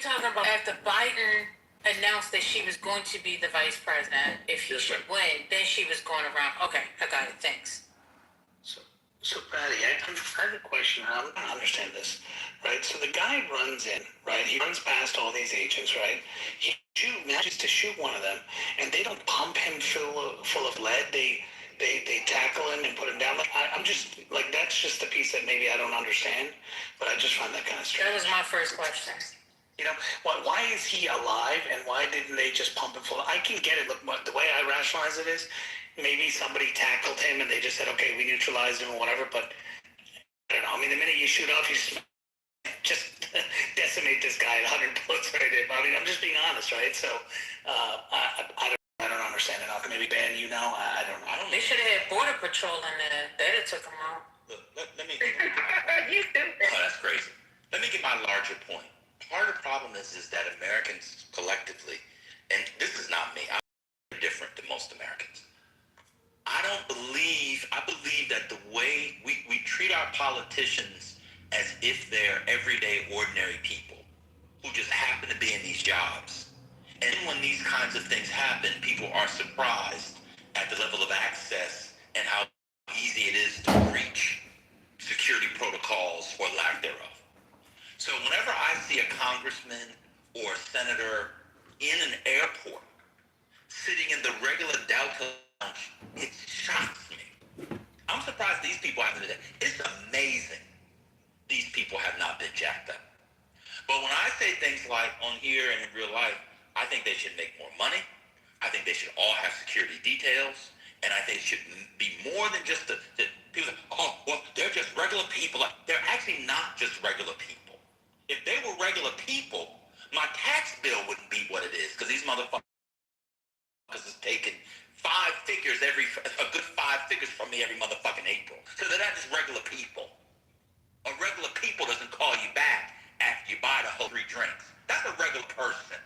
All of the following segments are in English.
you're talking about after Biden announced that she was going to be the vice president if he should win, then she was going around. Okay, I got it. Thanks. So Patty, I have a question. I don't understand this, right? So the guy runs in, right? He runs past all these agents, right? He manages to shoot one of them, and they don't pump him full of lead. They tackle him and put him down. Like I'm just like that's just the piece that maybe I don't understand, but I just find that kind of strange. That was my first question. You know, why is he alive, and why didn't they just pump him full? I can get it. Look, the way I rationalize it is, maybe somebody tackled him and they just said, okay, we neutralized him or whatever, but I don't know. I mean, the minute you shoot off, you just decimate this guy at 100 bullets right in. I mean, I'm just being honest, right? So, I don't understand it. Maybe Ben, you know, I don't know. They should have had Border Patrol in there. They'd have took him out. Look, let me. You stupid. Oh, that's crazy. Let me get my larger point. Part of the problem is that Americans collectively, and this is not me, I'm different than most Americans. I believe that the way we treat our politicians as if they're everyday, ordinary people who just happen to be in these jobs. And when these kinds of things happen, people are surprised at the level of access and how easy it is to breach security protocols or lack thereof. So whenever I see a congressman or a senator in an airport sitting in the regular Delta lounge, it shocks me. I'm surprised these people haven't done that. It's amazing these people have not been jacked up. But when I say things like on here and in real life, I think they should make more money. I think they should all have security details. And I think it should be more than just the people say, oh, well, they're just regular people. They're actually not just regular people. If they were regular people, my tax bill wouldn't be what it is, because these motherfuckers is taking a good five figures from me every motherfucking April. So they're not just regular people. A regular people doesn't call you back after you buy the whole 3 drinks. That's a regular person.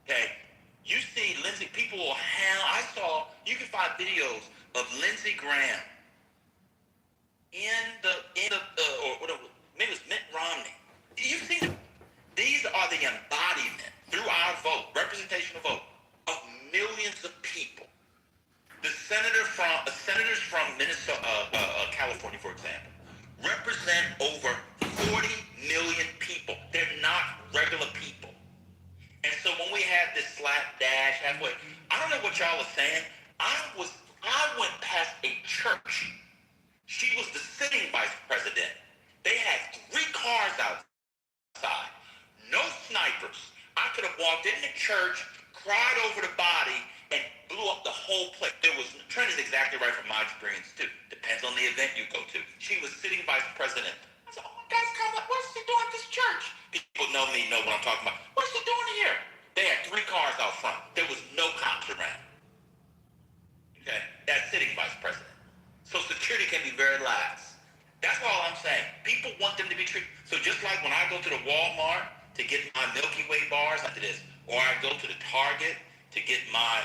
Okay? You see Lindsey, people will you can find videos of Lindsey Graham or maybe it was Mitt Romney. You've seen it. These are the embodiment, through our vote, representational vote, of millions of people. The senators from Minnesota, California, for example, represent over 40 million people. They're not regular people. And so when we had this slapdash halfway, I don't know what y'all are saying. I went past a church. She was the sitting vice president. They had 3 cars outside. No snipers. I could have walked in the church, cried over the body, and blew up the whole place. Trent is exactly right from my experience too. Depends on the event you go to. She was sitting vice president. I said, oh my God, what's she doing at this church? People know me, know what I'm talking about. What's she doing here? They had 3 cars out front. There was no cops around. Okay? That's sitting vice president. So security can be very lax. That's all I'm saying. People want them to be treated. So just like when I go to the Walmart to get my Milky Way bars like this, or I go to the Target to get my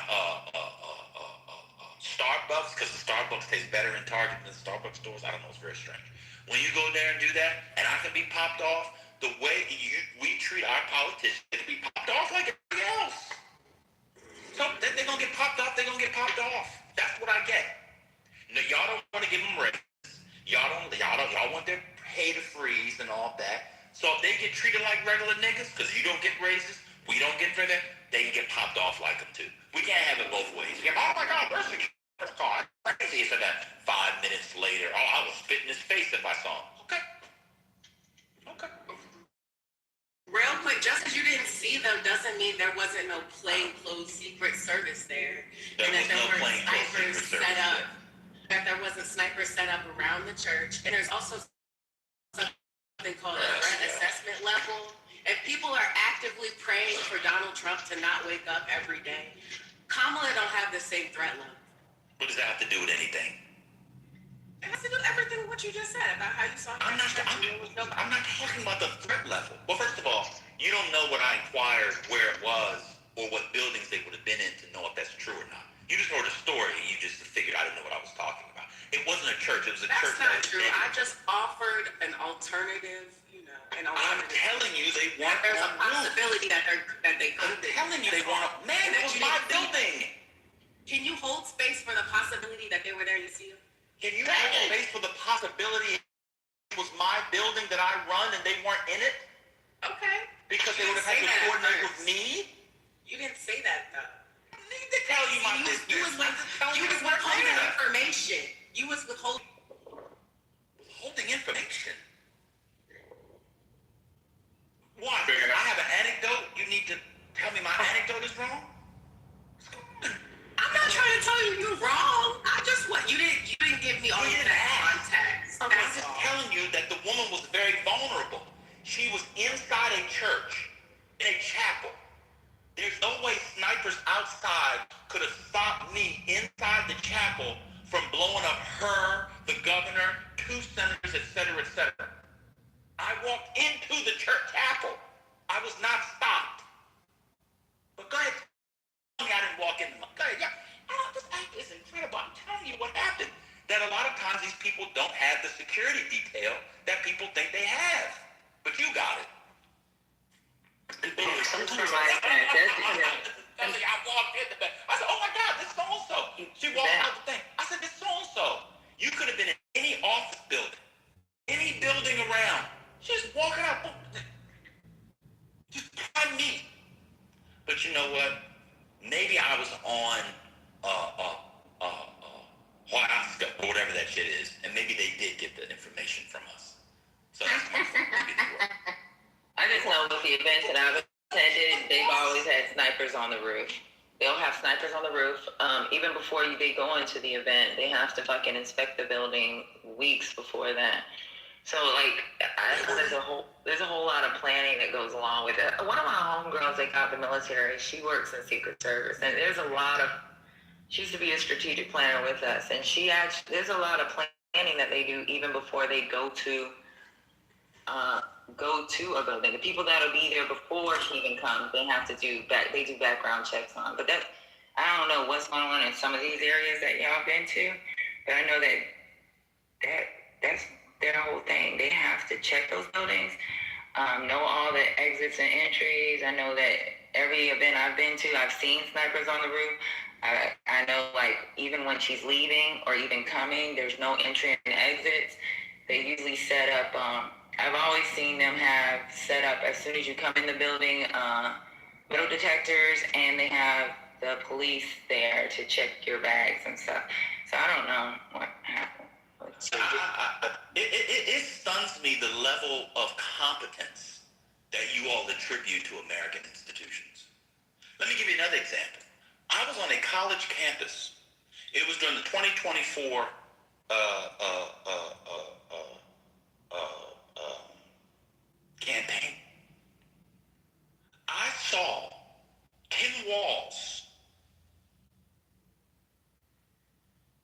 Starbucks, because the Starbucks tastes better in Target than the Starbucks stores. I don't know, it's very strange. When you go there and do that, and I can be popped off, the way we treat our politicians to be popped off like everybody else. So they're going to get popped off, they're going to get popped off. That's what I get. No, y'all don't want to give them raises. Y'all want their pay to freeze and all that. So if they get treated like regular niggas, because you don't get raises, we don't get for that, they can get popped off like them too. We can't have it both ways. Oh my God, where's the car? Crazy. So that 5 minutes later, I will spit in his face if I saw him. Okay. Real quick, just because you didn't see them doesn't mean there wasn't no plainclothes Secret Service there. There was no plainclothes Secret Service up. That there wasn't snipers set up around the church. And there's also something called a threat assessment level. If people are actively praying for Donald Trump to not wake up every day, Kamala don't have the same threat level. What does that have to do with anything? It has to do with everything what you just said about how you saw I'm not talking about the threat level. Well, first of all, you don't know what I inquired where it was or what buildings they would have been in to know if that's true or not. You just heard a story and you just figured I didn't know what I was talking about. It wasn't a church, it was a church. That's not true. I just offered an alternative, an alternative. I'm telling you they weren't There's on a possibility that they could I'm be. telling you, they want to. Man, it was my building. Can you hold space for the possibility that they were there to see you? Can you hold space for the possibility it was my building that I run and they weren't in it? Okay. Because they You would have didn't had say to that coordinate at with first. me? You didn't say that though. I need to tell you my business. You was withholding information. You was withholding. Holding information. Why? Because I have an anecdote. You need to tell me my anecdote is wrong? What's going on? I'm not trying to tell you you're wrong. I just want you didn't give me all You of didn't that ask. context. I'm That's just all. telling you that the woman was very vulnerable. She was inside a church, in a chapel. There's no way snipers outside could have stopped me inside the chapel from blowing up her, the governor, 2 senators, etc., etc. I walked into the church chapel. I was not stopped. But go ahead. Tell me I didn't walk in. Go ahead. Yeah. Oh, this act is incredible. I'm telling you what happened. That a lot of times these people don't have the security detail that people think they have. But you got it. And Benny, sometimes I walked in the back. I said, oh my God, this so-and-so. She walked out the thing. I said, this so-and-so. You could have been in any office building, any building around. Just walking out. Just find me. But you know what? Maybe I was on Huasca or whatever that shit is, and maybe they did get the information from us. So that's my fault. I just know with the events that I've attended, they've always had snipers on the roof. They'll have snipers on the roof. Even before they go into the event, they have to fucking inspect the building weeks before that. So like, I know there's a whole lot of planning that goes along with it. One of my homegirls that got the military, she works in Secret Service, and she used to be a strategic planner with us, and there's a lot of planning that they do even before they go to a building. The people that'll be there before she even comes, they have to do background checks on. But I don't know what's going on in some of these areas that y'all been to, but I know that's their whole thing. They have to check those buildings, know all the exits and entries. I know that every event I've been to, I've seen snipers on the roof. I know, like, even when she's leaving or even coming, there's no entry and exits. They usually set up, I've always seen them have set up, as soon as you come in the building, metal detectors, and they have the police there to check your bags and stuff. So I don't know what happened. It stuns me the level of competence that you all attribute to American institutions. Let me give you another example. I was on a college campus. It was during the 2024 campaign. I saw 10 walls.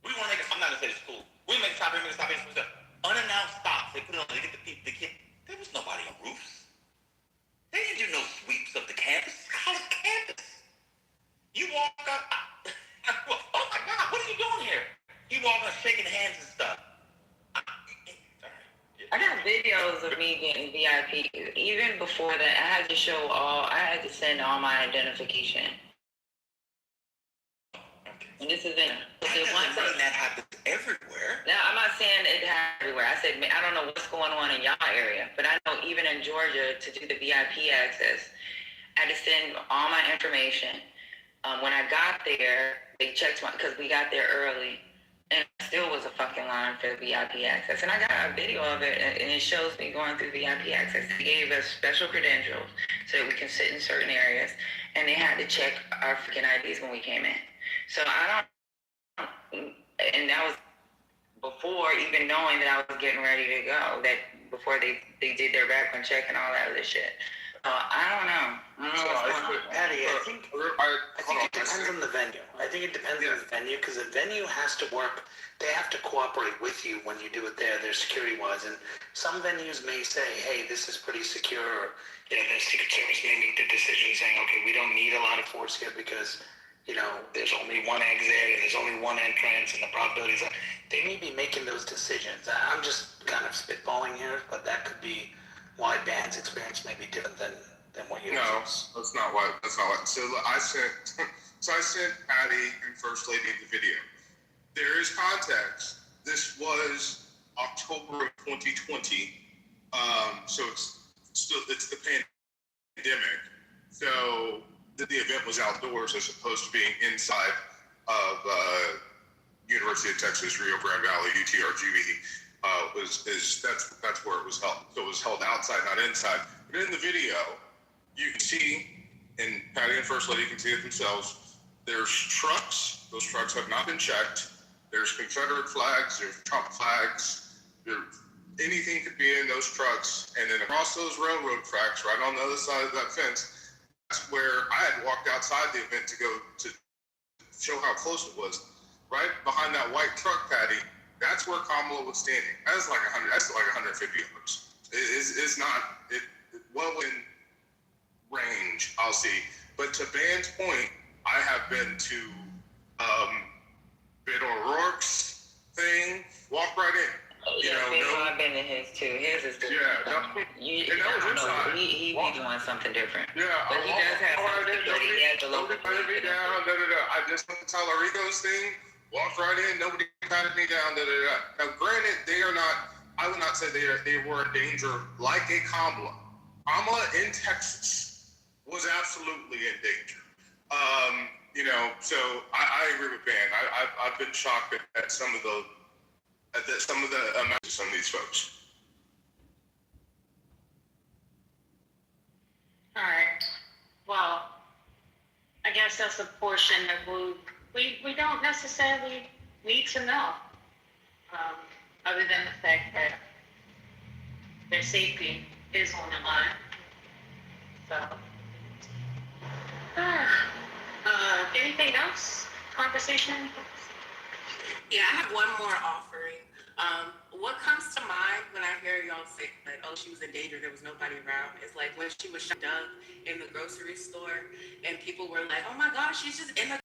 We want to make I'm not going to say the school. We make stop, unannounced stops. They put it on, they get the kid. There was nobody on roofs. They didn't do no sweeps of the campus. It's a college campus. You walk up, oh my God, what are you doing here? You walk up shaking hands and stuff. I got videos of me getting VIP. Even before that, I had to send all my identification. And this is That happens everywhere. Now, I'm not saying it happens everywhere. I said, I don't know what's going on in y'all area, but I know even in Georgia, to do the VIP access, I had to send all my information. When I got there, they checked because we got there early, and it still was a fucking line for the VIP access. And I got a video of it, and it shows me going through VIP access. They gave us special credentials so that we can sit in certain areas, and they had to check our freaking IDs when we came in. So and that was before even knowing that I was getting ready to go, that before they did their background check and all that other shit. I don't know. Patty, I think it depends on the venue. I think it depends on the venue, because the venue has to work. They have to cooperate with you when you do it there, security-wise. And some venues may say, hey, this is pretty secure. Or, the Secret Service may make the decision saying, okay, we don't need a lot of force here because, there's only one exit and there's only one entrance, and the probabilities are, they may be making those decisions. I'm just kind of spitballing here, but that could be why Dan's experience may be different than than what you. No, that's not what. So I sent Patty and First Lady the video. There is context. This was October of 2020. So it's the pandemic. So the event was outdoors as opposed to being inside of University of Texas Rio Grande Valley UTRGV. That's where it was held. So it was held outside, not inside. But in the video, you can see, and Patty and First Lady can see it themselves. There's trucks. Those trucks have not been checked. There's Confederate flags. There's Trump flags. Anything could be in those trucks. And then across those railroad tracks, right on the other side of that fence, that's where I had walked outside the event to go to show how close it was. Right behind that white truck, Patty, that's where Kamala was standing. That's like 150 yards. It's not well in range, I'll see. But to Van's point, I have been to Beto O'Rourke's thing, walk right in. I've been to his too. His is different. He be doing something different. Yeah, but he does have something. He has the local. I just went to Talarico's thing, walked right in, nobody patted me down. Now, granted, they are not. I would not say they were in danger like a Kamala. Kamala in Texas was absolutely in danger. So I agree with Van. I've been shocked at some of the amounts of some of these folks. All right. Well, I guess that's a portion that we don't necessarily need to know, other than the fact that their safety is on the line. So, anything else? Conversation? Yeah, I have one more offering. What comes to mind when I hear y'all say, like, oh, she was in danger, there was nobody around, is like when she was shot up in the grocery store and people were like, oh my gosh, she's just in the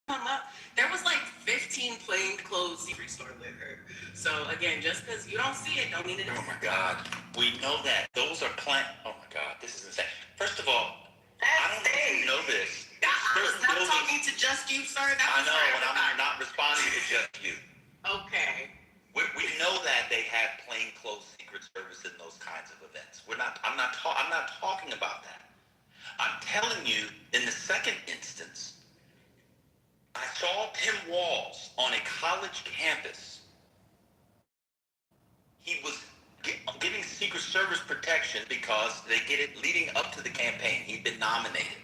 come up. There was like 15 plainclothes secret store with her. So again, just because you don't see it, don't mean it. Oh my God, we know that. Those are oh my God, this is insane. First of all, I don't know if you know this. I was not talking to just you, sir. I know, and I'm not responding to just you. Okay. We know that they have plainclothes Secret Service in those kinds of events. I'm not talking about that. I'm telling you, in the second instance, I saw Tim Walz on a college campus. He was getting Secret Service protection because they get it leading up to the campaign. He'd been nominated.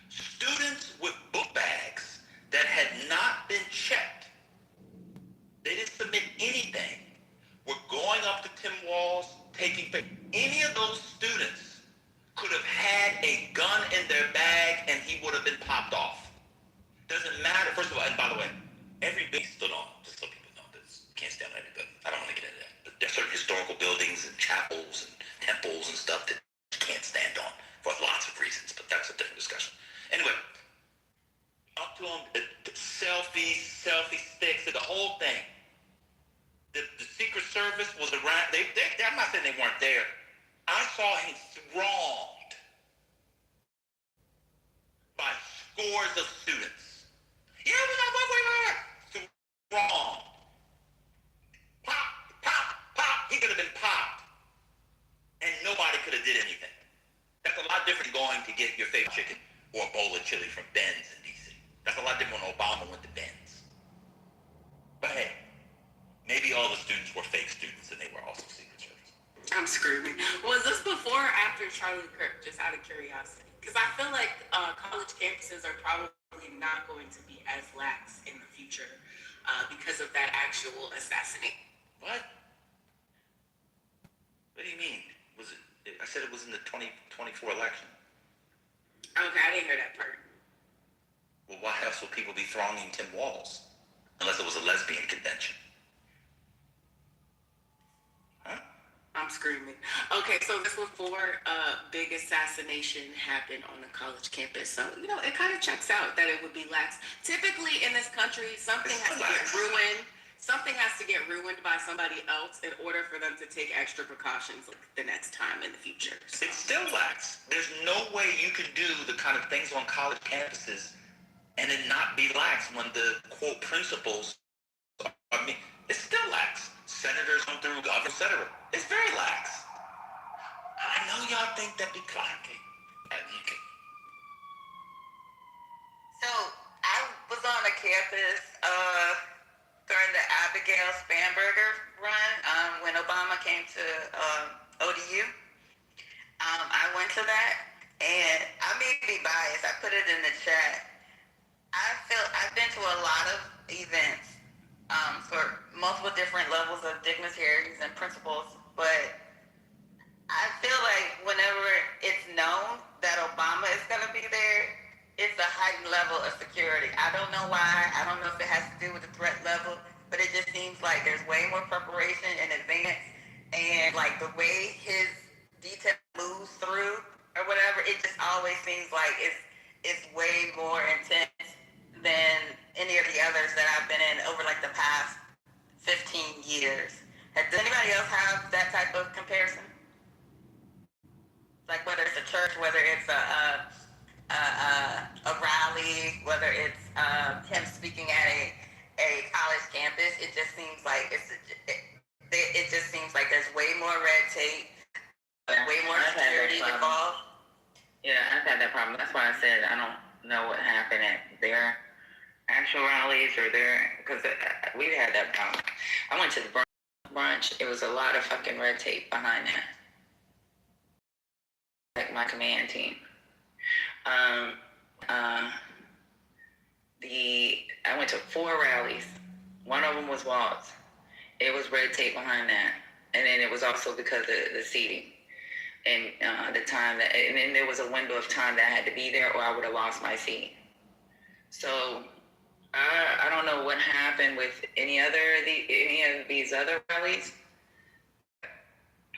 Students with book bags that had not been checked, they didn't submit anything, were going up to Tim Walz, taking pictures. Any of those students could have had a gun in their bag and he would have been popped off. Doesn't matter. First of all, and by the way, every building stood on, just so people know this. Can't stand on every building. I don't want to get into that. But there are certain historical buildings and chapels and temples and stuff that you can't stand on for lots of reasons, but that's a different discussion. Anyway, up to them, selfie sticks, the whole thing. The Secret Service was around. I'm not saying they weren't there. I saw him thronged by scores of students. Yeah, wait. Thronged. Pop. He could have been popped. And nobody could have did anything. That's a lot different than going to get your favorite chicken or a bowl of chili from Ben's in D.C. That's a lot different when Obama went to Ben's. But hey, maybe all the students were fake students and they were also Secret Service. I'm screaming. Was this before or after Charlie Kirk, just out of curiosity? Because I feel like college campuses are probably not going to be as lax in the future because of that actual assassination. What? What do you mean? I said it was in the 2024 election. Okay, I didn't hear that part. Well, why else would people be thronging Tim Walz? Unless it was a lesbian convention. Huh? I'm screaming. Okay, so this was before a big assassination happened on a college campus. So, it kind of checks out that it would be lax. Typically in this country, something has to get ruined something has to get ruined by somebody else in order for them to take extra precautions the next time in the future. So. It's still lax. There's no way you can do the kind of things on college campuses and it not be lax when the quote principles. I mean, it's still lax. Senators come through, governor, etc. It's very lax. I know y'all think that because So I was on a campus during the Abigail Spanberger run when Obama came to ODU. I went to that, and I may be biased. I put it in the chat. I've been to a lot of events for multiple different levels of dignitaries and principals, but I feel like whenever it's known that Obama is going to be there, it's a heightened level of security. I don't know why. I don't know if it has to do with the threat level, but it just seems like there's way more preparation in advance, and like the way his detail moves through or whatever, it just always seems like it's way more intense than any of the others that I've been in over like the past 15 years. Does anybody else have that type of comparison? Like whether it's a church, whether it's a rally, whether it's him speaking at a college campus, it just seems like it just seems like there's way more red tape, way more security involved. Yeah, I've had that problem. That's why I said I don't know what happened at their actual rallies or because we've had that problem. I went to the brunch. It was a lot of fucking red tape behind that. Like my command team. I went to 4 rallies. One of them was Waltz. It was red tape behind that, and then it was also because of the seating and the time that, and then there was a window of time that I had to be there, or I would have lost my seat. So I don't know what happened with any of these other rallies.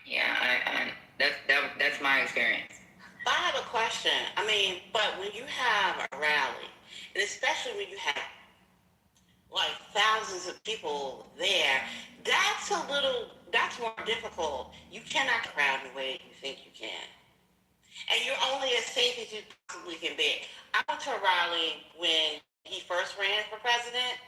Yeah, that's my experience. I have a question. I mean, but when you have a rally, and especially when you have like thousands of people there, that's more difficult. You cannot crowd the way you think you can. And you're only as safe as you possibly can be. I went to a rally when he first ran for president.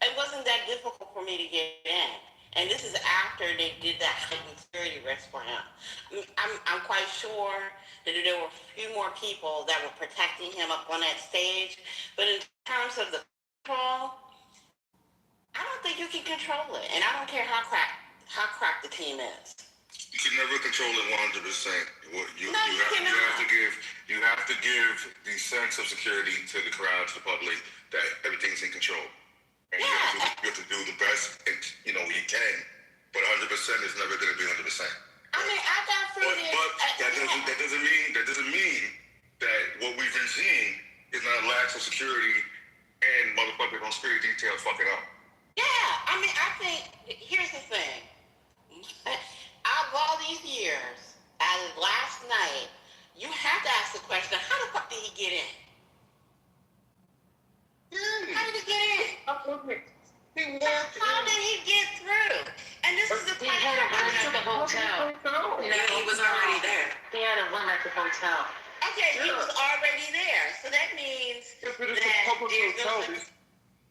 It wasn't that difficult for me to get in. And this is after they did that heightened security risk for him. I'm quite sure that there were a few more people that were protecting him up on that stage. But in terms of the control, I don't think you can control it. And I don't care how cracked the team is. You can never control it 100%. You have to give the sense of security to the crowd, to the public, that everything's in control. And you have to do the best, you can. But 100% is never going to be 100%. I mean, I got through this. But that doesn't mean that what we've been seeing is not lack of security and motherfuckers on security details fucking up. Yeah, I mean, I think here's the thing. Out of all these years, as of last night, you have to ask the question: how the fuck did he get in? How did he get in? How did he get through? And this is the He had a room at the hotel. No, he was already there. He had a room at the hotel. Okay, he was already there. So that means that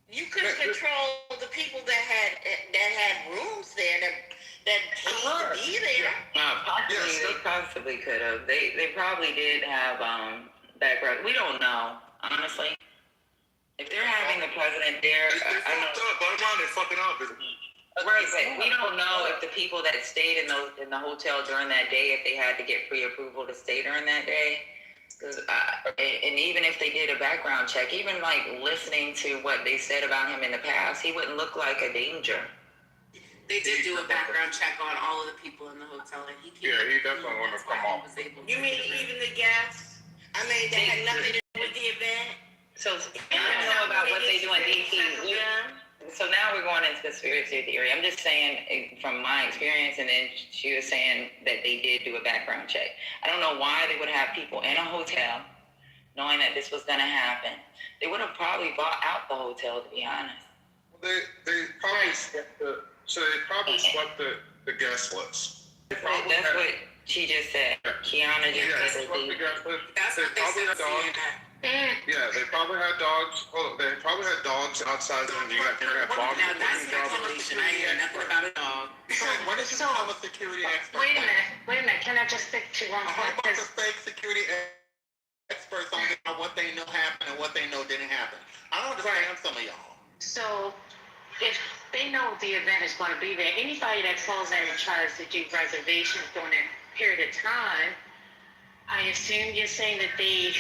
you couldn't control the people that had rooms there that paid to be there. They possibly could have. They probably did have background. We don't know, honestly. If they're having the president there, I know. Bottom line, they're fucking up. Right, but we don't know if the people that stayed in the hotel during that day, if they had to get pre-approval to stay during that day. And even if they did a background check, even like listening to what they said about him in the past, he wouldn't look like a danger. They did do a background check on all of the people in the hotel, and he definitely want to come off. You mean even the guests? I mean, that had nothing to do with the event. So I don't know about what they do in DC. So now we're going into conspiracy theory. I'm just saying from my experience, and then she was saying that they did do a background check. I don't know why they would have people in a hotel knowing that this was going to happen. They would have probably bought out the hotel, to be honest. They probably swept the guest list. That's what she just said. Kiana just said Swept the guest list. They That's what they probably said. had dogs. Yeah, they probably had dogs. Oh, they probably had dogs outside when you got there. Now, that's speculation. I hear nothing about a dog. When did you become a security expert? Wait a minute. Can I just stick to one How point? about the fake security experts on what they know happened and what they know didn't happen? I don't understand some of y'all. So, if they know the event is going to be there, anybody that calls in and tries to do reservations during that period of time, I assume you're saying that they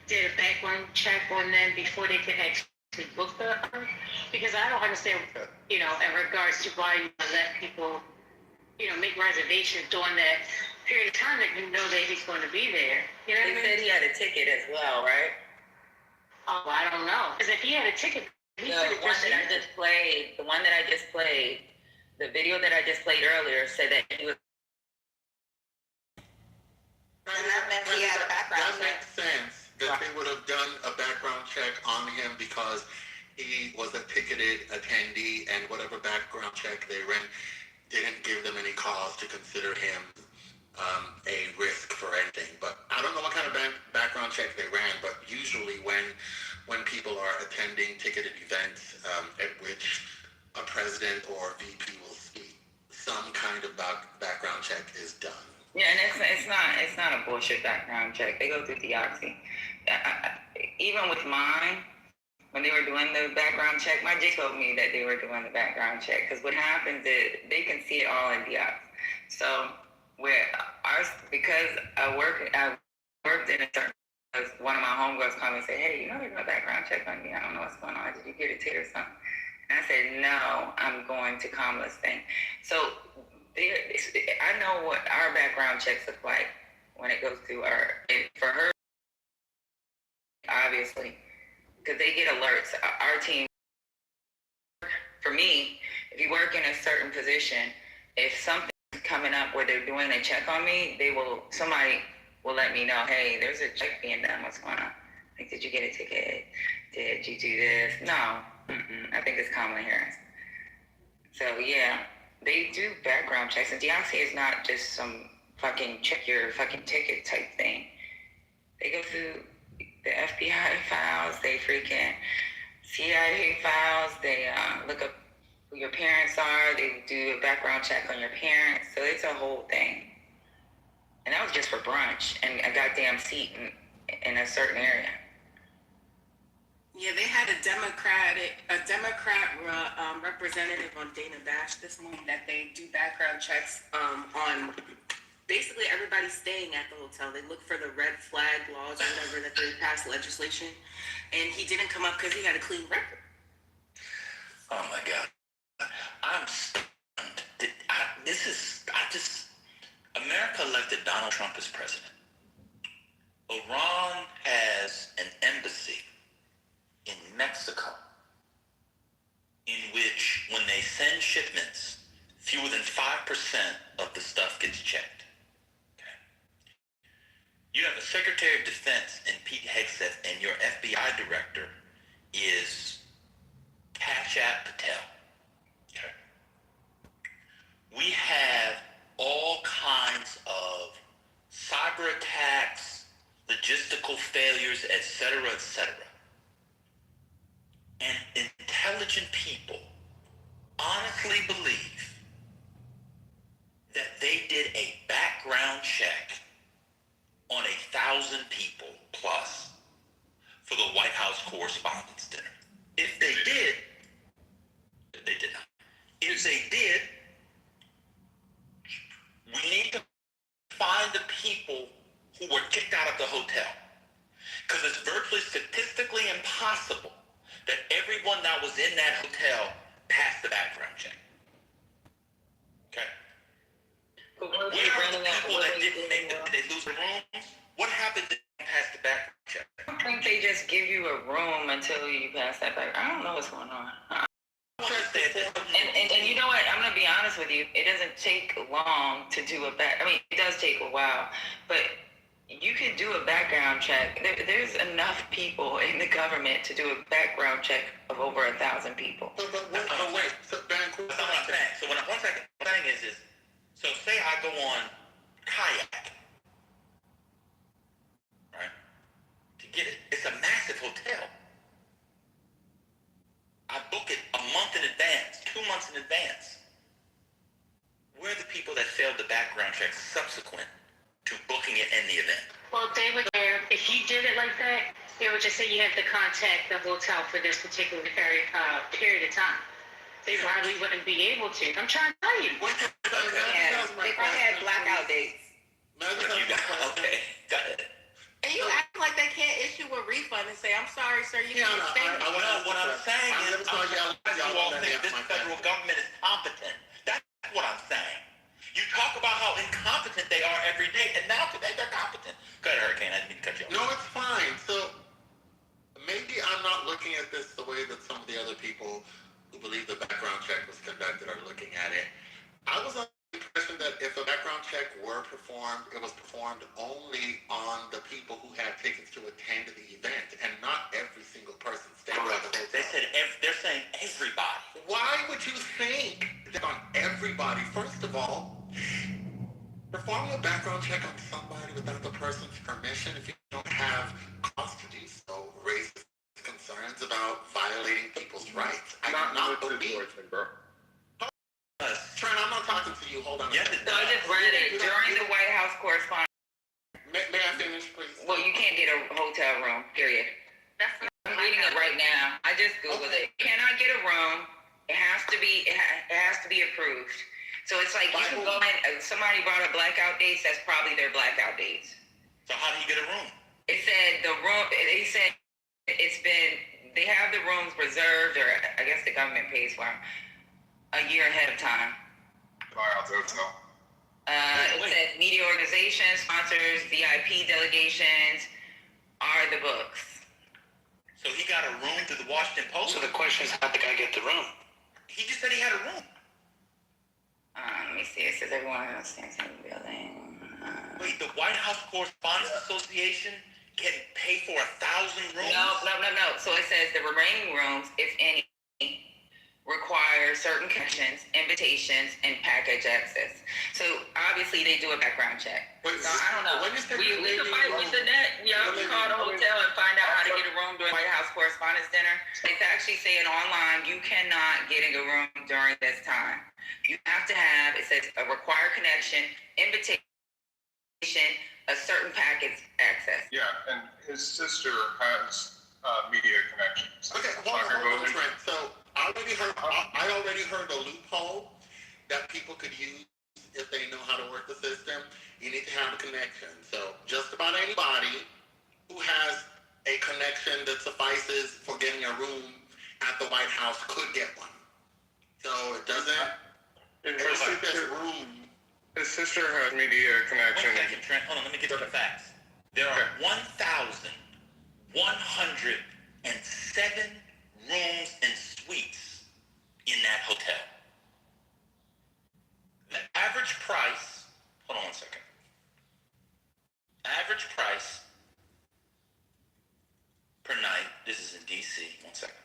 did a background check on them before they could actually book the, because I don't understand, in regards to why you let people, make reservations during that period of time that you know that he's going to be there. You know what I They mean? said he had a ticket as well, right? Oh, I don't know. Because if he had a ticket, he The could have one just that I just played, the video that I just played earlier said that he was. And that meant he had a background That makes sense that they would have done a background check on him because he was a ticketed attendee, and whatever background check they ran didn't give them any cause to consider him a risk for anything. But I don't know what kind of background check they ran, but usually when people are attending ticketed events at which a president or VP will speak, some kind of background check is done. Yeah, and it's not a bullshit background check. They go through Deoxy. Even with mine, when they were doing the background check, my J told me that they were doing the background check because what happens is they can see it all in Deoxy. So because I worked in a certain. One of my homegirls called me and said, "Hey, they're doing a background check on me. I don't know what's going on. Did you get a ticket or something?" And I said, "No, I'm going to Kamala's thing." So I know what our background checks look like when it goes through for her, obviously, because they get alerts. Our team, for me, if you work in a certain position, if something's coming up where they're doing a check on me, somebody will let me know, "Hey, there's a check being done. What's going on? Like, did you get a ticket? Did you do this?" No, I think it's Kamala Harris. So yeah, they do background checks, and Deoxy is not just some fucking check your fucking ticket type thing. They go through the FBI files, they freaking CIA files, they look up who your parents are, they do a background check on your parents, so it's a whole thing. And that was just for brunch and a goddamn seat in a certain area. Yeah, they had a Democrat representative on Dana Bash this morning that they do background checks on basically everybody staying at the hotel. They look for the red flag laws or whatever that they passed legislation, and he didn't come up because he had a clean record. Oh my God, I'm stunned. America elected Donald Trump as president. Iran has an embassy in Mexico in which when they send shipments, fewer than 5% of the stuff gets checked. Okay. You have a Secretary of Defense in Pete Hegseth, and your FBI director is Kashat Patel. Okay. We have all kinds of cyber attacks, logistical failures, etc., etc. And intelligent people honestly believe that they did a background check on 1,000 people plus for the White House Correspondents' Dinner. If they did, they did not. If they did, we need to find the people who were kicked out of the hotel. Because it's virtually statistically impossible that everyone that was in that hotel passed the background check. Okay? But What happened to people that didn't make it? Did they lose the room? What happened to them pass the background check? I don't think they just give you a room until you pass that back. I don't know what's going on. And you know what? I'm going to be honest with you. It doesn't take long to do it does take a while. But You could do a background check. There's enough people in the government to do a background check of over 1,000 people. Wait, so That's not what I'm saying. So one second, what I'm saying is, so say I go on kayak, right? To get it, it's a massive hotel. I book it a month in advance, 2 months in advance. Where are the people that failed the background check subsequent to booking it in the event? Well, they would, if you did it like that, they would just say you have to contact the hotel for this particular period of time. They probably wouldn't be able to. I'm trying to tell you. Yeah, they probably had blackout dates. Okay, got it. And you act like they can't issue a refund and say, I'm sorry, sir, you can't stay. What I'm saying is, you all think this federal government is competent. That's what I'm saying. You talk about how incompetent they are every day, and now today they're competent. Go ahead, Hurricane. I didn't mean to cut you off. No, it's fine. So maybe I'm not looking at this the way that some of the other people who believe the background check was conducted are looking at it. I was under the impression that if a background check were performed, it was performed only on the people who had tickets to attend the event, and not every single person staying at the hotel. They said they're saying everybody. Why would you think that on everybody? First of all, performing a background check on somebody without the person's permission, if you don't have cause to do so, raises concerns about violating people's rights. I do not believe. Trent, I'm not talking to you. Hold on. Yes, So I just read it. During the White House correspondence. May I finish, please? Well, you can't get a hotel room, period. I'm reading it right now. I just Googled it. Cannot get a room. It has to be approved. So it's like you can go in, somebody brought up blackout dates, that's probably their blackout dates. So how do you get a room? It said they said they have the rooms reserved, or I guess the government pays for them, a year ahead of time. Buy out the hotel. It says media organizations, sponsors, VIP delegations are the books. So he got a room through the Washington Post? So the question is, how'd the guy get the room? He just said he had a room. Let me see. It says everyone understands in the building. Wait, the White House Correspondents Association can pay for 1,000 rooms? No. So it says the remaining rooms, if any, require certain connections, invitations, and package access. So obviously they do a background check. So I don't know. We can fight with the net. Y'all can call the hotel and find out how to get a room during White House Correspondents' Dinner. It's actually saying online you cannot get a room during this time. You have to have, it says, a required connection, invitation, a certain package access. Yeah, and his sister has media connections. Okay, hold on, Trent. So I already heard a loophole that people could use if they know how to work the system. You need to have a connection. So just about anybody who has a connection that suffices for getting a room at the White House could get one. So it doesn't. His sister has media connection. 1 second, Trent. Hold on, let me get to the facts. There are 1,107 rooms and suites in that hotel. The average price, hold on 1 second. Average price per night, this is in DC, 1 second,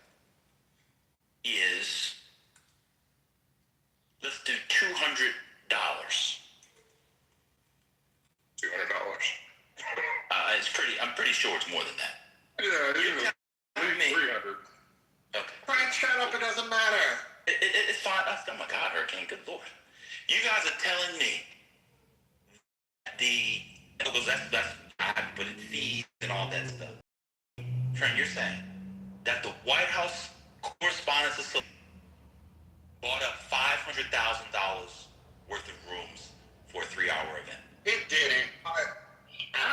is, let's do $200. $200. I'm pretty sure it's more than that. Yeah, You tell me. 300. Okay. Frank, shut up. It doesn't matter. It's fine. Oh my God, Hurricane, good Lord. You guys are telling me that's I have to put in fees and all that stuff. Trent, you're saying that the White House Correspondents Association bought up $500,000 worth of rooms for a 3-hour event. It didn't. I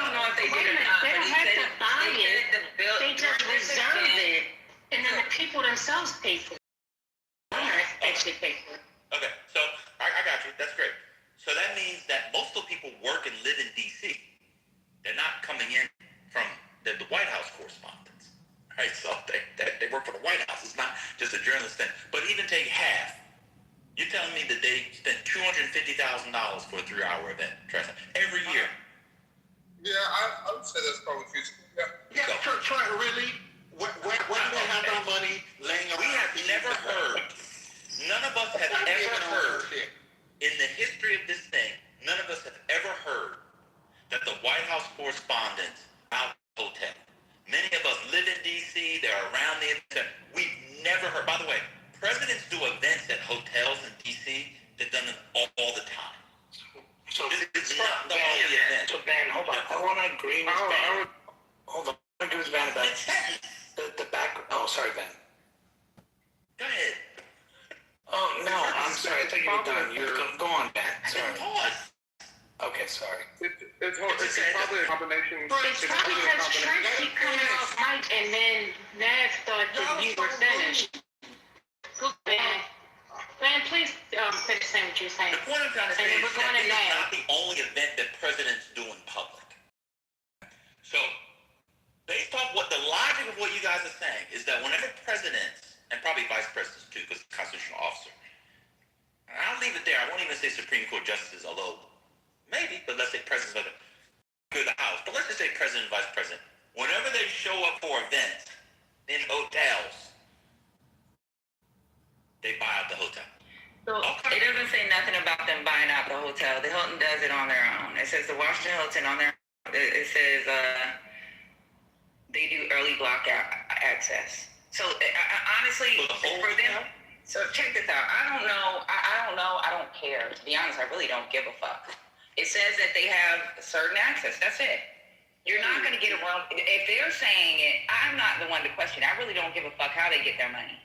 don't know if they did or not. They don't have to buy it. They just during this reserve event. it, and then the people themselves pay for it. Actually pay for it. Okay, so I got you. That's great. So that means that most of the people work and live in D.C. They're not coming in from the White House correspondents, right? So they work for the White House. It's not just a journalist thing. But even take half. You're telling me that they spend $250,000 for a 3-hour event, every year. Yeah, probably feasible. Yeah. Yeah, try really. Where do they have our money laying around? We have never heard, none of us have ever heard, in the history of this thing, none of us have ever heard that the White House correspondents out the hotel. Many of us live in D.C., they're around the internet. We've never heard, by the way, presidents do events at hotels in D.C. They've done them all the time. So This is not the only event. So Ben, hold on. I want to agree with Ben. Hold on. I agree with Ben about the back. Oh, sorry, Ben. Go ahead. Oh no, I'm sorry. I thought you were done. You were go on, Ben. Sorry. Pause. Okay, sorry. It's probably a combination. It's probably because Trent keep coming off mic and then Nav thought that you were finished. Good, Ben. Ben, please finish saying what you're saying. The point I'm trying to say And is we're going that to this is Nav. not the only event that presidents do in public. So, based off what the logic of what you guys are saying is that whenever presidents, and probably vice presidents too, because it's a constitutional officer, and I'll leave it there. I won't even say Supreme Court justices, although maybe, but let's say presidents of the House. But let's just say president and vice president. Whenever they show up for events in hotels, they buy out the hotel. So Okay. it doesn't say nothing about them buying out the hotel. The Hilton does it on their own. It says the Washington Hilton on their. It says they do early block access. So honestly, For the whole for them. hotel? So check this out. I don't know. I don't know. I don't care. To be honest, I really don't give a fuck. It says that they have certain access. That's it. You're not going to get around. If they're saying it, I'm not the one to question. I really don't give a fuck how they get their money.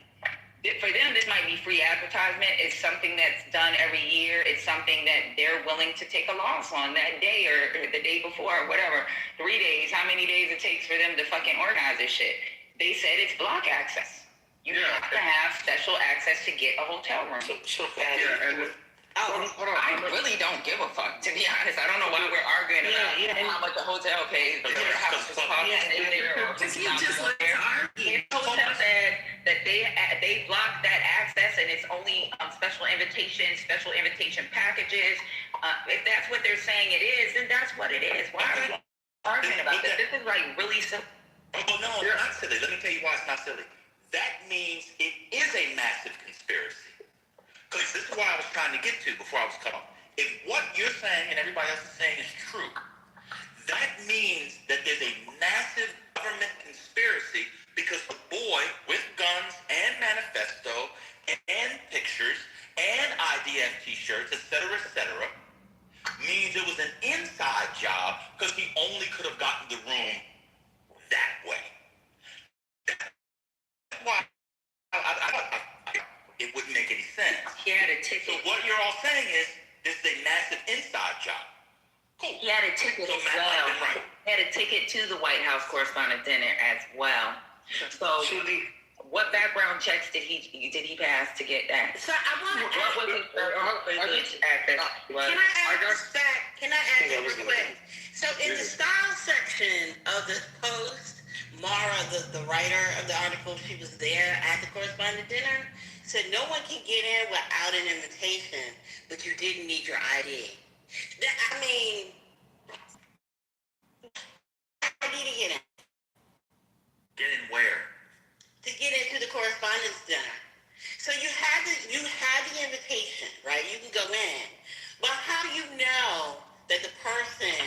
For them, this might be free advertisement. It's something that's done every year. It's something that they're willing to take a loss on that day or the day before or whatever. 3 days, how many days it takes for them to fucking organize this shit. They said it's block access. You have to have special access to get a hotel room. So Patty. Yeah, and hold on. I really don't give a fuck, to be honest. I don't know why we're arguing about how much a hotel pays or how much it's costing in there or Because you just like to argue. the hotel said that they blocked that access and it's only special invitation packages. If that's what they're saying it is, then that's what it is. Why are we arguing about this? This is like really simple. Oh, no, it's not silly. Let me tell you why it's not silly. That means it is a massive conspiracy. Because this is what I was trying to get to before I was cut off. If what you're saying and everybody else is saying is true, that means that there's a massive government conspiracy because the boy with guns and manifesto and pictures and IDF t-shirts, etc., means it was an inside job because he only could have gotten the room that way. That's why it wouldn't make any sense. He had a ticket. So what you're all saying is this is a massive inside job. Cool. He had a ticket So as Matt might well. have been right. He had a ticket to the White House correspondent dinner as well. So what background checks did he pass to get that? So I want to What was his which access was? Can I ask you real quick? So in the style section of the Post, Mara, the writer of the article, she was there at the correspondent dinner, said no one can get in without an invitation, but you didn't need your ID. I mean, ID to get in. Get in where? To get into the correspondence dinner. So you had the invitation, right? You can go in. But how do you know that the person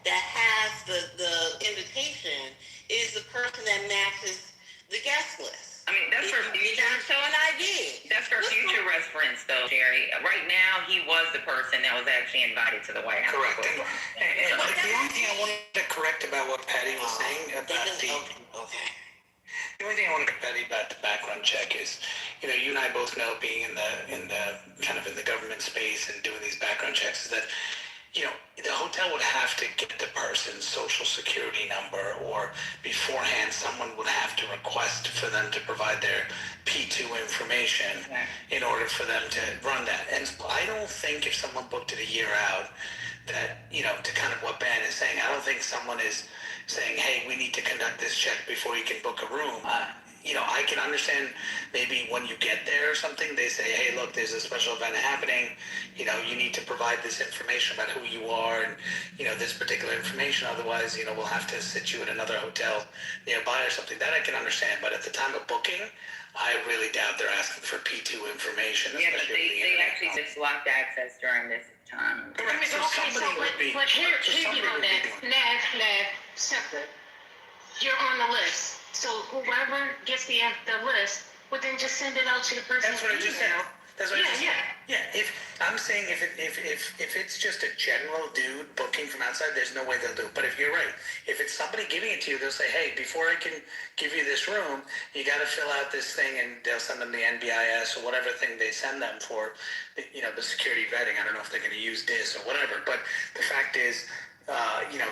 that has the invitation is the person that matches the guest list? I mean, that's for future. Show an ID. That's for future reference, though, Jerry. Right now, he was the person that was actually invited to the White House. Correct. And the only thing I wanted to correct about what Patty was saying about the only thing I wanted to Patty about the background check is, you and I both know, being in the kind of in the government space and doing these background checks, is that, the hotel would have to get the person's social security number, or beforehand someone would have to request for them to provide their P2 information in order for them to run that. And I don't think if someone booked it a year out, that, to kind of what Ben is saying, I don't think someone is saying, hey, we need to conduct this check before you can book a room. I can understand maybe when you get there or something, they say, hey, look, there's a special event happening. You need to provide this information about who you are and, this particular information. Otherwise, we'll have to sit you in another hotel nearby or something. That I can understand. But at the time of booking, I really doubt they're asking for P2 information. Yeah, but they actually just blocked access during this time. Correct. So but here that's separate. You're on the list. So whoever gets the list would then just send it out to the person. That's what I just said. That's what I just said. Yeah. If I'm saying if it's just a general dude booking from outside, there's no way they'll do it. But if you're right, if it's somebody giving it to you, they'll say, hey, before I can give you this room, you got to fill out this thing, and they'll send them the NBIS or whatever thing they send them for, the security vetting. I don't know if they're going to use this or whatever, but the fact is,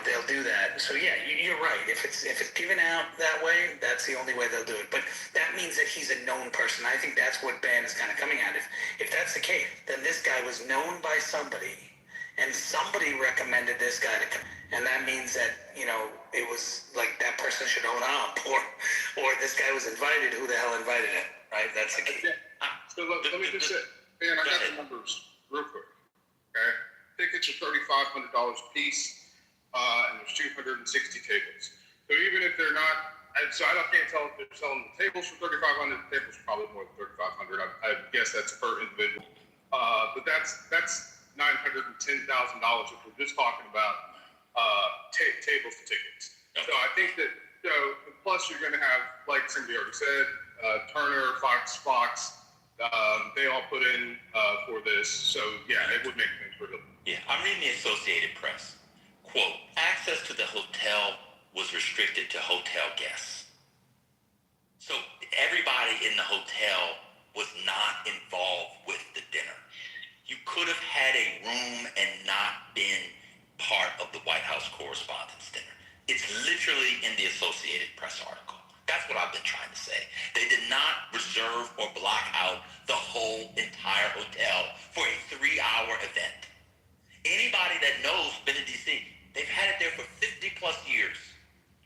they'll do that. So yeah, you're right. If it's given out that way, that's the only way they'll do it. But that means that he's a known person. I think that's what Ben is kind of coming at. If that's the case, then this guy was known by somebody, and somebody recommended this guy to come. And that means that, it was like that person should own up, or this guy was invited. Who the hell invited him, right? That's the key. So let me just say, man, I got the numbers real quick. Okay, tickets are $3,500 a piece. And there's 260 tables. So even if they're not, so I can't tell if they're selling the tables for $3,500. The tables are probably more than $3,500. I guess that's per individual. But that's $910,000 if we're just talking about tables and tickets. So I think that plus you're going to have, like somebody already said, Turner, Fox. They all put in for this. So yeah, it would make things pretty. Yeah, I'm reading the Associated Press. Quote, access to the hotel was restricted to hotel guests. So everybody in the hotel was not involved with the dinner. You could have had a room and not been part of the White House Correspondents' Dinner. It's literally in the Associated Press article. That's what I've been trying to say. They did not reserve or block out the whole entire hotel for a 3-hour event. Anybody that knows been to D.C., they've had it there for 50 plus years.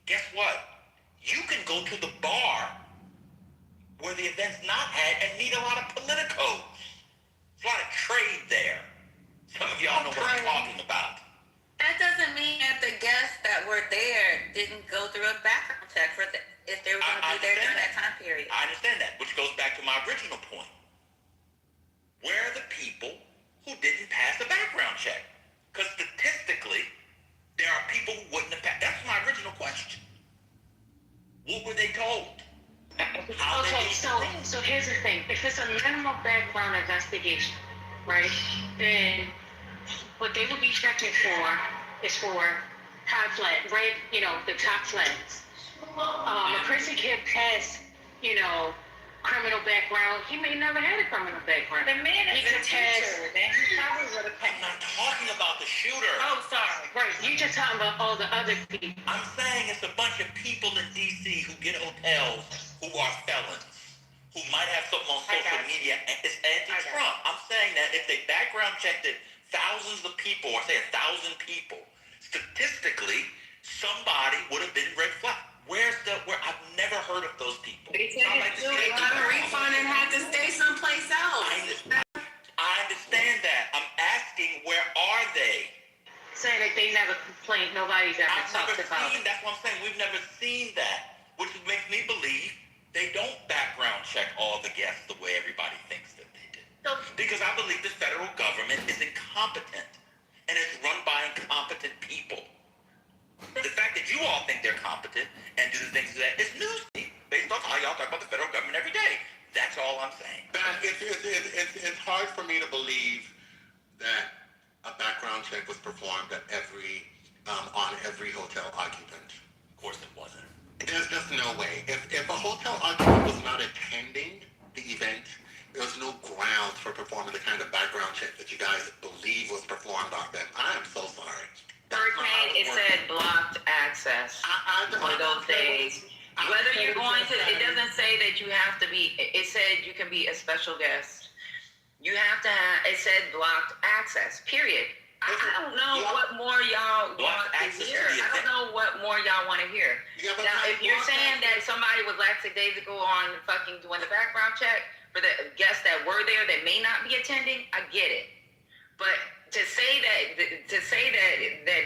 Guess what? You can go to the bar where the event's not had and meet a lot of politicos. There's a lot of trade there. Some of y'all know what I'm talking about. That doesn't mean that the guests that were there didn't go through a background check if they were going to be there during that time period. I understand that, which goes back to my original point. Where are the people who didn't pass the background check? Because statistically, there are people who wouldn't have passed. That's my original question. What were they told? So here's the thing. If it's a minimal background investigation, right, then what they would be checking for is for high flag, right? The top flags. A person can't pass, criminal background. He may never had a criminal background. The man is a teacher. Then he probably would have I'm not talking about the shooter. Oh, sorry. Right, you're just talking about all the other people. I'm saying it's a bunch of people in D.C. who get hotels who are felons, who might have something on social media. It's anti-Trump. I'm saying that if they background checked it, thousands of people, or say 1,000 people, statistically, somebody would have been red flag. Where I've never heard of those people. They said they got a refund and had to stay someplace else. I understand that. I'm asking, where are they? Saying that they never complained, nobody's ever talked about it. That's what I'm saying. We've never seen that, which makes me believe they don't background check all the guests the way everybody thinks that they did. Because I believe the federal government is incompetent, and it's run by incompetent people. The fact that you all think they're competent and do the things that is news to me, based on how y'all talk about the federal government every day. That's all I'm saying. It's hard for me to believe that a background check was performed at on every hotel occupant. Of course it wasn't. There's just no way. If a hotel occupant was not attending the event, there was no grounds for performing the kind of background check that you guys believe was performed on them. I am so sorry. Hurricane, it said blocked access on those days. Whether you're going to, it doesn't say that you have to be, it said you can be a special guest. You have to have, it said blocked access, period. I don't know what more y'all want to access to hear. the I don't event. know what more y'all want to hear. Yeah, but Now, if you're block saying that access- somebody was lackadaisical on fucking doing the background check for the guests that were there that may not be attending, I get it. But to say that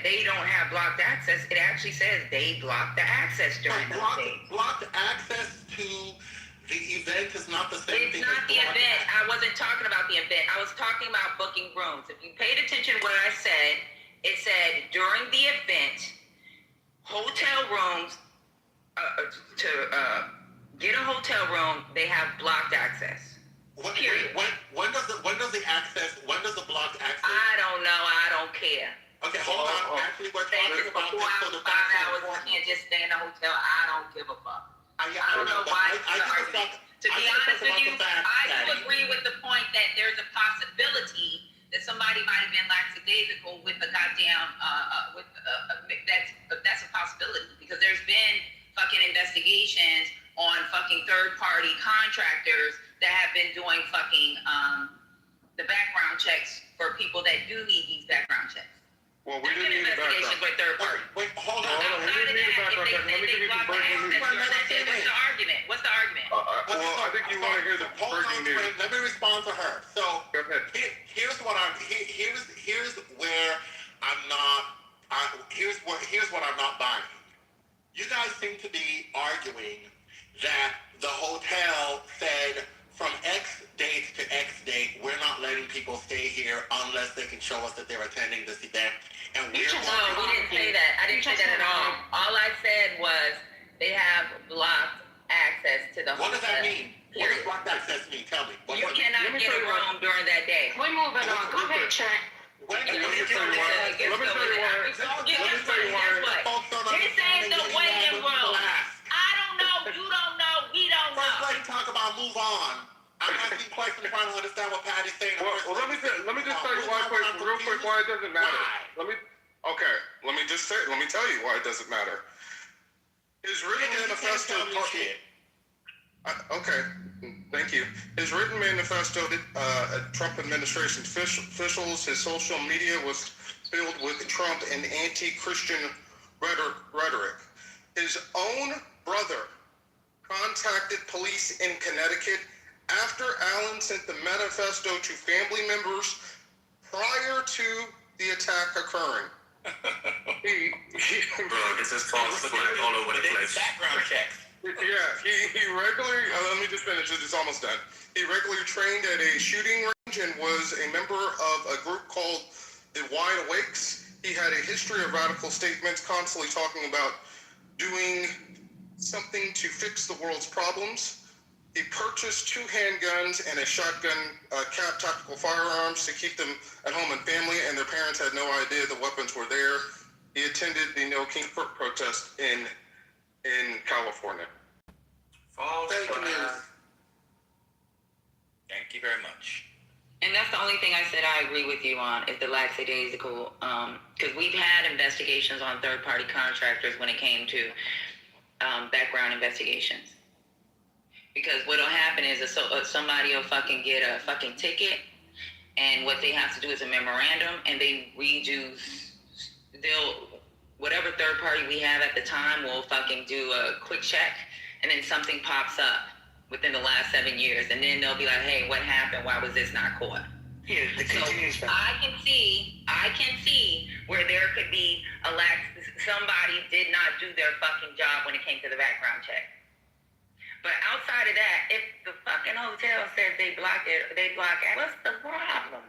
they don't have blocked access, it actually says they blocked the access during But those days. blocked access to the event is not the same It's thing not as the blocked event. access. I wasn't talking about the event. I was talking about booking rooms. If you paid attention to what I said, it said during the event, hotel rooms, to get a hotel room, they have blocked access. Period. When does the blocked access? I don't know. I don't care. Okay, hold on. Actually, we're Stay talking for about 4 this so hours, the 5 facts are hours. You important. can't just stay in a hotel. I don't give a fuck. I don't know but why I it's give a argument. fuck. To I be give a honest fuck with about you, the facts, I do Patty. agree with the point that there's a possibility that somebody might have been lackadaisical with the goddamn that's a possibility because there's been fucking investigations on fucking third party contractors that have been doing fucking the background checks for people that do need these background checks. Well, we There's didn't been need the investigations background. with third party. Wait, hold on. Hold on, we Outside didn't of need the that, if background they check. Let me say give they you some blocked the breaking news. access during that day, what's the argument? What's the argument? Well, I think you want to hear the Hold breaking on, news. let me respond to her. So Go ahead. here's what I'm here's where I'm not here's what I'm not buying. You guys seem to be arguing that the hotel said from X date to X date, we're not letting people stay here unless they can show us that they're attending this event. And we're No, we didn't say that. I didn't say that at all. All I said was they have blocked access to the what hotel. does that mean? What does blocked access mean? Tell me. You cannot get a room during that day. We're moving on. Go ahead, Trent. When Let me tell you why. Let me tell you why. This ain't the waiting room. I don't know. You don't know. We don't First, know. let's talk about move on. I'm asking questions trying to understand what Patty's saying. Well, let me just tell you real quick why it doesn't matter. Let me tell you why it doesn't matter. His written manifesto. Okay, thank you. His written manifesto, Trump administration officials, his social media was filled with Trump and anti-Christian rhetoric. His own brother contacted police in Connecticut after Allen sent the manifesto to family members prior to the attack occurring. Bro, this is false flag all over the place. Background checks. Yeah, he regularly, let me just finish it, it's almost done. He regularly trained at a shooting range and was a member of a group called the Wide Awakes. He had a history of radical statements, constantly talking about doing something to fix the world's problems. He purchased 2 handguns and a shotgun, cap tactical firearms to keep them at home and family, and their parents had no idea the weapons were there. He attended the No King protest in California. False Thank you. flag. Thank you very much. And that's the only thing I said I agree with you on is the lackadaisical, because we've had investigations on third-party contractors when it came to background investigations. Because what'll happen is somebody will fucking get a fucking ticket, and what they have to do is a memorandum, and they whatever third party we have at the time will fucking do a quick check, and then something pops up within the last 7 years, and then they'll be like, hey, what happened? Why was this not caught? Yeah, the So continuous I can see where there could be somebody did not do their fucking job when it came to the background check. But outside of that, if the fucking hotel says they block it, what's the problem?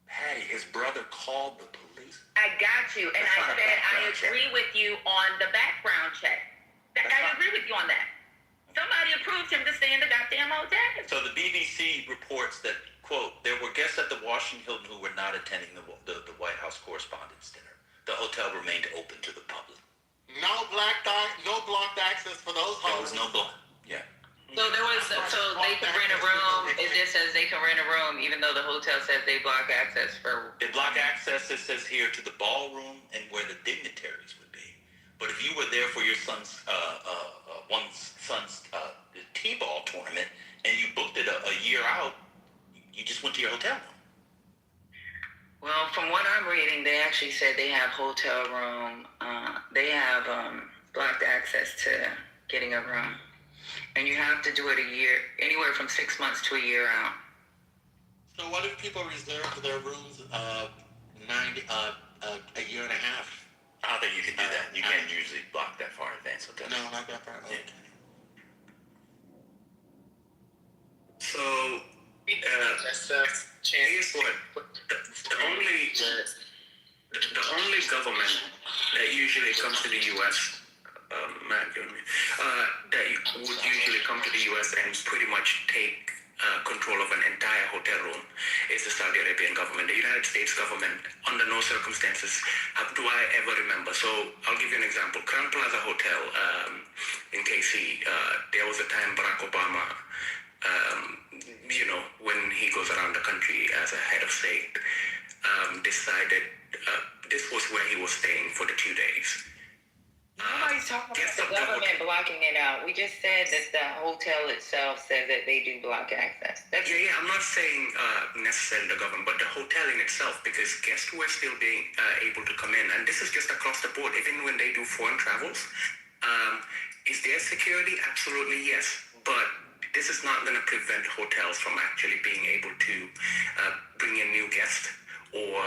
Patty, his brother called the police. I got you, and That's I not a said I background check. agree with you on the background check. I agree with you on that. Somebody approved him to stay in the goddamn hotel. So the BBC reports that, quote, there were guests at the Washington Hilton who were not attending the White House Correspondents' Dinner. The hotel remained open to the public. No blocked access for those There homes. was no block. Yeah. So they can rent a room. It just says they can rent a room, even though the hotel says they block access for. They block access, it says here, to the ballroom and where the dignitaries would be. But if you were there for your son's T-ball tournament and you booked it a year out, you just went to your hotel room. Well, from what I'm reading, they actually said they have hotel room. They have blocked access to getting a room, and you have to do it a year, anywhere from 6 months to a year out. So what if people reserve their rooms a year and a half? I don't think you can do that. You can't usually block that far in advance. Okay. No, not that far. Yeah. So, here's what the only government that usually comes to the U.S. That would usually come to the U.S. and pretty much take control of an entire hotel room is the Saudi Arabian government. The United States government, under no circumstances do I ever remember. So I'll give you an example. Crown Plaza Hotel in KC, there was a time Barack Obama, when he goes around the country as a head of state, decided this was where he was staying for the 2 days. Nobody's talking about the government blocking it out. We just said that the hotel itself said that they do block access. Yeah, I'm not saying necessarily the government, but the hotel in itself, because guests were still being able to come in, and this is just across the board, even when they do foreign travels. Is there security? Absolutely, yes. But this is not going to prevent hotels from actually being able to bring in new guests or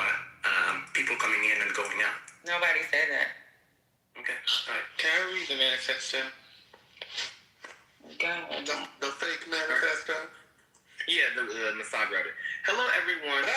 people coming in and going out. Nobody said that. Okay, all right. Can I read the manifesto? Go ahead. The fake manifesto? Yeah, the massage writer. Hello, everyone.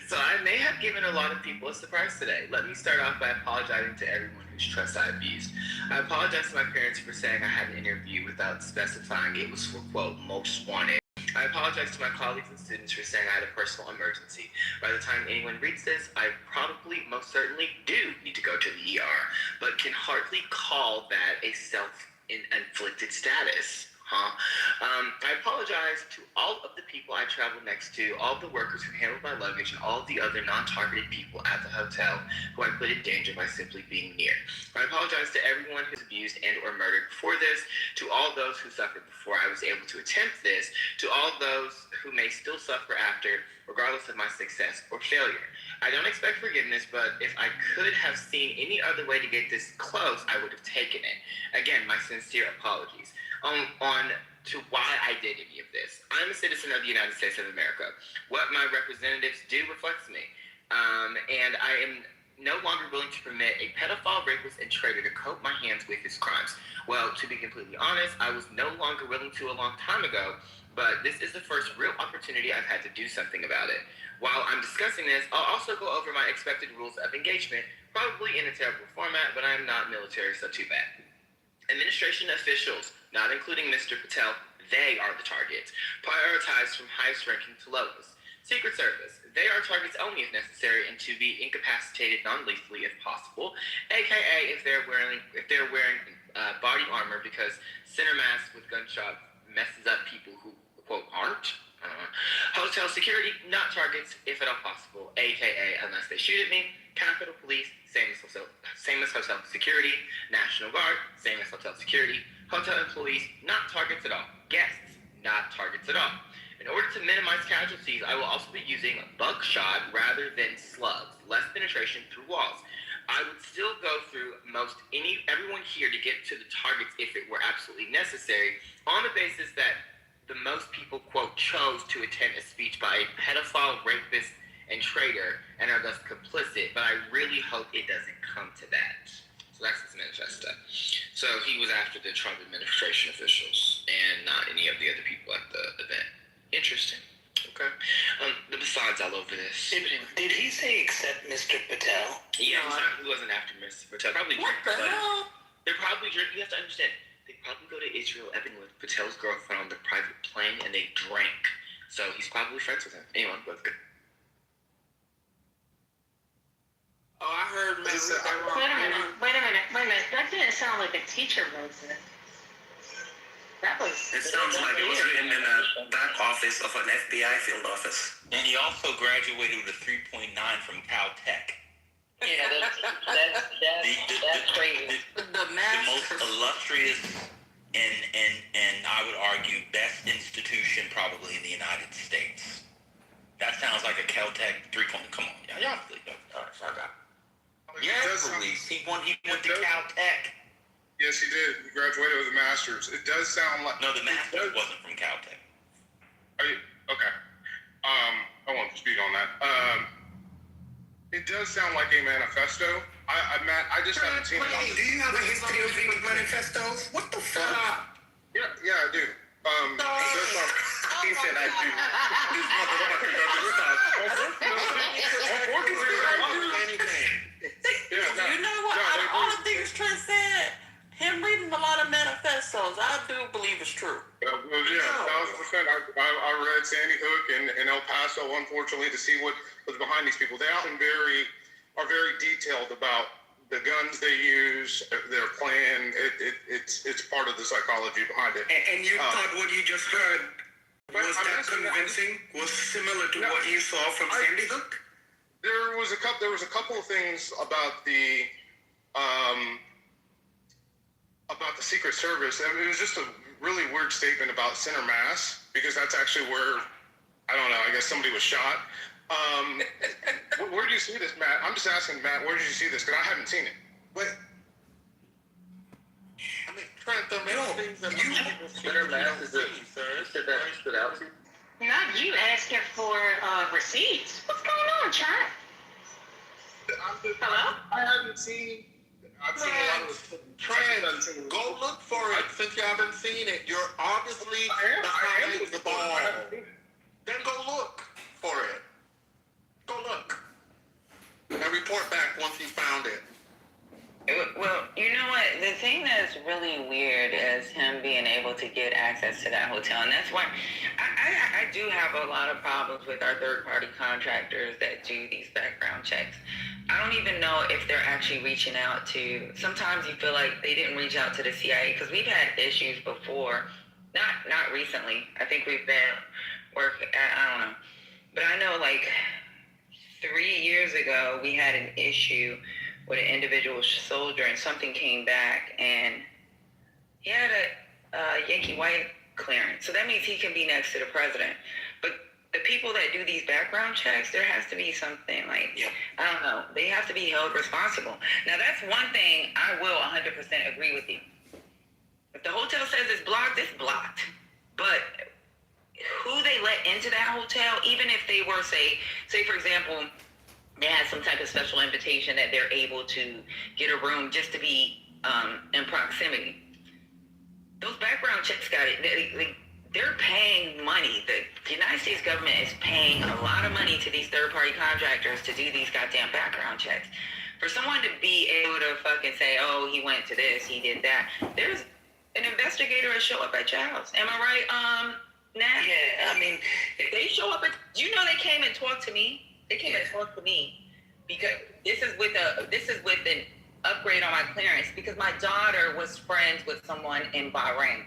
So I may have given a lot of people a surprise today. Let me start off by apologizing to everyone whose trust I abused. I apologize to my parents for saying I had an interview without specifying it was for, quote, most wanted. I apologize to my colleagues and students for saying I had a personal emergency. By the time anyone reads this, I probably, most certainly, do need to go to the ER, but can hardly call that a self-inflicted status. I apologize to all of the people I traveled next to, all of the workers who handled my luggage, and all of the other non-targeted people at the hotel who I put in danger by simply being near. I apologize to everyone who's abused and or murdered before this, to all those who suffered before I was able to attempt this, to all those who may still suffer after, regardless of my success or failure. I don't expect forgiveness, but if I could have seen any other way to get this close, I would have taken it. Again, my sincere apologies. On to why I did any of this. I'm a citizen of the United States of America. What my representatives do reflects me. And I am no longer willing to permit a pedophile, rapist, and traitor to coat my hands with his crimes. Well, to be completely honest, I was no longer willing to a long time ago, but this is the first real opportunity I've had to do something about it. While I'm discussing this, I'll also go over my expected rules of engagement, probably in a terrible format, but I am not military, so too bad. Administration officials, not including Mr. Patel, they are the targets, prioritized from highest ranking to lowest. Secret Service, they are targets only if necessary and to be incapacitated non-lethally if possible, aka if they're wearing body armor, because center mass with gunshot messes up people who, quote, aren't. Hotel security, not targets if at all possible, aka unless they shoot at me. Capitol Police, same as hotel security. National Guard, same as hotel security. Hotel employees, not targets at all. Guests, not targets at all. In order to minimize casualties, I will also be using buckshot rather than slugs, less penetration through walls. I would still go through everyone here to get to the targets if it were absolutely necessary, on the basis that the most people, quote, chose to attend a speech by a pedophile, rapist, and traitor, and are thus complicit, but I really hope it doesn't come to that. So that's his manifesto. So he was after the Trump administration officials, and not any of the other people at the event. Interesting. Okay. The besides all over this. Did he say except Mr. Patel? Yeah, he wasn't after Mr. Patel. Probably what the hell? They're probably drinking. You have to understand. They probably go to Israel, Evan, with Patel's girlfriend on the private plane, and they drank. So he's probably friends with him. Anyway, that's good. Oh, I heard Wait a minute. That didn't sound like a teacher wrote it. That was... It sounds like it was written in a back office of an FBI field office. And he also graduated with a 3.9 from Caltech. Yeah, that's crazy. The most illustrious and I would argue best institution probably in the United States. That sounds like went to Caltech. Yes, he did. He graduated with a master's. It does sound like... No, the master's wasn't from Caltech. Are you... Okay. I won't speak on that. It does sound like a manifesto. Matt, I just haven't seen it. Do you have a history of reading manifestos? What the fuck? Yeah, I do. He said I do. You know what? Out of all the things Trent said, him reading a lot of manifestos, I do believe it's true. Yeah, 1,000%. I read Sandy Hook and El Paso, unfortunately, to see what was behind these people. They often are very detailed about the guns they use, their plan. It's part of the psychology behind it. And you thought what you just heard was that convincing? Was similar to what you saw from Sandy Hook? There was a couple of things about the Secret Service. I mean, it was just a really weird statement about center mass, because that's actually where, I don't know, I guess somebody was shot. Where do you see this, Matt? I'm just asking, Matt, where did you see this? Because I haven't seen it. Wait. I mean, Trent, there are many things that Center mass is a that stood out to you? Not you asking for receipts. What's going on, Trent? Hello? I haven't seen... I've seen a lot of... Trent, go look for it since you haven't seen it. You're obviously behind the ball. Then go look for it. Go look. And report back once you found it. Well, you know what? The thing that's really weird is him being able to get access to that hotel. And that's why I do have a lot of problems with our third-party contractors that do these background checks. I don't even know if they're actually reaching out to... Sometimes you feel like they didn't reach out to the CIA, because we've had issues before. Not recently. I think we've been working... I don't know. But I know, like, 3 years ago, we had an issue with an individual soldier, and something came back, and he had a Yankee White clearance. So that means he can be next to the president. But the people that do these background checks, there has to be something like, I don't know, they have to be held responsible. Now, that's one thing I will 100% agree with you. If the hotel says it's blocked. But who they let into that hotel, even if they were, say for example, they had some type of special invitation that they're able to get a room just to be in proximity. Those background checks got it. They're paying money. The United States government is paying a lot of money to these third-party contractors to do these goddamn background checks. For someone to be able to fucking say, oh, he went to this, he did that. There's an investigator will show up at your house. Am I right, Nat? Yeah, I mean... If they show up at... You know they came and talked to me. They came and talked to me because this is with an upgrade on my clearance, because my daughter was friends with someone in Bahrain.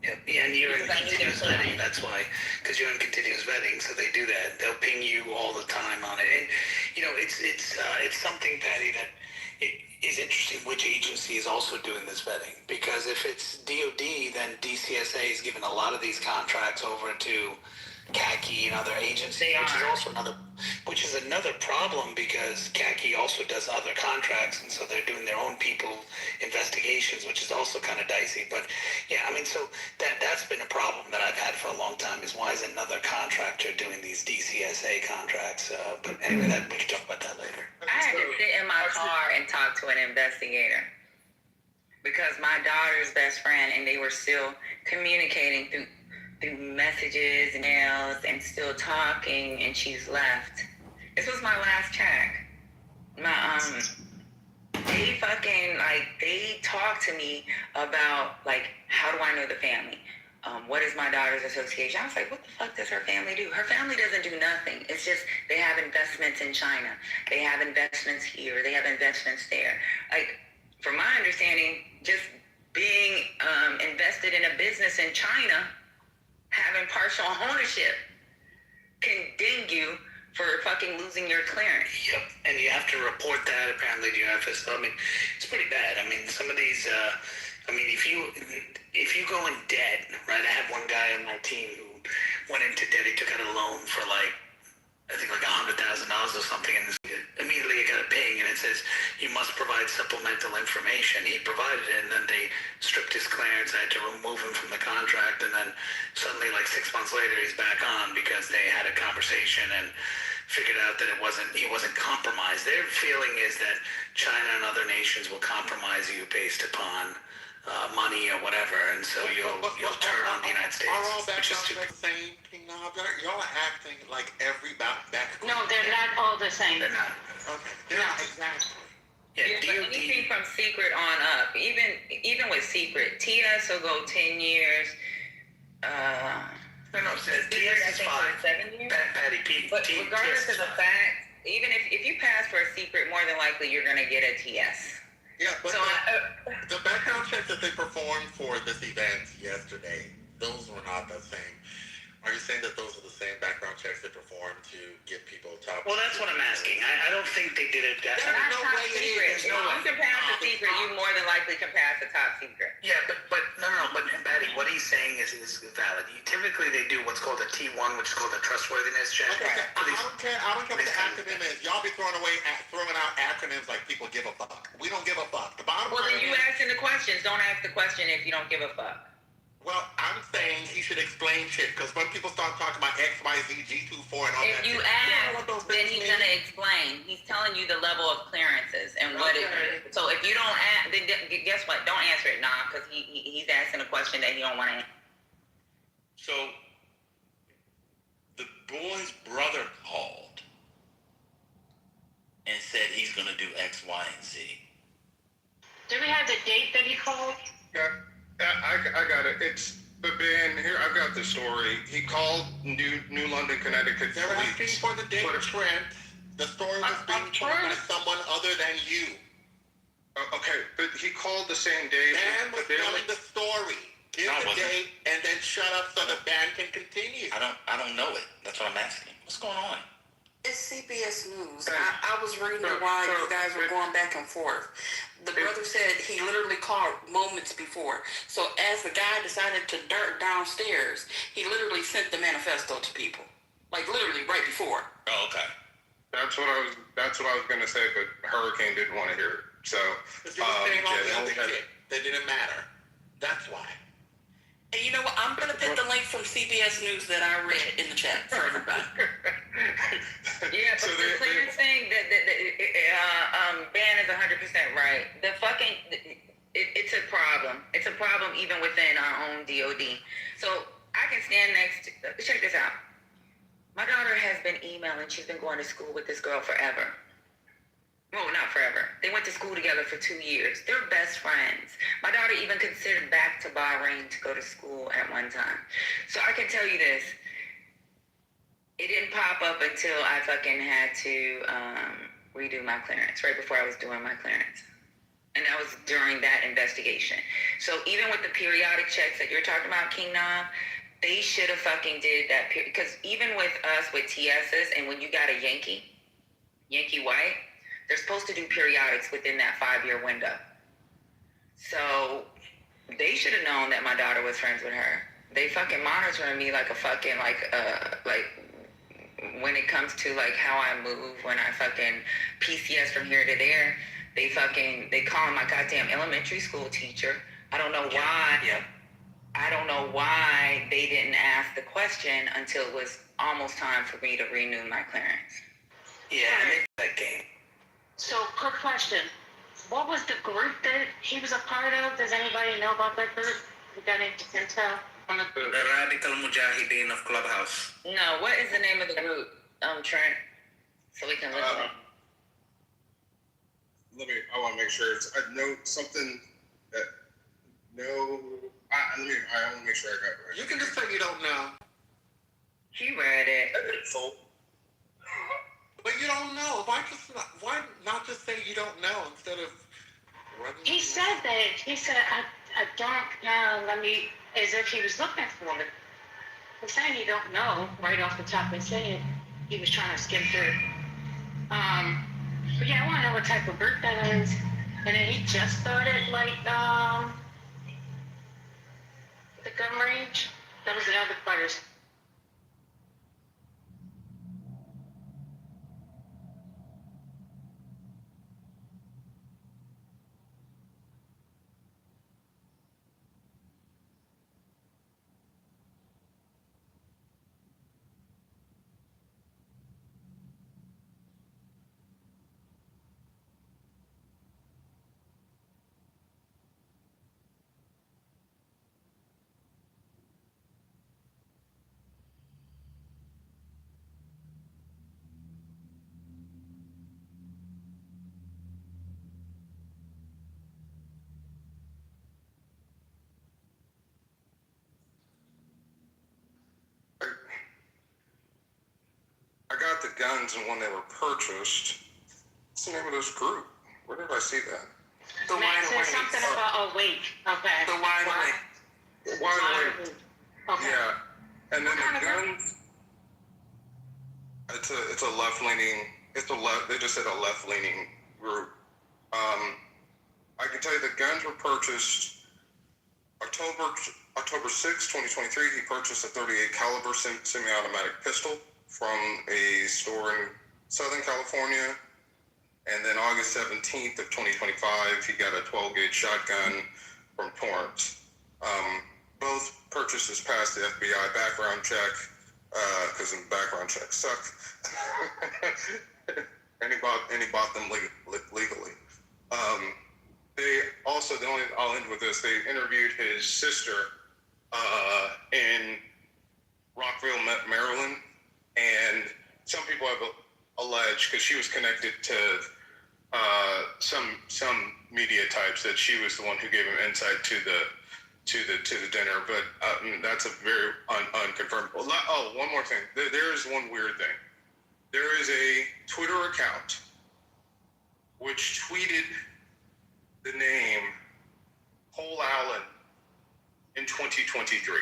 Yeah, and you're in continuous vetting. That's why, because you're in continuous vetting, so they do that. They'll ping you all the time on it, and you know it's something, Patty, that it is interesting. Which agency is also doing this vetting? Because if it's DoD, then DCSA is giving a lot of these contracts over to CACI and other agencies, which is another problem, because CACI also does other contracts, and so they're doing their own people investigations, which is also kind of dicey. But yeah, I mean, so that's been a problem that I've had for a long time, is why is another contractor doing these DCSA contracts? But anyway, we can talk about that later. I had to sit in my car and talk to an investigator because my daughter's best friend, and they were still communicating through messages and emails and still talking, and she's left. This was my last check. They talked to me about, like, how do I know the family? What is my daughter's association? I was like, what the fuck does her family do? Her family doesn't do nothing. It's just they have investments in China. They have investments here. They have investments there. Like, from my understanding, just being invested in a business in China, having partial ownership, can ding you for fucking losing your clearance. Yep, and you have to report that apparently to your FSO. I mean, it's pretty bad. I mean, some of these, if you go in debt, right? I had one guy on my team who went into debt. He took out a loan for like I think like $100,000 or something, and immediately I got a ping, and it says you must provide supplemental information. He provided it, and then they stripped his clearance. I had to remove him from the contract, and then suddenly, like 6 months later, he's back on because they had a conversation and figured out that he wasn't compromised. Their feeling is that China and other nations will compromise you based upon money or whatever, and so you'll turn on the United States. Are all which is background stupid. checks the same? Y'all are acting like every background. No, they're not all the same. They're not. Okay, they're not exactly. Yeah, But DOD. anything from secret on up, even with secret, TS will go 10 years. No, Secret, I TS is think, fine. for 7 years. Patty P. But TS regardless is of the fine. fact, even if you pass for a secret, more than likely you're gonna get a TS. Yeah, but So the background checks that they performed for this event yesterday, those were not the same. Are you saying that those are the same background checks they performed to get people top? Well, that's what I'm asking. I don't think they did it. There's not no top way it secret. is. If you can pass a secret, you more than likely can pass a top secret. Yeah, but no. But Patty, what he's saying is valid. Typically, they do what's called a T1, which is called a trustworthiness check. Okay, For these- I don't care what the acronym is. Y'all be throwing out acronyms like people give a fuck. We don't give a fuck. The bottom Well, line then you is, asking the questions. Don't ask the question if you don't give a fuck. well, I'm saying he should explain shit, because when people start talking about X, Y, Z, G24 and all that If you shit, know ask, what those then things he's mean? gonna explain. He's telling you the level of clearances and what it Okay. is. So if you don't ask, then guess what? Don't answer it, because he's asking a question that he don't want to answer. So the boy's brother called and said he's gonna do X, Y, and Z. Do we have the date that he called? Yeah, I got it. But Ben, here I've got the story. He called New London, Connecticut They were asking police. for the date, Trent. The story was being told by someone other than you. Okay, but he called the same day. Dan was but they were- telling the story. Give No, I the wasn't. date and then shut up so the band can continue. I don't know it. That's what I'm asking. What's going on? It's CBS News. I was reading why you guys were going back and forth. The brother said he literally called moments before. So as the guy decided to dart downstairs, he literally sent the manifesto to people. Like literally right before. Oh, okay. That's what I was gonna say, but Hurricane didn't want to hear it. So But you were saying all yeah, the they other only had- shit that didn't matter. That's why. And you know what? I'm gonna put the link from CBS News that I read in the chat for everybody. Yeah, but So the clearance thing, Ben is 100% right. The fucking, it's a problem. It's a problem even within our own DOD. So I can stand next to, check this out. My daughter has been emailing. She's been going to school with this girl forever. Well, not forever. They went to school together for 2 years. They're best friends. My daughter even considered back to Bahrain to go to school at one time. So I can tell you this. It didn't pop up until I fucking had to redo my clearance, right before I was doing my clearance. And that was during that investigation. So even with the periodic checks that you're talking about, King Nam, they should have fucking did that. Because even with us, with TSs, and when you got a Yankee White, they're supposed to do periodics within that 5-year window. So they should have known that my daughter was friends with her. They fucking monitoring me like a fucking, like when it comes to like how I move, when I fucking PCS from here to there, they call my goddamn elementary school teacher. I don't know why. Yeah. I don't know why they didn't ask the question until it was almost time for me to renew my clearance. Yeah, I made that game. So, quick question. What was the group that he was a part of? Does anybody know about that group? We got into Intel. The Radical Mujahideen of Clubhouse. No, what is the name of the group, Trent? So we can listen. I want to make sure I know something that I want to make sure I got it right. You can just say you don't know. He read it. But you don't know. Why not just say you don't know instead of running? He said that. He said, I don't know. As if he was looking for it. He's saying you don't know right off the top of his head. He was trying to skim through. But yeah, I want to know what type of group that is. And then he just started the gun range. That was the other players. guns and when they were purchased. What's the name of this group? Where did I see that? The Matt Wide said Awake. something about awake. Okay. The Wide Awake. Wide Awake. Okay. Yeah. And then What the kind of guns. It's a left leaning. They just said a left leaning group. I can tell you the guns were purchased October 6, 2023. He purchased a .38 caliber semi-automatic pistol from a store in Southern California. And then August 17th of 2025, he got a 12-gauge shotgun from Torrance. Both purchases passed the FBI background check, because the background checks suck. and he bought them legally. They also, I'll end with this, they interviewed his sister in Rockville, Maryland, and some people have alleged, because she was connected to some media types, that she was the one who gave him insight to the dinner, but that's a very unconfirmed. Oh, one more thing. There is one weird thing. There is a Twitter account which tweeted the name Cole Allen in 2023.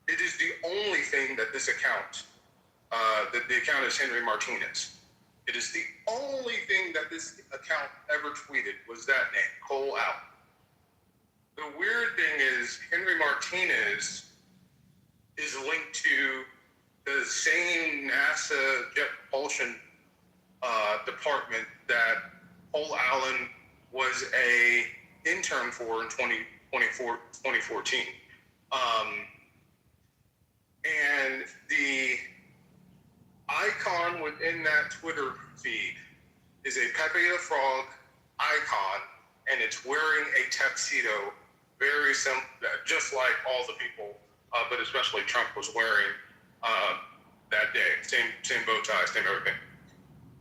It is the only thing that this account, that the account is Henry Martinez. It is the only thing that this account ever tweeted was that name, Cole Allen. The weird thing is Henry Martinez is linked to the same NASA jet propulsion department that Cole Allen was a intern for in 2014. And the icon within that Twitter feed is a Pepe the Frog icon, and it's wearing a tuxedo, very simple, just like all the people, but especially Trump was wearing that day. Same bow tie, same everything.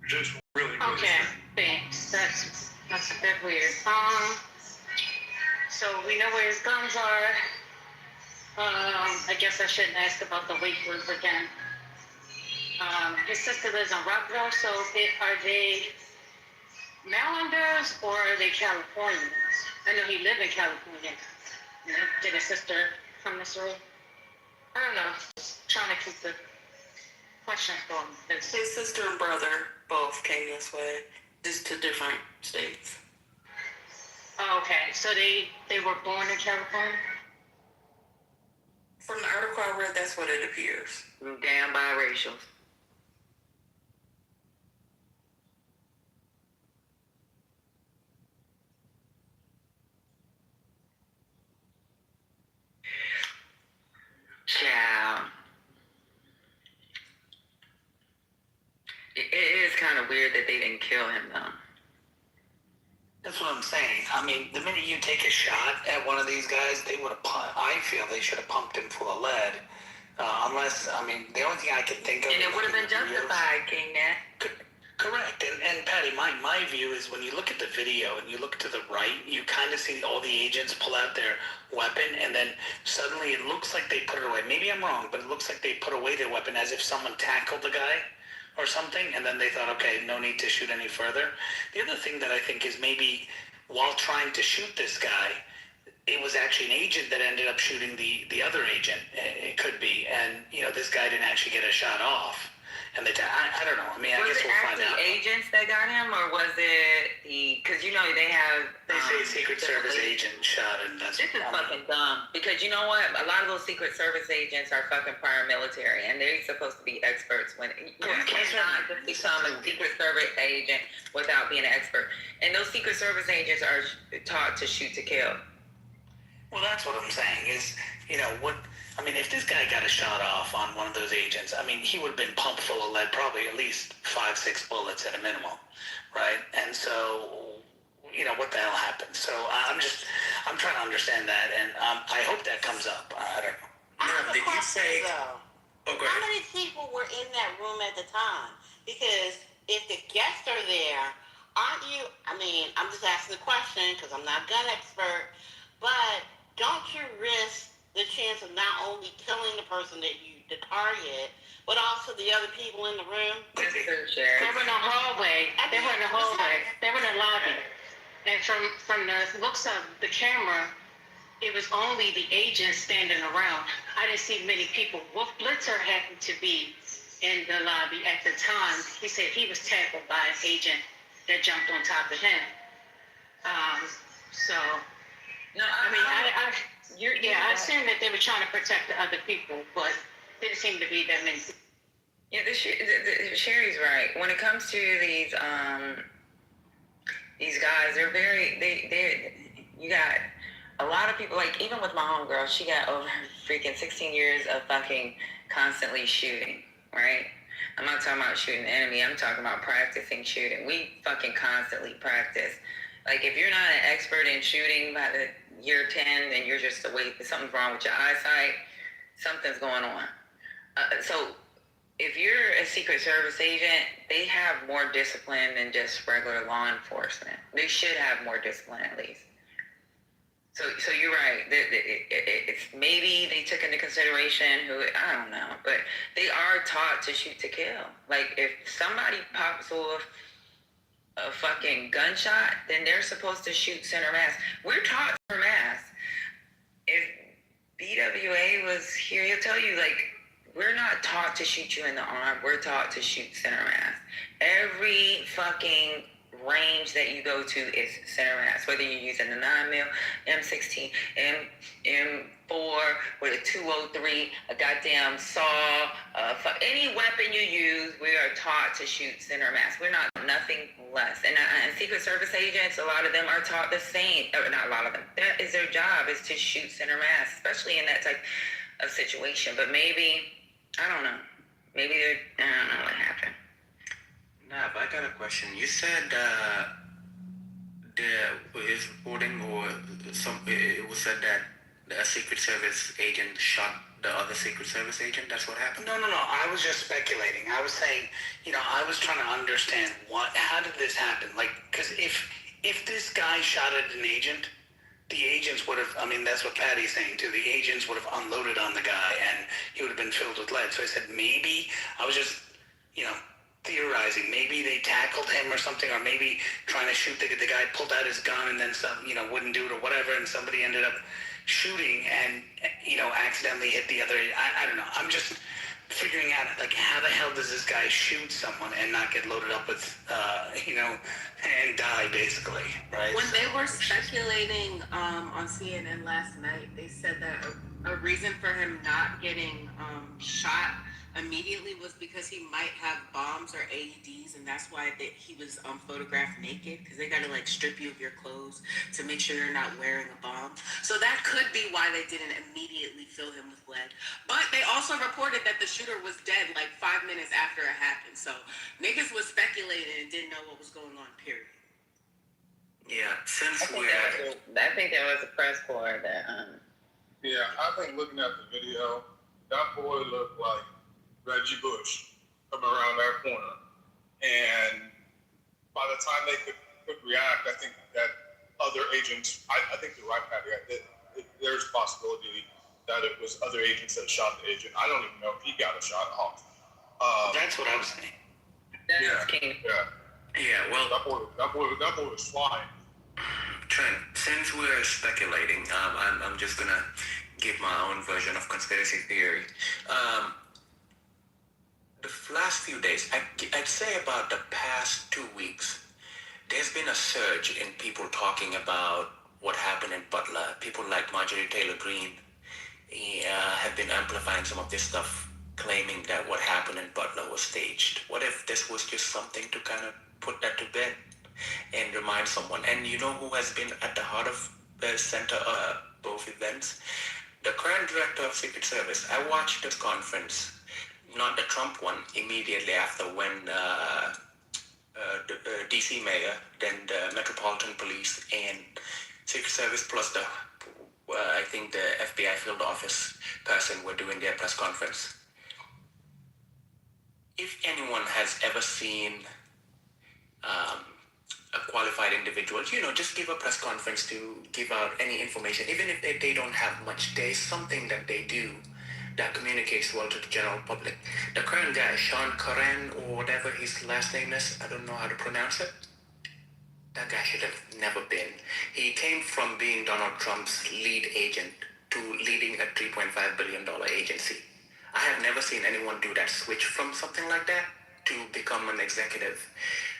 Just really Okay, strange. thanks. That's a bit weird. So we know where his guns are. I guess I shouldn't ask about the weight group again. His sister lives in Rockville, so are they Marylanders or are they Californians? I know he lived in California. You know, did his sister come this way? I don't know. Just trying to keep the questions going. His sister and brother both came this way, just to different states. Oh, okay, so they were born in California? From the article I read, that's what it appears. Damn biracials. Child. It is kind of weird that they didn't kill him, though. That's what I'm saying. I mean, the minute you take a shot at one of these guys, they would have I feel they should have pumped him full of lead. Unless, I mean, the only thing I could think of... And it would have been justified, King Nat. Correct. And Patty, my view is when you look at the video and you look to the right, you kind of see all the agents pull out their weapon, and then suddenly it looks like they put it away. Maybe I'm wrong, but it looks like they put away their weapon as if someone tackled the guy or something, and then they thought, okay, no need to shoot any further. The other thing that I think is maybe while trying to shoot this guy, it was actually an agent that ended up shooting the other agent. It could be, and this guy didn't actually get a shot off. And I don't know. I mean, I guess we'll find out. Was it actually agents that got him, or was it because they have... They say Secret Service agent shot him. This is fucking dumb. Because you know what? A lot of those Secret Service agents are fucking prior military, and they're supposed to be experts when... You cannot just become a Secret Service agent without being an expert. And those Secret Service agents are taught to shoot to kill. Well, that's what I'm saying is, if this guy got a shot off on one of those agents, I mean, he would have been pumped full of lead, probably at least 5-6 bullets at a minimum, right? And so, what the hell happened? So I'm trying to understand that, and I hope that comes up. I don't know. I have a question, though. Oh, go How ahead. many people were in that room at the time? Because if the guests are there, aren't you, I'm just asking the question because I'm not a gun expert, but don't you risk the chance of not only killing the person the target, but also the other people in the room. That's true, Sheriff. They were in the hallway. They were in the hallway. They were in the lobby. And from the looks of the camera, it was only the agent standing around. I didn't see many people. Wolf Blitzer happened to be in the lobby at the time. He said he was tackled by an agent that jumped on top of him. So, No, I assumed that they were trying to protect the other people, but didn't seem to be that many. Yeah, Sherry's right. When it comes to these guys, you got a lot of people, like even with my homegirl, she got over freaking 16 years of fucking constantly shooting, right? I'm not talking about shooting the enemy, I'm talking about practicing shooting. We fucking constantly practice. Like if you're not an expert in shooting by the year 10, then you're just something's wrong with your eyesight, something's going on. So if you're a Secret Service agent, they have more discipline than just regular law enforcement. They should have more discipline at least. So you're right. It's maybe they took into consideration I don't know, but they are taught to shoot to kill. Like if somebody pops off a fucking gunshot, then they're supposed to shoot center mass. We're taught center mass. If BWA was here, he'll tell you, like, we're not taught to shoot you in the arm. We're taught to shoot center mass. Every fucking range that you go to is center mass, whether you're using the 9mm, M16, M4, with a 203, a goddamn saw, any weapon you use, we are taught to shoot center mass. We're not nothing less. And Secret Service agents, a lot of them are taught the same, or not a lot of them. That is their job, is to shoot center mass, especially in that type of situation. But maybe, I don't know. Maybe I don't know what happened. Nav, I got a question. You said there is reporting, or it was said that a Secret Service agent shot the other Secret Service agent. That's what happened? No. I was just speculating. I was saying, I was trying to understand how did this happen? Like, because if this guy shot at an agent, the agents would have, that's what Patty's saying too, the agents would have unloaded on the guy and he would have been filled with lead. So I said, maybe, I was just, theorizing, maybe they tackled him or something, or maybe trying to shoot the guy pulled out his gun and then some, wouldn't do it or whatever, and somebody ended up shooting and, accidentally hit the other. I don't know. I'm just figuring out, like, how the hell does this guy shoot someone and not get loaded up with, and die, basically, right? When they were speculating on CNN last night, they said that a reason for him not getting shot immediately was because he might have bombs or AEDs, and that's why he was photographed naked, because they gotta like strip you of your clothes to make sure you're not wearing a bomb. So that could be why they didn't immediately fill him with lead. But they also reported that the shooter was dead like 5 minutes after it happened. So niggas was speculating and didn't know what was going on, period. Yeah, since I think there was a press corps that Yeah, I think looking at the video, that boy looked like Reggie Bush coming around that corner. And by the time they could react, I think that other agents, I think you're right, Patty, there's a possibility that it was other agents that shot the agent. I don't even know if he got a shot off. That's what I was saying. Yeah, well, that boy was flying. Trent, since we're speculating, I'm just gonna give my own version of conspiracy theory. The last few days, I'd say about the past 2 weeks, there's been a surge in people talking about what happened in Butler. People like Marjorie Taylor Greene have been amplifying some of this stuff, claiming that what happened in Butler was staged. What if this was just something to kind of put that to bed and remind someone? And you know who has been at the heart of the center of both events? The current director of Secret Service. I watched this conference, not the Trump one, immediately after when the DC mayor, then the Metropolitan Police and Secret Service plus I think the FBI field office person were doing their press conference. If anyone has ever seen a qualified individual, just give a press conference to give out any information, even if they don't have much. There's something that they do that communicates well to the general public. The current guy, Sean Curran, or whatever his last name is, I don't know how to pronounce it. That guy should have never been. He came from being Donald Trump's lead agent to leading a $3.5 billion agency. I have never seen anyone do that switch from something like that to become an executive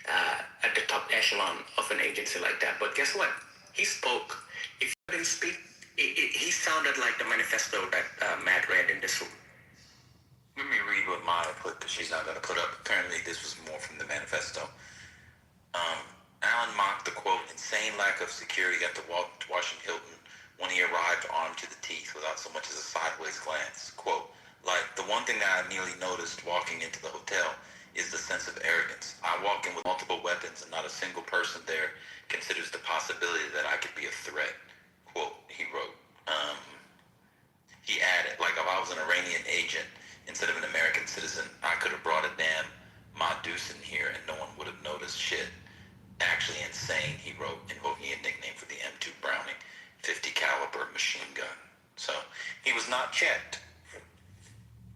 at the top echelon of an agency like that. But guess what? He spoke. If you didn't speak, he sounded like the manifesto that Matt read in this room. Let me read what Maya put, because she's not going to put up. Apparently, this was more from the manifesto. Allen mocked the, quote, insane lack of security at the Washington Hilton when he arrived armed to the teeth without so much as a sideways glance. Quote, like, the one thing that I immediately noticed walking into the hotel is the sense of arrogance. I walk in with multiple weapons and not a single person there considers the possibility that I could be a threat. Quote, he wrote. He added, like, if I was an Iranian agent instead of an American citizen, I could have brought a damn Madus in here and no one would have noticed shit. Actually insane, he wrote, invoking a nickname for the M2 Browning 50 caliber machine gun. So he was not checked.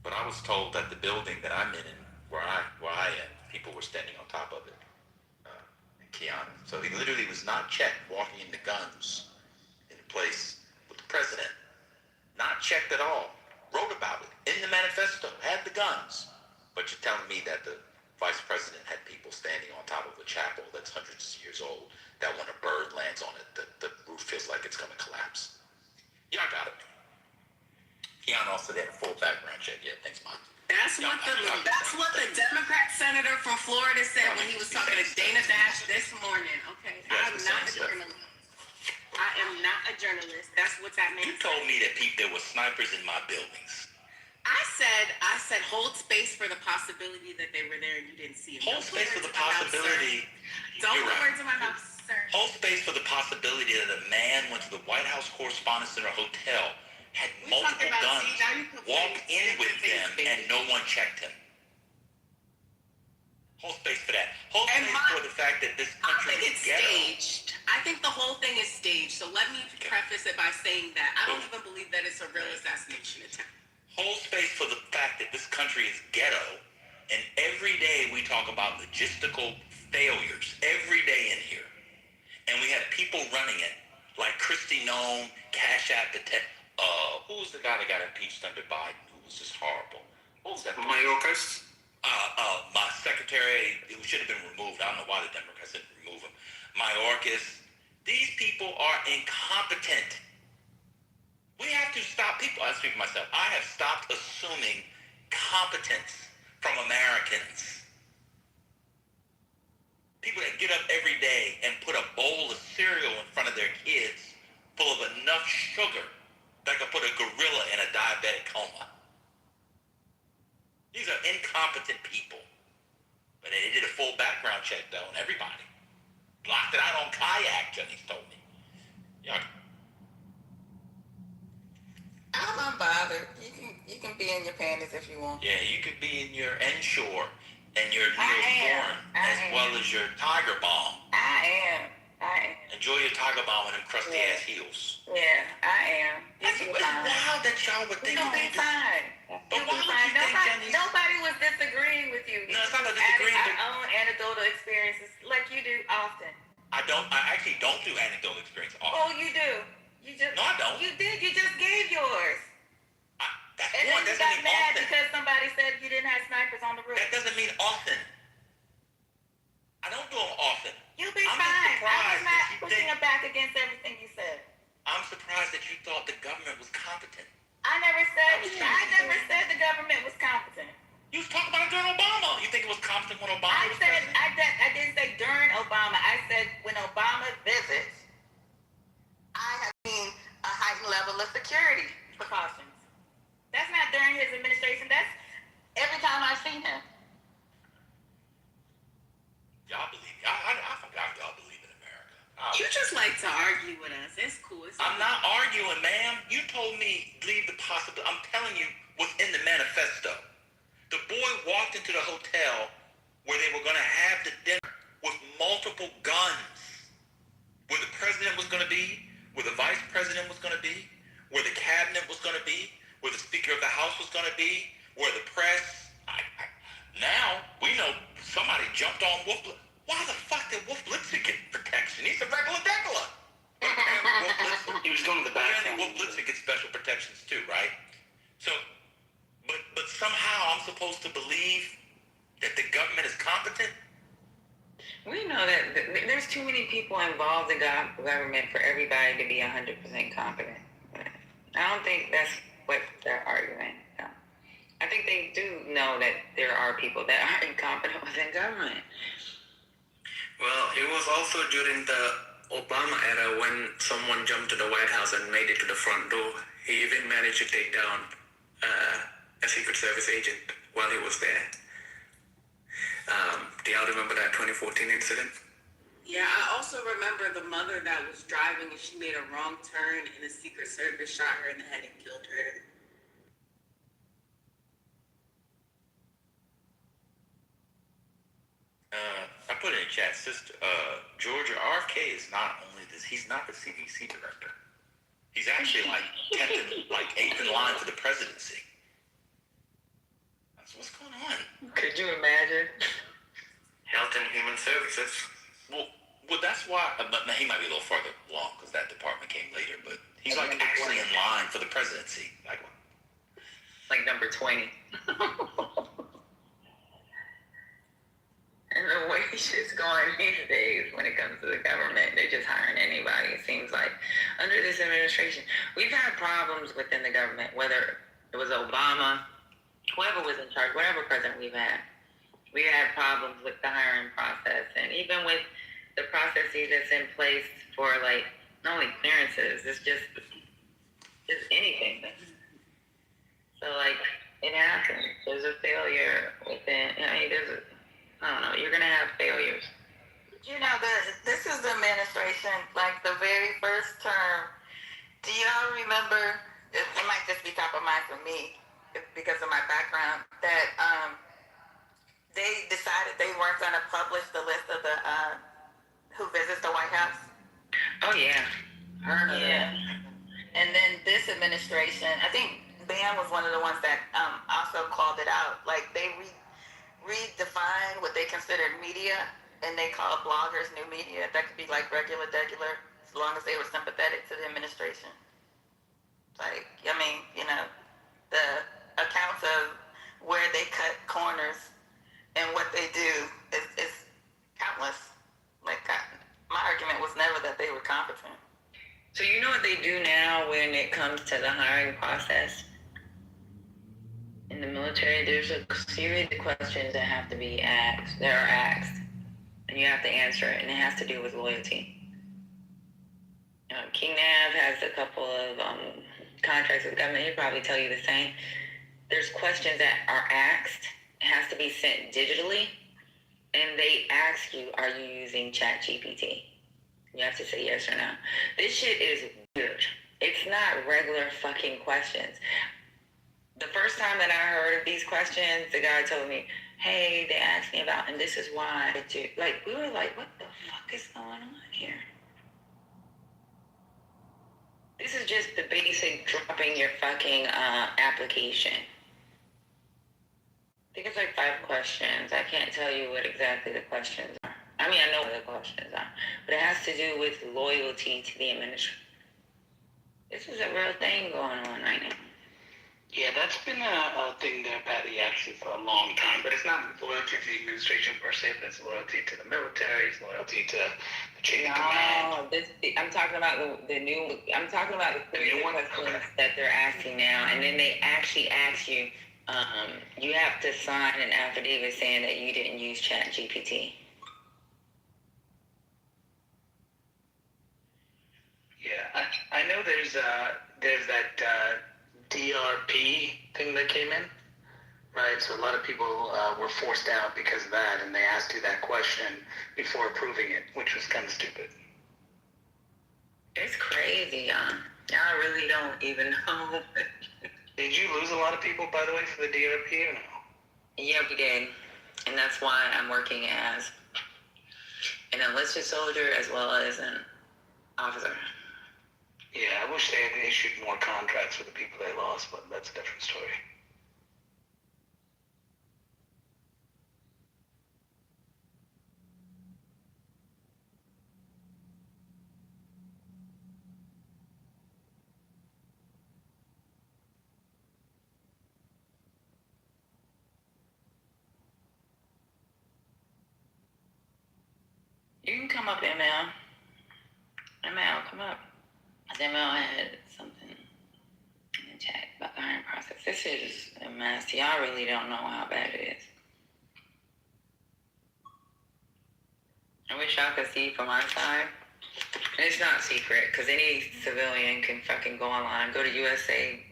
But I was told that the building that I'm in where I am, people were standing on top of it. In Keanu. So he literally was not checked walking into guns in a place with the president. Not checked at all. Wrote about it in the manifesto. Had the guns. But you're telling me that the vice president had people standing on top of a chapel that's hundreds of years old, that when a bird lands on it, the roof feels like it's going to collapse. Yeah, I got it. Keanu also did a full background check. Yeah, thanks, Mike. That's what the Democrat senator from Florida said when he was talking to Dana Bash this morning. Okay, I'm not a journalist. I am not a journalist. That's what that means. You told me that there were snipers in my buildings. I said hold space for the possibility that they were there and you didn't see it. Hold space for the possibility. Don't put words in my mouth, sir. Hold space for the possibility that a man went to the White House Correspondents' Center hotel, had multiple guns, walked in with them, and no one checked him. Hold space for that. Hold space for the fact that this country is ghetto. Staged. I think the whole thing is staged. So let me preface it by saying that I don't even believe that it's a real assassination attempt. Hold space for the fact that this country is ghetto, and every day we talk about logistical failures. Every day in here. And we have people running it, like Kristi Noem, Cash App, who was the guy that got impeached under Biden, who was just horrible? What was that? Mayorkas? My secretary, who should have been removed. I don't know why the Democrats didn't remove him. Mayorkas. These people are incompetent. We have to stop people. I speak for myself. I have stopped assuming competence from Americans. People that get up every day and put a bowl of cereal in front of their kids full of enough sugar that could put a gorilla in a diabetic coma. These are incompetent people. But they did a full background check, though, on everybody. Blocked it out on Kayak, Jenny told me. Yeah. I'm unbothered. You can be in your panties if you want. Yeah, you could be in your Ensure and your Neosporin as well as your Tiger Balm. I am. Enjoy your Tiger Balm and them crusty ass heels. Yeah, I am. It's wild that y'all would think You'll be fine. But why would you think Jenny's... Nobody was disagreeing with you. No, it's not a disagreeing. Our own anecdotal experiences, like you do often. I actually don't do anecdotal experience often. Oh, you do. No, I don't. You did. You just gave yours. That's and one. then you Doesn't got mean mad often. because somebody said you didn't have snipers on the roof. That doesn't mean often. I don't do them often. You'll be I'm fine. surprised I'm not that you pushing it back against everything you said. I'm surprised that you thought the government was competent. I never said the government was competent. You was talking about it during Obama. You think it was competent when Obama was president? I didn't say during Obama. I said when Obama visits, I have seen a heightened level of security precautions. That's not during his administration. That's every time I've seen him. Y'all believe me. I forgot y'all believe in America. You just like to argue with us. It's cool. I'm not arguing, ma'am. You told me leave the possibility. I'm telling you what's in the manifesto. The boy walked into the hotel where they were going to have the dinner with multiple guns. Where the president was going to be, where the vice president was going to be, where the cabinet was going to be, where the Speaker of the House was going to be. He was going to the bathroom. Well, Blitzer gets special protections too, right? So, but somehow I'm supposed to believe that the government is competent? We know that there's too many people involved in government for everybody to be 100% competent. I don't think that's what they're arguing. No. I think they do know that there are people that are incompetent within government. Well, it was also during the Obama era when someone jumped to the White House and made it to the front door. He even managed to take down a Secret Service agent while he was there. Do y'all remember that 2014 incident? Yeah, I also remember the mother that was driving and she made a wrong turn and the Secret Service shot her in the head and killed her. I put it in chat, sister. Georgia RFK is not only this, he's not the CDC director. He's actually like 10th, like 8th in line for the presidency. That's what's going on. Could you imagine? Health and Human Services. Well, that's why. But he might be a little further along because that department came later. But he's like actually in line for the presidency. Like number 20. And the way shit's going these days when it comes to the government, they're just hiring anybody. It seems like under this administration, we've had problems within the government, whether it was Obama, whoever was in charge, whatever president we've had. We had problems with the hiring process, and even with the processes that's in place for like not only clearances, it's just anything. So like it happens. There's a failure within. I mean, I don't know. You're gonna have failures. You know, this is the administration, like the very first term. Do y'all remember? It might just be top of mind for me because of my background. That they decided they weren't gonna publish the list of the who visits the White House. Oh yeah, heard of that. And then this administration, I think Ban was one of the ones that also called it out. Like they redefine what they considered media, and they call bloggers new media. That could be like regular, as long as they were sympathetic to the administration. Like, I mean, you know, the accounts of where they cut corners and what they do is countless. Like, my argument was never that they were competent. So you know what they do now when it comes to the hiring process? In the military, there's a series of questions that have to be asked, and you have to answer it, and it has to do with loyalty. King Nav has a couple of contracts with the government. He'll probably tell you the same. There's questions that are asked. It has to be sent digitally, and they ask you, are you using ChatGPT? You have to say yes or no. This shit is weird. It's not regular fucking questions. The first time that I heard of these questions, the guy told me, hey, they asked me about, and this is why. Like, we were like, what the fuck is going on here? This is just the basic dropping your fucking application. I think it's like 5 questions. I can't tell you what exactly the questions are. I mean, I know what the questions are, but it has to do with loyalty to the administration. This is a real thing going on right now. Yeah, that's been a thing there, Patty, actually, for a long time. But it's not loyalty to the administration per se, but it's loyalty to the military, it's loyalty to the chain of command. I'm talking about the new. I'm talking about the new questions that they're asking now, and then they actually ask you. You have to sign an affidavit saying that you didn't use ChatGPT. Yeah, I know there's that DRP thing that came in, right? So a lot of people were forced out because of that, and they asked you that question before approving it, which was kind of stupid. It's crazy, y'all really don't even know. Did you lose a lot of people, by the way, for the DRP or no? Yeah, we did, and that's why I'm working as an enlisted soldier as well as an officer. Yeah, I wish they had issued more contracts for the people they lost, but that's a different story. You can come up, ML. ML, come up. ML had something in the chat about the hiring process. This is a mess. Y'all really don't know how bad it is. I wish y'all could see from our side. And it's not secret, because any civilian can fucking go online, go to USA.gov.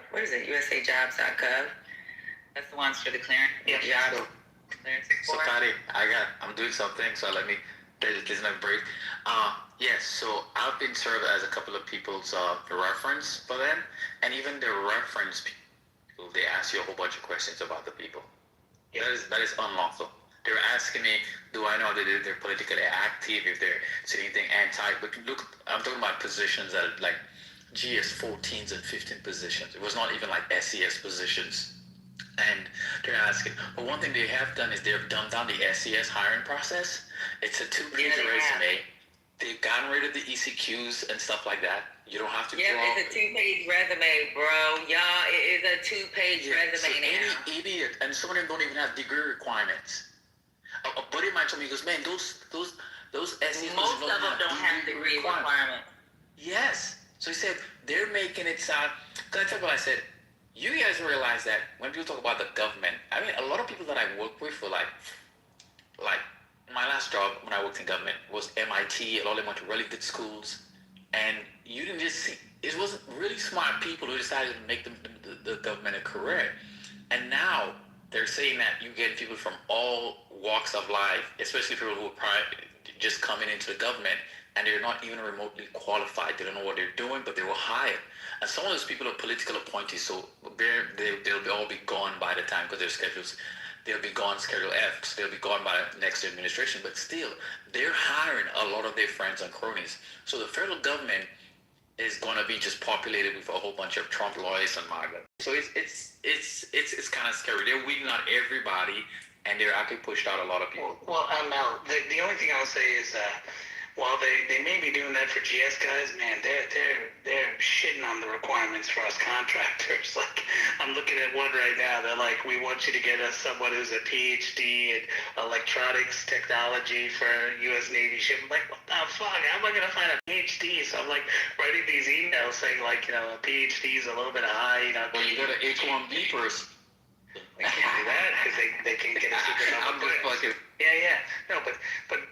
What is it? USAjobs.gov. That's the ones for the clearance. Yeah. Job clearance. So Patty, I'm doing something, so let me listen a brief. Yes, so I've been served as a couple of people's reference for them, and even the reference people, they ask you a whole bunch of questions about the people. Yeah. That is unlawful. They're asking me, do I know that they're politically active, if they're saying anything anti, but look, I'm talking about positions that are like GS 14s and 15 positions. It was not even like SES positions. And they're asking, well, one thing they have done is they've dumbed down the SES hiring process. It's a 2-page resume. They've gotten rid of the ECQs and stuff like that. You don't have to draw. It's a 2-page resume, bro. Y'all, it is a 2-page resume now. Any idiot, and some of them don't even have degree requirements. A buddy of mine told me, he goes, man, those SES most of them don't have degree requirements. Yes. So he said, they're making it sound, because I told him, I said, you guys realize that when people talk about the government, I mean, a lot of people that I work with were like my last job when I worked in government was MIT. A lot of them went to really good schools, and you didn't just see, it wasn't really smart people who decided to make the government a career. And now they're saying that you get people from all walks of life, especially people who are just coming into the government, and they're not even remotely qualified. They don't know what they're doing, but they were hired. And some of those people are political appointees, so they'll all be gone by the time, because their schedules, they'll be gone Schedule F, so they'll be gone by the next administration. But still, they're hiring a lot of their friends and cronies. So the federal government is going to be just populated with a whole bunch of Trump lawyers and MAGA. So it's kind of scary. They're weeding out everybody, and they're actually pushed out a lot of people. Well, Mel, the only thing I'll say is, while they may be doing that for GS guys, man, they're shitting on the requirements for us contractors. Like, I'm looking at one right now. They're like, we want you to get us someone who's a PhD in electronics technology for U.S. Navy ship. I'm like, what the fuck? How am I gonna find a PhD? So I'm like writing these emails saying like, a PhD is a little bit high. Well, you got an H-1B first. They can't do that because they can get a secret number. Yeah. No, but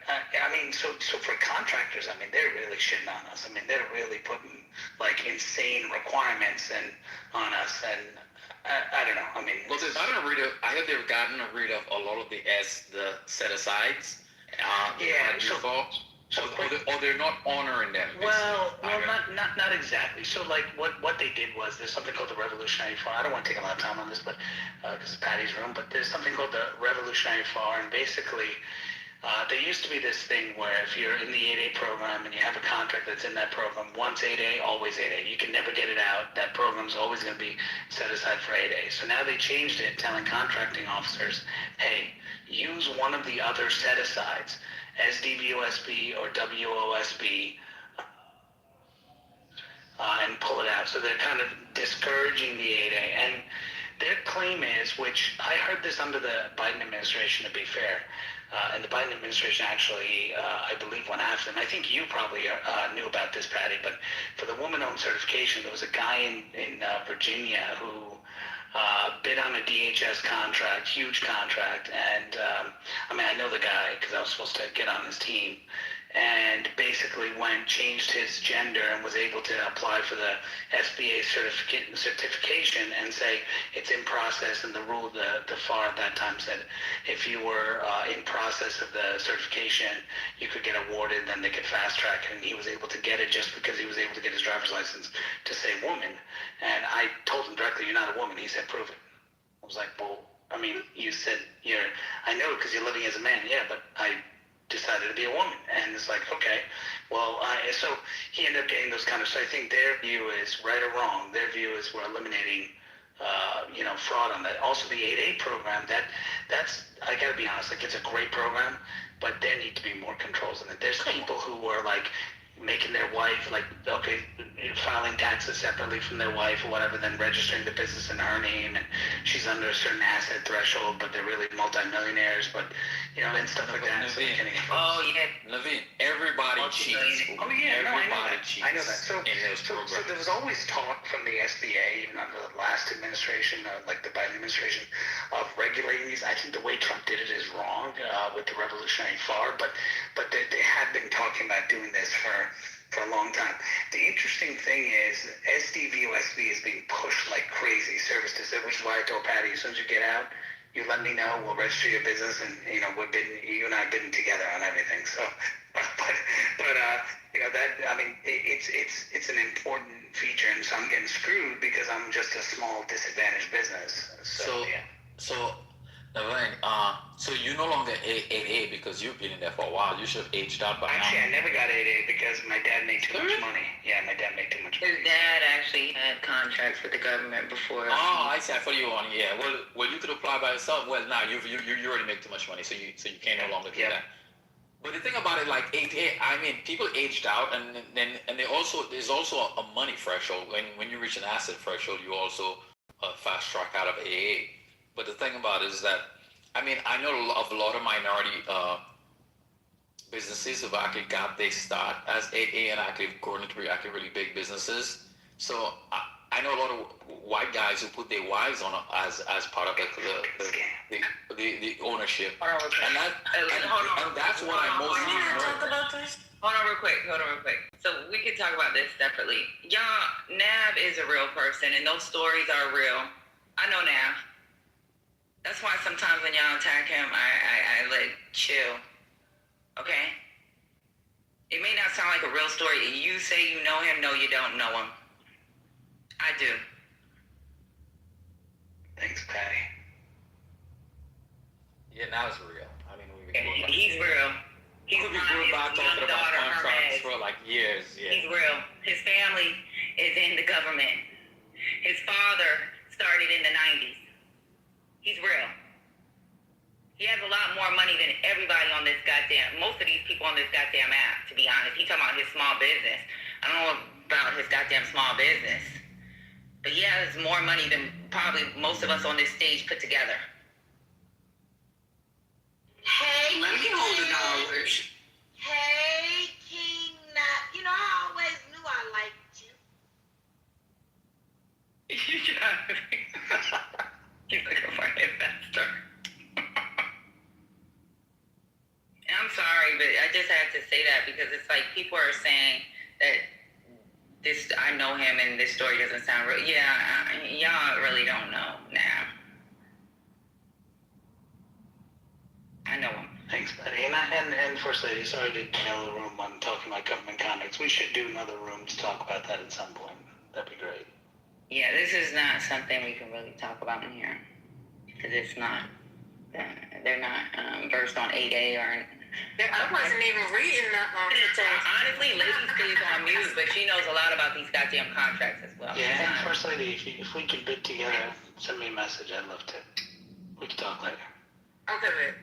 I mean, so for contractors, I mean, they're really shitting on us. I mean, they're really putting like insane requirements on us, and I don't know. I mean, well, I have they've gotten rid of a lot of the set asides. Or they're not honoring them. Well, not exactly. So, like, what they did was, there's something called the Revolutionary Far. I don't want to take a lot of time on this, but because it's Patty's room. But there's something called the Revolutionary Far, and basically, there used to be this thing where if you're in the 8A program and you have a contract that's in that program, once 8A, always 8A. You can never get it out. That program's always going to be set aside for 8A. So now they changed it, telling contracting officers, hey, use one of the other set-asides, SDVOSB or WOSB, and pull it out. So they're kind of discouraging the 8A. And their claim is, which I heard this under the Biden administration, to be fair, and the Biden administration actually, I believe, went after them. I think you probably knew about this, Patty, but for the woman-owned certification, there was a guy in Virginia who bid on a DHS contract, huge contract, and I mean, I know the guy because I was supposed to get on his team, and basically changed his gender and was able to apply for the SBA certification and say it's in process, and the rule, the FAR at that time said if you were in process of the certification, you could get awarded, then they could fast track it, and he was able to get it just because he was able to get his driver's license to say woman. And I told him directly, you're not a woman. He said, prove it. I was like, well, I mean, you said I know because you're living as a man. Yeah, but I decided to be a woman. And it's like, okay, well, so he ended up getting those kind of, so I think their view is, right or wrong, their view is we're eliminating, fraud on that. Also the 8A program, that's, I gotta be honest, like, it's a great program, but there need to be more controls in it. There's people who are like making their wife, like, okay, filing taxes separately from their wife or whatever, then registering the business in her name, and she's under a certain asset threshold, but they're really multimillionaires, but and stuff like that. So Oh yeah, Naveen, everybody cheats. Oh yeah, no, Everybody cheats. I know that. So, in those programs. so there was always talk from the SBA, even under the last administration, like the Biden administration, of regulating these. I think the way Trump did it is wrong with the revolutionary far, but they had been talking about doing this for a long time. The interesting thing is SDVOSB is being pushed like crazy, service to service, which is why I told Patty, as soon as you get out, you let me know, we'll register your business, and we're bidding, you and I bidding together on everything. So, it's an important feature, and so I'm getting screwed because I'm just a small disadvantaged business. So Naveen, so you no longer 8A because you've been in there for a while. You should have aged out by Actually, now. I never got 8A because my dad made too much money. Yeah, my dad made too much money. his dad actually had contracts with the government before. Oh, I see. I thought you were on. Yeah. Well, you could apply by yourself. Well, now you already make too much money, so you can no longer do that. But the thing about it, like 8A, I mean, people aged out, and there's also a money threshold. When you reach an asset threshold, you also fast track out of AA. But the thing about it is that, I mean, I know of a lot of minority businesses who actually got their start as 8A and actually grown into actually really big businesses. So I know a lot of white guys who put their wives on as part of the ownership. And that's what I mostly talk about this? Hold on real quick. So we could talk about this separately. Y'all, Nav is a real person, and those stories are real. I know Nav. That's why sometimes when y'all attack him, I let chill. Okay? It may not sound like a real story. You say you know him. No, you don't know him. I do. Thanks, Patty. Yeah, now it's real. I mean, he's real. He's been about talking about contracts for like years. Yeah. He's real. His family is in the government. His father started in the 90s. He's real. He has a lot more money than everybody on this most of these people on this goddamn app, to be honest. He's talking about his small business. I don't know about his goddamn small business. But he has more money than probably most of us on this stage put together. Hey, Let me hold $1. Hey, King Nut. I always knew I liked you. He's looking for an investor. I'm sorry, but I just had to say that because it's like people are saying that I know him and this story doesn't sound real. Yeah, y'all really don't know now. I know him. Thanks, buddy. And First Lady, sorry to nail the room on talking about government contracts. We should do another room to talk about that at some point. That'd be great. Yeah, this is not something we can really talk about in here. Because it's not, they're not versed on 8A or... I wasn't even reading that one. Honestly, Lady stays on mute, but she knows a lot about these goddamn contracts as well. Yeah, and First Lady, if we could bid together, send me a message. I'd love to. We can talk later. Okay, babe.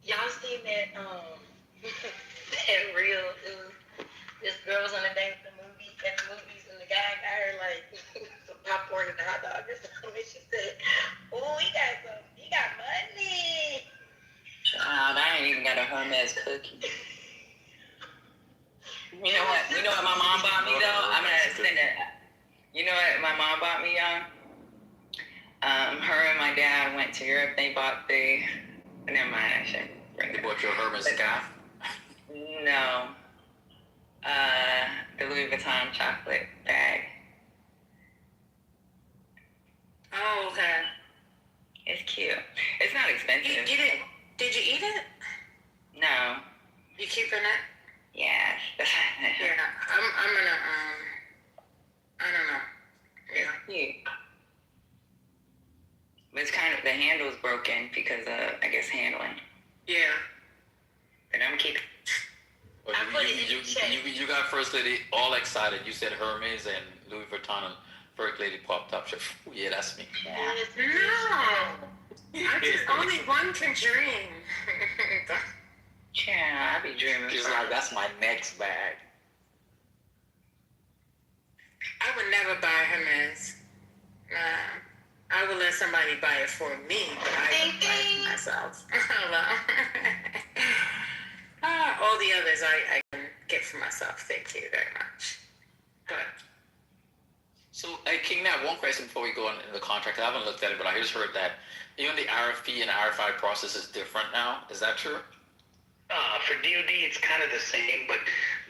Y'all seen that that reel? This girl was on a date at the movies, and the guy got her like some popcorn and a hot dog or something. And she said, "Oh, he got money." Child, I ain't even got a Hermes cookie. You know what? My mom bought me though. I'm gonna send it. You know what my mom bought me, y'all? Her and my dad went to Europe. They bought never mind. I shouldn't bring it. They bought your Hermes scarf? No. The Louis Vuitton chocolate bag. Oh, okay. It's cute. It's not expensive. You get it? Did you eat it? No. You keeping it? Yeah. Yeah. I'm gonna I don't know. Yeah. Cute. But it's kind of, the handle's broken because of, I guess, handling. Yeah. But I'm keeping. Well, you got First Lady all excited. You said Hermes and Louis Vuitton, and First Lady popped up. Yeah, that's me. Yeah. No. Only one can dream. Yeah, I be dreaming. She's like, that's my next bag. I would never buy Hermes. I would let somebody buy it for me, but I would buy it myself. All the others I can get for myself. Thank you very much. But So, King, I have one question before we go into the contract. I haven't looked at it, but I just heard that even the RFP and RFI process is different now. Is that true? For DOD, it's kind of the same, but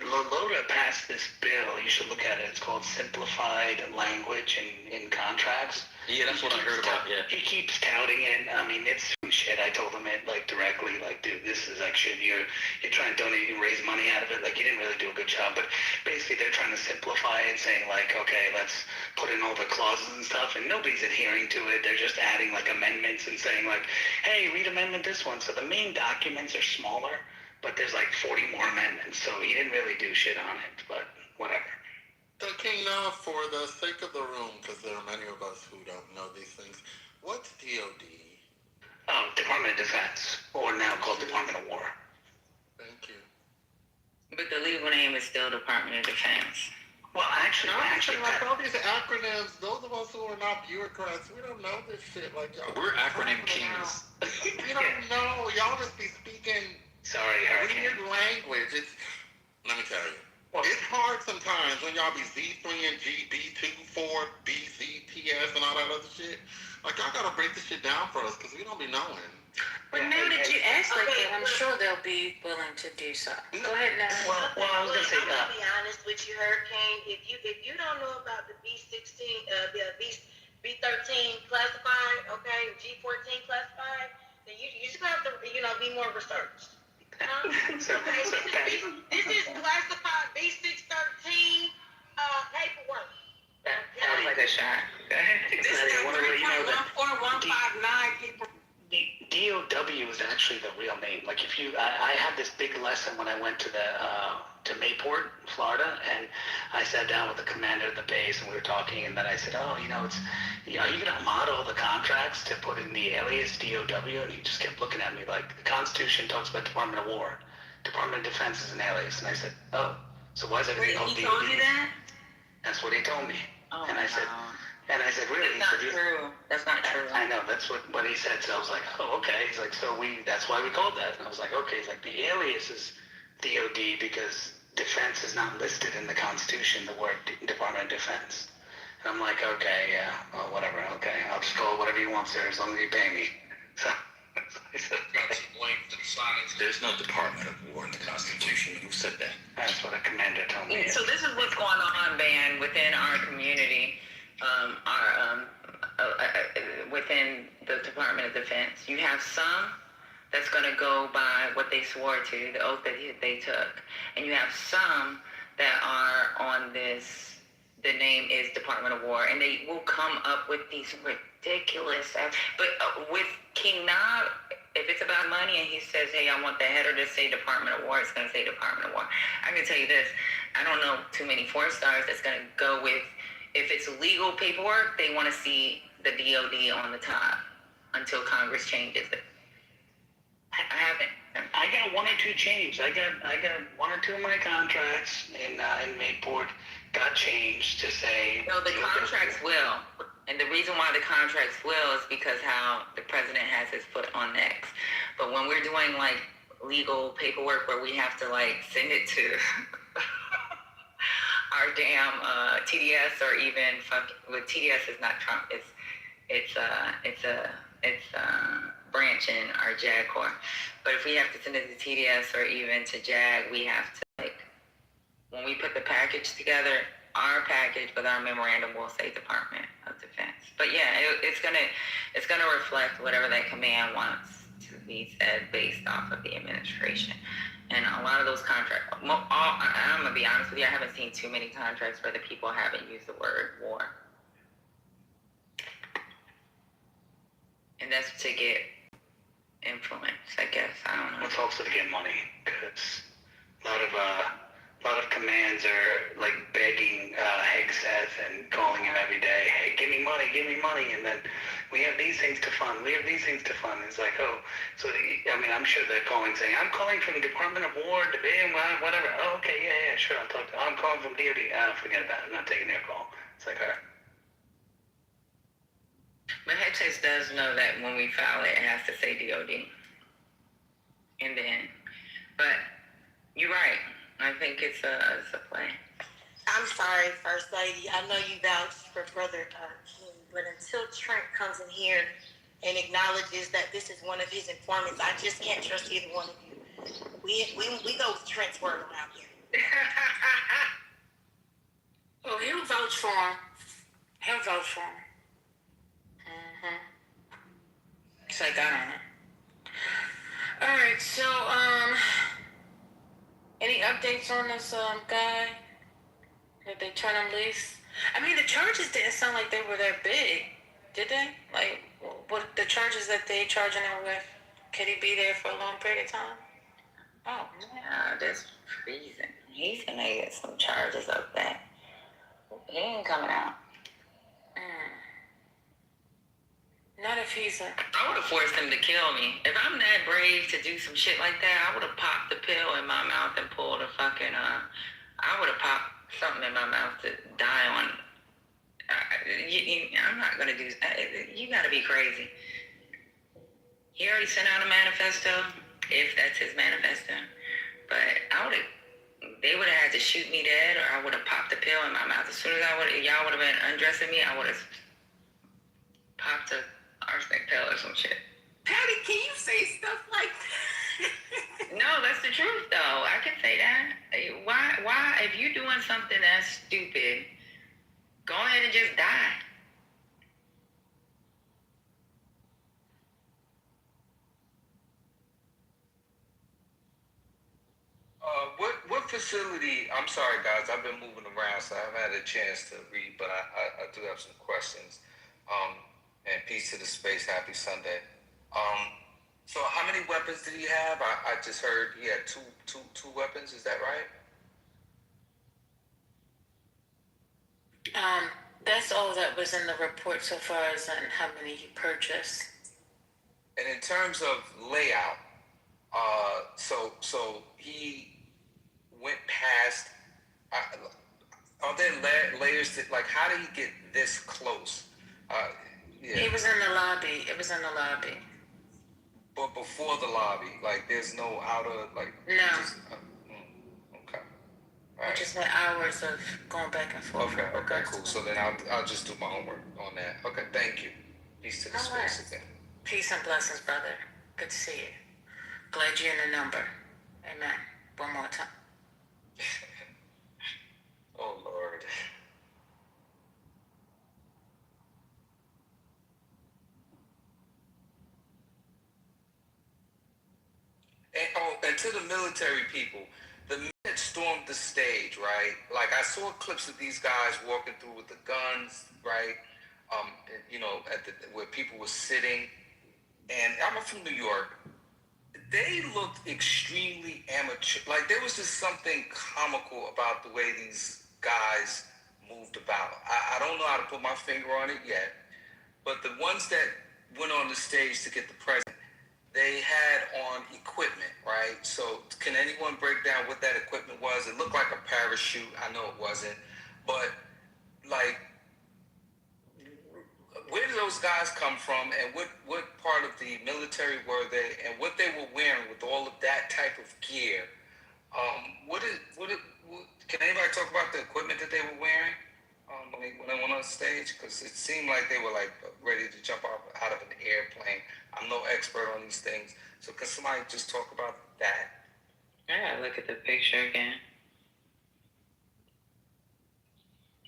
Loda passed this bill. You should look at it. It's called Simplified Language in Contracts. Yeah, that's what I heard about, yeah. He keeps touting it. I mean, it's shit. I told him it, like, directly, like, dude, this is like shit. You're trying to donate and raise money out of it. Like, you didn't really do a good job. But basically, they're trying to simplify it, saying, like, okay, let's put in all the clauses and stuff, and nobody's adhering to it. They're just adding, like, amendments and saying, like, hey, read amendment this one. So the main documents are smaller, but there's, like, 40 more amendments. So he didn't really do shit on it, but whatever. So, King, now for the sake of the room, because there are many of us who don't know these things, what's DOD? Department of Defense, or now called Department of War. Thank you. But the legal name is still Department of Defense. Well, actually, like all these acronyms, those of us who are not bureaucrats, we don't know this shit. Like y'all, we're acronym kings. We don't know. Y'all just be speaking weird language. Let me tell you. It's hard sometimes when y'all be Z3 and G, B2, 4, BC, TS, and all that other shit. Like, y'all gotta break this shit down for us, because we don't be knowing. But now that you ask like that, I'm sure they'll be willing to do so. Go ahead now. Well, I was gonna say I'm gonna be honest with you, Hurricane. If you don't know about the B13 classified, okay, G14 classified, then you just have to, be more researched. This is classified B613 paperwork. That was like a shot. This is 3.14159 people. DOW is actually the real name. Like I had this big lesson when I went to to Mayport, Florida, and I sat down with the commander of the base, and we were talking, and then I said, are you gonna model the contracts to put in the alias DOW? And he just kept looking at me like, the Constitution talks about Department of War. Department of Defense is an alias. And I said, oh, so why is everything called DOD? He told you that? That's what he told me. Oh, and I said, really? That's not true. That's not true. I know, that's what he said. So I was like, oh, okay. He's like, that's why we called that. And I was like, okay. He's like, the alias is DOD because defense is not listed in the Constitution, the word Department of Defense. And I'm like, okay, yeah, well, whatever, okay. I'll just call it whatever you want, sir, as long as you pay me. So I said, there's no Department of War in the Constitution. Who said that? That's what a commander told me. So this is what's going on, Van, within our community, within the Department of Defense. You have some that's going to go by what they swore to, the oath that they took. And you have some that are on this, the name is Department of War, and they will come up with these ridiculous, but with King Nod, if it's about money and he says, hey, I want the header to say Department of War, it's going to say Department of War. I can tell you this, I don't know too many 4-stars that's going to go with, if it's legal paperwork, they want to see the DOD on the top until Congress changes it. I haven't. I got 1 or 2 changed. I got 1 or 2 of my contracts in Mayport got changed to say. No, the contracts will. And the reason why the contracts will is because how the president has his foot on next. But when we're doing like legal paperwork where we have to like send it to our damn TDS or even with TDS is not Trump. It's branch in our JAG Corps. But if we have to send it to TDS or even to JAG, we have to like, when we put the package together, our package with our memorandum will say Department of Defense. But yeah, it's gonna reflect whatever that command wants to be said based off of the administration. And a lot of those contracts, I'm gonna be honest with you, I haven't seen too many contracts where the people haven't used the word war. And that's to get influence, I guess. I don't know. It's also to get money, because a lot of commands are like begging Hegseth and calling him every day, hey, give me money, and then we have these things to fund, It's like, oh, so, I mean, I'm sure they're calling saying, I'm calling from the Department of War, whatever. Oh, okay, yeah, sure, I'll talk to I'm calling from DOD. Forget about it, I'm not taking their call. It's like, all right. But Hegseth does know that when we file it, it has to say DOD. And then, but you're right. I think it's a play. I'm sorry, First Lady. I know you vouched for Brother King, but until Trent comes in here and acknowledges that this is one of his informants, I just can't trust either one of you. We go with Trent's word around here. Well, he'll vouch for him. It's like, I don't know. All right, so, any updates on this guy? Did they turn him loose? I mean, the charges didn't sound like they were that big, did they? Like, what the charges that they charging him with? Could he be there for a long period of time? Oh, yeah, that's treason. He's gonna get some charges of that. He ain't coming out. Not if he's a... I would have forced him to kill me. If I'm that brave to do some shit like that, I would have popped the pill in my mouth and pulled a fucking, I would have popped something in my mouth to die on. I'm not gonna do that. You gotta be crazy. He already sent out a manifesto, if that's his manifesto. But they would have had to shoot me dead, or I would have popped the pill in my mouth. As soon as y'all would have been undressing me, I would have popped a arsenic pill or some shit. Patty, can you say stuff like that? No, that's the truth, though. I can say that. Why? If you're doing something that's stupid, go ahead and just die. What facility? I'm sorry, guys. I've been moving around, so I haven't had a chance to read, but I do have some questions. And peace to the space. Happy Sunday. So how many weapons did he have? I just heard he had two weapons. Is that right? That's all that was in the report so far as on how many he purchased. And in terms of layout, so he went past. Are there layers that, like, how did he get this close? Yeah. He was in the lobby. It was in the lobby. But before the lobby, like, there's no outer, like. No. Okay. All right. Just went hours of going back and forth. Okay, cool. So then I'll just do my homework on that. Okay, thank you. Peace to the space again. Peace and blessings, brother. Good to see you. Glad you're in the number. Amen. One more time. Oh, Lord. And to the military people, the minute stormed the stage, right? Like, I saw clips of these guys walking through with the guns, right? Where people were sitting. And I'm from New York. They looked extremely amateur. Like, there was just something comical about the way these guys moved about. I don't know how to put my finger on it yet, but the ones that went on the stage to get the president, they had on equipment, right? So can anyone break down what that equipment was? It looked like a parachute. I know it wasn't. But, like, where did those guys come from, and what part of the military were they, and what they were wearing with all of that type of gear? Can anybody talk about the equipment that they were wearing when they went on stage? Because it seemed like they were, like, ready to jump out of an airplane. I'm no expert on these things, so can somebody just talk about that? I gotta look at the picture again.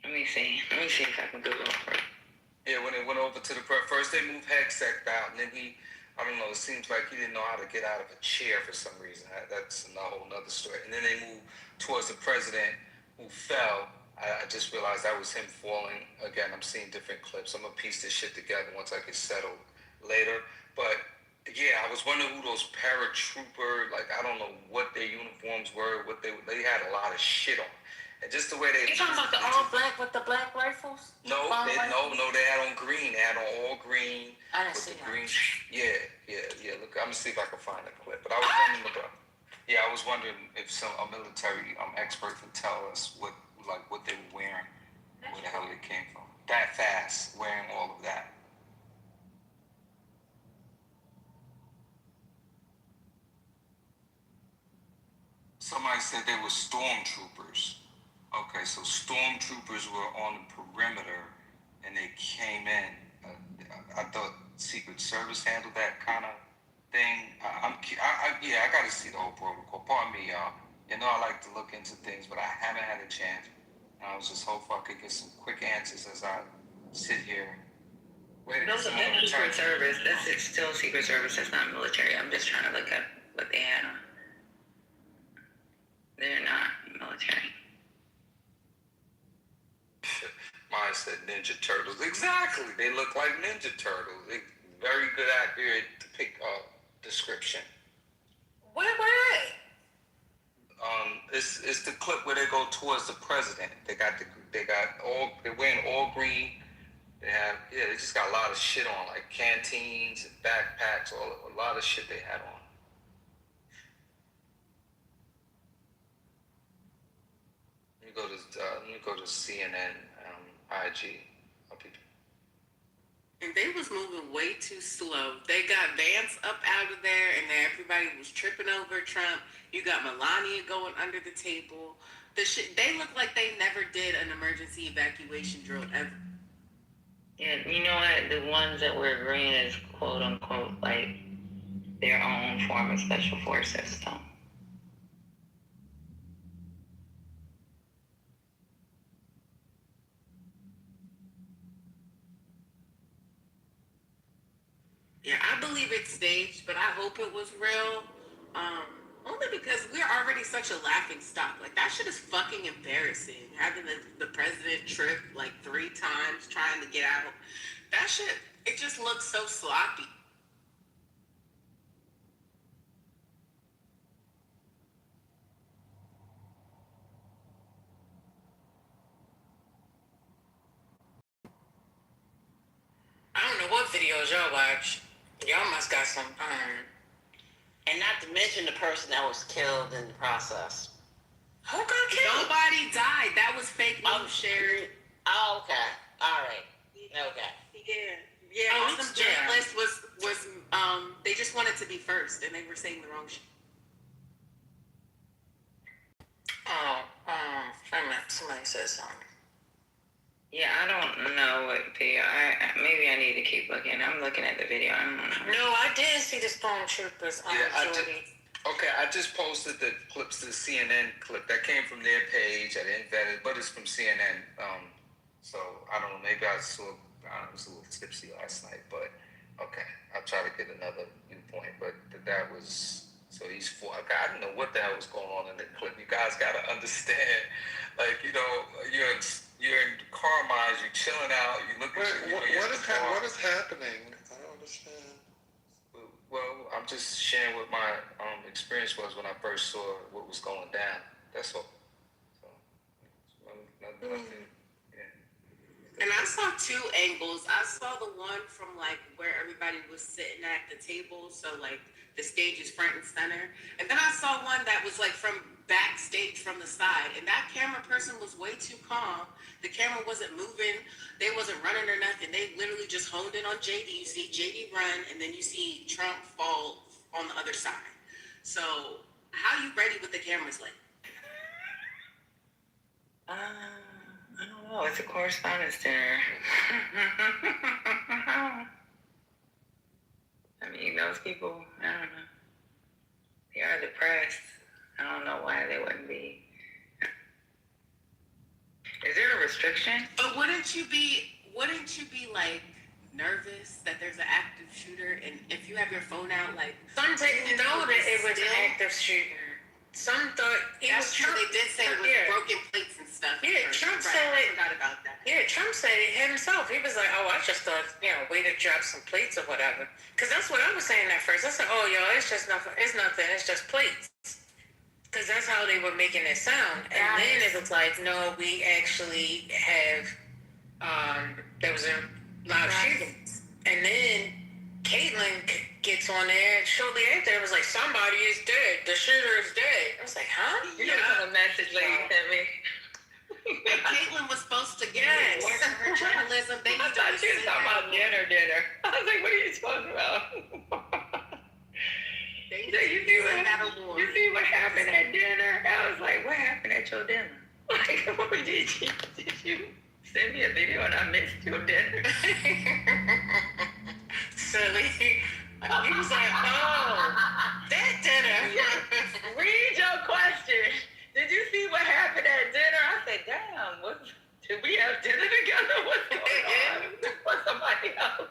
Let me see if I can Google it. Yeah, when they went over to the first they moved Hegseth out, and then I don't know, it seems like he didn't know how to get out of a chair for some reason. That's a whole nother story. And then they moved towards the president who fell. I just realized that was him falling. Again, I'm seeing different clips. I'm going to piece this shit together once I get settled later. But Yeah, I was wondering who those paratrooper, like, I don't know what their uniforms were, what they had a lot of shit on. And just the way they... You talking about the all black with the black rifles? No, they had on green. They had on all green. I didn't see that. Green. Yeah. Look, I'm gonna see if I can find a clip. But I was wondering about... Yeah, I was wondering if a military expert could tell us what they were wearing, where the hell they came from. That fast, wearing all of that. Somebody said they were stormtroopers. Okay, so stormtroopers were on the perimeter and they came in. I thought Secret Service handled that kind of thing. I got to see the whole protocol. Pardon me, y'all. You know I like to look into things, but I haven't had a chance. And I was just hopeful I could get some quick answers as I sit here. Those are Secret Service. It's still Secret Service. That's not military. I'm just trying to look at what they had on. They're not military. Mine said Ninja Turtles. Exactly. They look like Ninja Turtles. Very good, accurate description. Where? It's the clip where they go towards the president. They're wearing all green. They just got a lot of shit on, like canteens and backpacks, a lot of shit they had on. Let me go to CNN, IG. And they was moving way too slow. They got Vance up out of there, and then everybody was tripping over Trump. You got Melania going under the table. They look like they never did an emergency evacuation drill ever. Yeah, you know what? The ones that were green is quote unquote like their own form of special forces. So. Yeah, I believe it's staged, but I hope it was real. Only because we're already such a laughing stock. Like, that shit is fucking embarrassing. Having the president trip like 3 times trying to get out. That shit, it just looks so sloppy. I don't know what videos y'all watch. Y'all must got some. And not to mention the person that was killed in the process. Who got killed? Nobody died. That was fake news shared. Oh, okay. All right. Okay. Yeah. Some journalist was they just wanted to be first, and they were saying the wrong shit. Somebody said something. Yeah, I don't know what video. Maybe I need to keep looking. I'm looking at the video. I don't know. No, I did see the stormtroopers. I just posted the clips to the CNN clip that came from their page. I didn't vet it, but it's from CNN. So I don't know. Maybe I was a little tipsy last night, but okay. I'll try to get another viewpoint. But that was. So he's for. I don't know what the hell was going on in the clip. You guys got to understand. Like, you know, you're in Carmine's, you're chilling out, you look at what is happening? I don't understand. Well, I'm just sharing what my experience was when I first saw what was going down. That's all. So, nothing. And I saw 2 angles. I saw the one from like where everybody was sitting at the table, so like the stage is front and center. And then I saw one that was like from backstage from the side, and that camera person was way too calm. The camera wasn't moving, they wasn't running or nothing. They literally just honed in on JD. You see JD run, and then you see Trump fall on the other side. So how you ready with the cameras like? I don't know. It's a correspondence dinner. I mean, those people, I don't know. They are depressed. I don't know why they wouldn't be. Is there a restriction? But wouldn't you be like nervous that there's an active shooter, and if you have your phone out, like some didn't know that it was an active shooter. some thought it That's was true. Trump. They did say it was broken plates and stuff. Yeah, Trump said I it. forgot about that. Yeah, Trump said it himself. He was like, "Oh, I just thought, way to drop some plates or whatever." Because that's what I was saying at first. I said, "Oh, yo, it's just nothing. It's nothing. It's just plates." Because that's how they were making it sound. And then it was like, "No, we actually have." There was a lot of shootings, and then Caitlyn gets on there. Shortly after, it was like, "Somebody is dead. The shooter is dead." I was like, "Huh?" You know the message lady sent me. And Caitlyn was supposed to get award for her journalism. They I thought she was talking about dinner. I was like, what are you talking about? You see what happened at dinner? I was like, what happened at your dinner? Like, did you send me a video and I missed your dinner? Silly. He was like, "Oh, that dinner." Read your question. Did you see what happened at dinner? I said, damn, did we have dinner together? What's going on? For somebody else.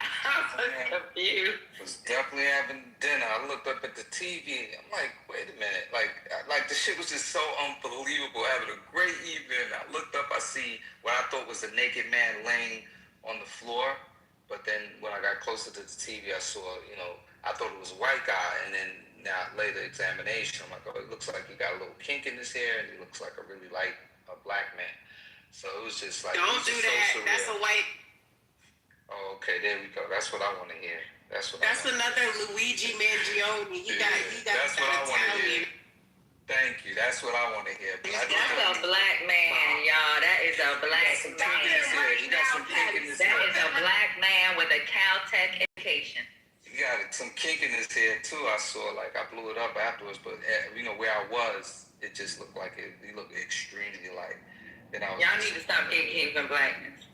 I was confused. Was definitely having dinner. I looked up at the TV. I'm like, wait a minute. Like the shit was just so unbelievable. Having a great evening. I looked up. I see what I thought was a naked man laying on the floor. But then when I got closer to the TV, I saw, I thought it was a white guy. And then now later examination, I'm like, oh, it looks like he got a little kink in his hair, and he looks like a really a black man. So it was just like, don't do that. So that's a white. Oh, okay, there we go. That's what I want to hear. That's another Luigi Mangione. He got that's what I want to hear. Thank you. That's what I want to hear. That's a black man, y'all. That is a black man. He got some kink in his hair. That is a black man with a Caltech education. He got some kink in his head too. I saw, I blew it up afterwards, but where I was, it just looked like he looked extremely light. Y'all need to stop gatekeeping blackness.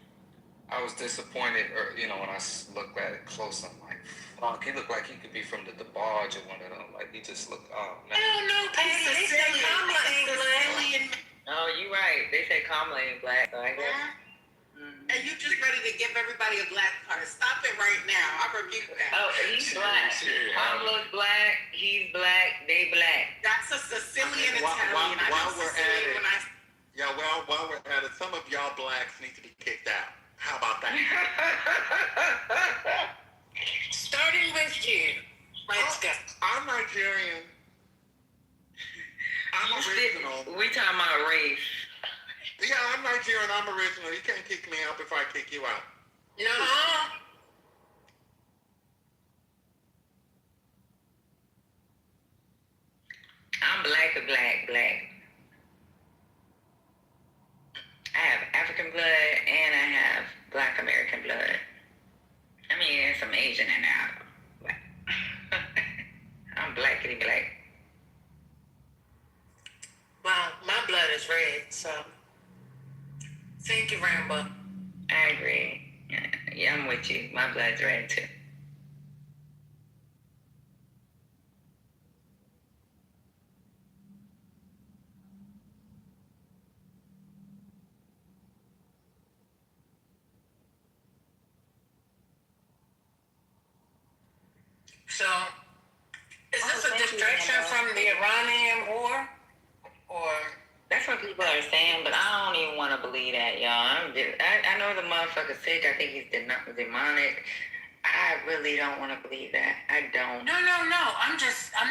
I was disappointed, when I looked at it close, I'm like, fuck, he looked like he could be from the DeBarge or one of them. Like, he just looked, oh, man. I don't know, Patty. They said Kamala ain't black. Oh, you right. They said Kamala ain't black, so I guess. And you just ready to give everybody a black card. Stop it right now. I rebuke that. Oh, he's black. Kamala's black. He's black. They black. That's a Sicilian Italian. While we're at it, some of y'all blacks need to be kicked out. How about that? Starting with you. Let's go. I'm Nigerian. I'm original. We talking about race. Yeah, I'm Nigerian. I'm original. You can't kick me out before I kick you out. No. I'm black. I have African blood and I have Black American blood. I mean, there's some Asian in there. I'm blackity black. Well, my blood is red, so thank you, Rambo. I agree. Yeah, I'm with you. My blood's red too. So, is this a distraction from the Iranian war? Or that's what people are saying, but I don't even want to believe that, y'all. I know the motherfucker's sick. I think he's demonic. I really don't want to believe that. I don't. No. I'm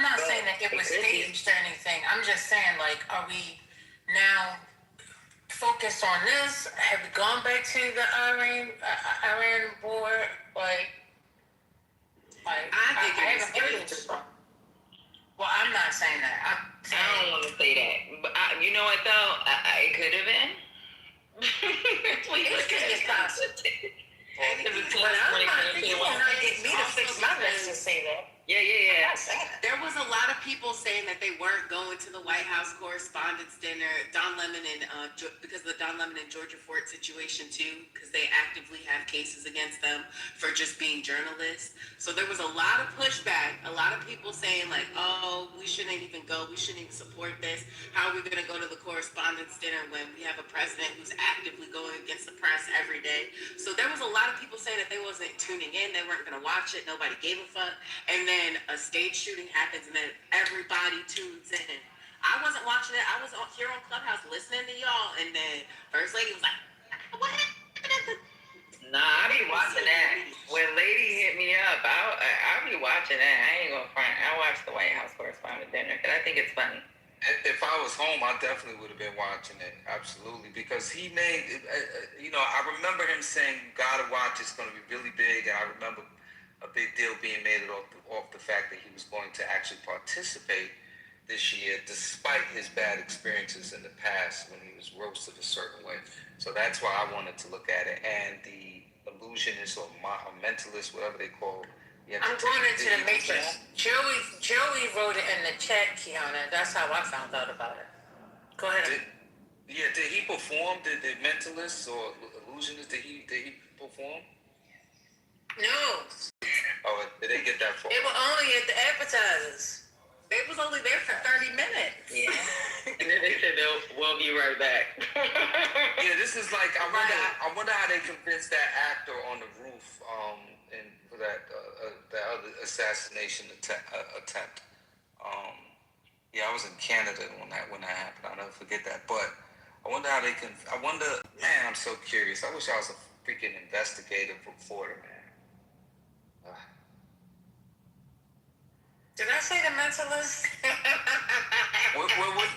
not saying that it was staged or anything. I'm just saying, are we now focused on this? Have we gone back to the Iran war? I haven't heard it. Well, I'm not saying that. I don't want to say that. But you know what, though? It could have been. It could be possible. People not get me to fix my mess to say that. Yeah. There was a lot of people saying that they weren't going to the White House Correspondents' Dinner, Don Lemon and because of the Don Lemon and Georgia Ford situation too, because they actively have cases against them for just being journalists. So there was a lot of pushback. A lot of people saying oh, we shouldn't even go. We shouldn't even support this. How are we going to go to the Correspondents' Dinner when we have a president who's actively going against the press every day? So there was a lot of people saying that they wasn't tuning in. They weren't going to watch it. Nobody gave a fuck. And then a stage shooting happens in and then everybody tunes in. I wasn't watching it. I was here on Clubhouse listening to y'all, and then First Lady was like, "What happened at the?" Nah, I be watching that. When Lady hit me up, I'll be watching that. I ain't gonna front. I watch the White House Correspondent Dinner, and I think it's funny. If I was home, I definitely would have been watching it. Absolutely. Because he made, I remember him saying, you gotta watch, it's gonna be really big. And I remember a big deal being made off the fact that he was going to actually participate this year, despite his bad experiences in the past when he was roasted a certain way. So that's why I wanted to look at it. And the illusionist or mentalist, whatever they call it. I'm going into the matrix. Joey wrote it in the chat, Kiana. That's how I found out about it. Go ahead. Did he perform? Did the mentalist or illusionist, did he perform? No. Oh, did they get that far? They were only at the appetizers. They was only there for 30 minutes. Yeah. And then they said we'll be right back. Yeah, this is like I wonder how they convinced that actor on the roof and for that other assassination attempt. Yeah, I was in Canada when that happened. I'll never forget that. But I wonder how they can. Man, I'm so curious. I wish I was a freaking investigative reporter, man. Did I say the mentalist?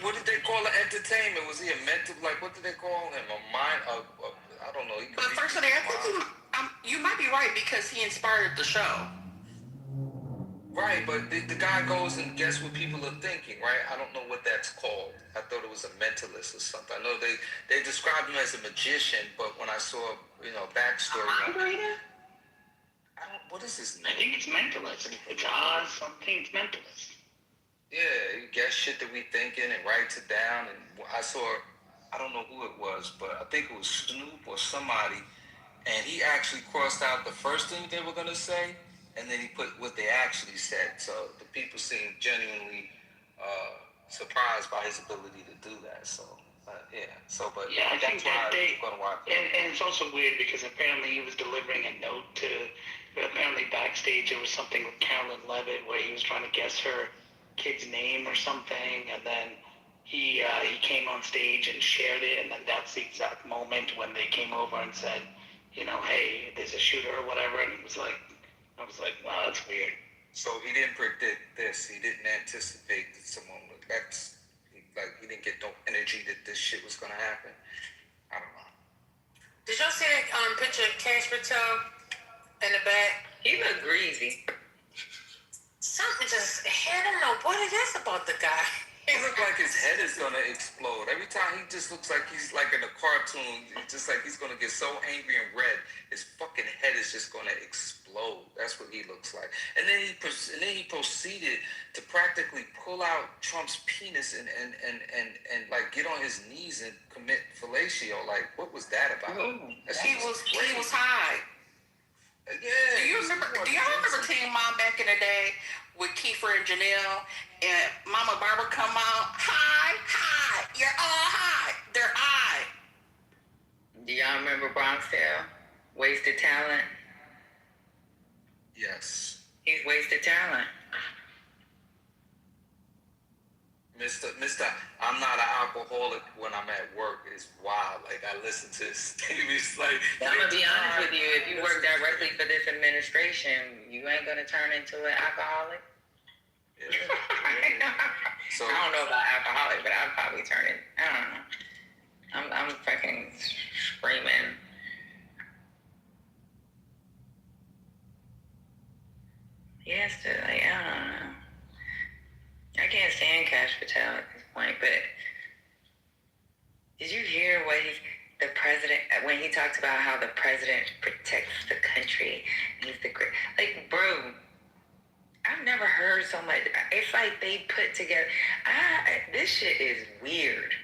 What did they call it? Entertainment? Was he a mental? Like, what did they call him? A mind? I don't know. But personally, I think you might be right because he inspired the show. Right, but the guy goes and guess what people are thinking, right? I don't know what that's called. I thought it was a mentalist or something. I know they described him as a magician, but when I saw, backstory. What is his name? I think it's mentalist. It's Oz something. It's mentalist. Yeah, you guess shit that we thinking and writes it down. And I don't know who it was, but I think it was Snoop or somebody. And he actually crossed out the first thing they were going to say, and then he put what they actually said. So the people seemed genuinely surprised by his ability to do that. So, I think that and it's also weird because apparently he was delivering a note to, apparently backstage there was something with Carolyn Levitt where he was trying to guess her kid's name or something, and then he came on stage and shared it, and then that's the exact moment when they came over and said, hey, there's a shooter or whatever, and I was like, wow, that's weird. So he didn't predict this. He didn't anticipate that someone would. He didn't get no energy that this shit was gonna happen. I don't know. Did y'all see that picture of Cash Patel in the back? He looked greasy. Something I don't know what it is about the guy. He looks like his head is gonna explode. Every time he just looks like he's like in a cartoon. It's just like he's gonna get so angry and red, his fucking head is just gonna explode. That's what he looks like. And then he proceeded to practically pull out Trump's penis and like get on his knees and commit fellatio. Like, what was that about? He was high. Yeah. Do y'all remember Teen Mom back in the day with Kiefer and Janelle, and Mama Barbara come out, hi, you're all high. They're high. Do y'all remember Bronx Tale? Wasted Talent? Yes. He's wasted talent. Mr. I'm not an alcoholic when I'm at work is wild. Like, I listen to his statements like... I'm going to be honest with you. If you work directly for this administration, you ain't going to turn into an alcoholic. Yeah. So, I don't know about alcoholic, but I'll probably turn it. I don't know. I'm fucking screaming. Yes, I don't know. I can't stand Cash Patel at this point, but did you hear the president, when he talked about how the president protects the country? He's the great, like, bro, I've never heard so much. It's like they put together, this shit is weird.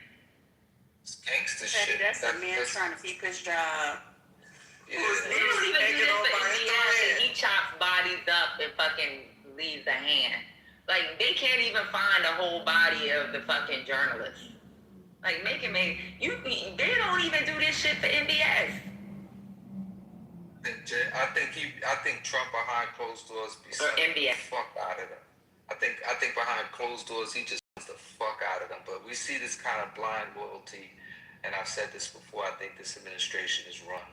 It's gangster shit. That's a man trying to keep his job. Yeah. He chops bodies up and fucking leaves a hand. Like, they can't even find the whole body of the fucking journalist. Like, they don't even do this shit for MBS. I think Trump behind closed doors be sucking the fuck out of them. I think think behind closed doors, he just wants the fuck out of them. But we see this kind of blind loyalty, and I've said this before, I think this administration is run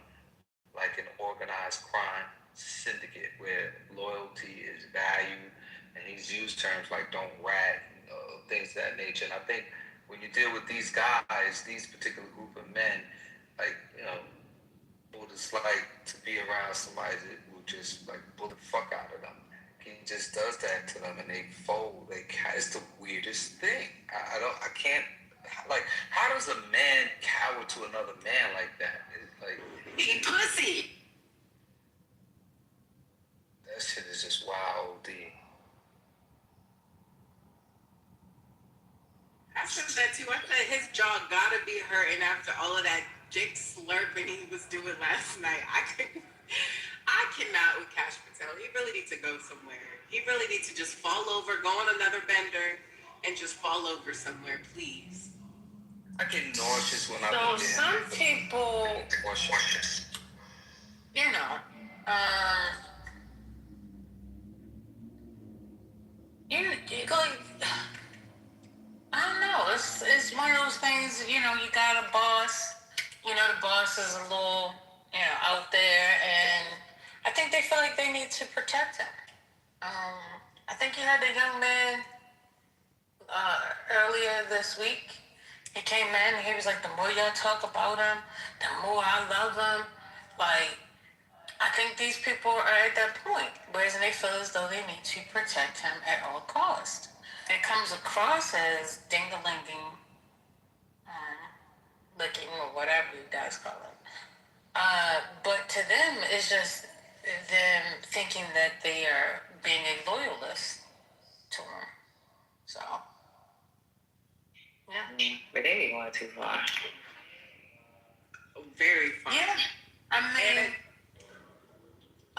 like an organized crime syndicate where loyalty is valued, and he's used terms like don't rat, things of that nature. And I think when you deal with these guys, these particular group of men, like, what it's like to be around somebody that will just like pull the fuck out of them. He just does that to them and they fold. It's the weirdest thing. I can't, like, how does a man cower to another man like that? He pussy. That shit is just wild, D. I said that too. I said his jaw gotta be hurting after all of that dick slurping he was doing last night. I cannot with Cash Patel. He really needs to go somewhere. He really needs to just fall over, go on another bender, and just fall over somewhere, please. I get nauseous when I So some people, you know, you go. I don't know. It's one of those things. You know, you got a boss. You know, the boss is a little, out there, and I think they feel like they need to protect him. I think you had the young man earlier this week. He came in and he was like, the more y'all talk about him, the more I love him. Like, I think these people are at that point, whereas they feel as though they need to protect him at all costs. It comes across as ding-a-linging, licking, or whatever you guys call it. But to them, it's just them thinking that they are being a loyalist to him. So, yeah. But they be going too far. Very far. Yeah. I mean,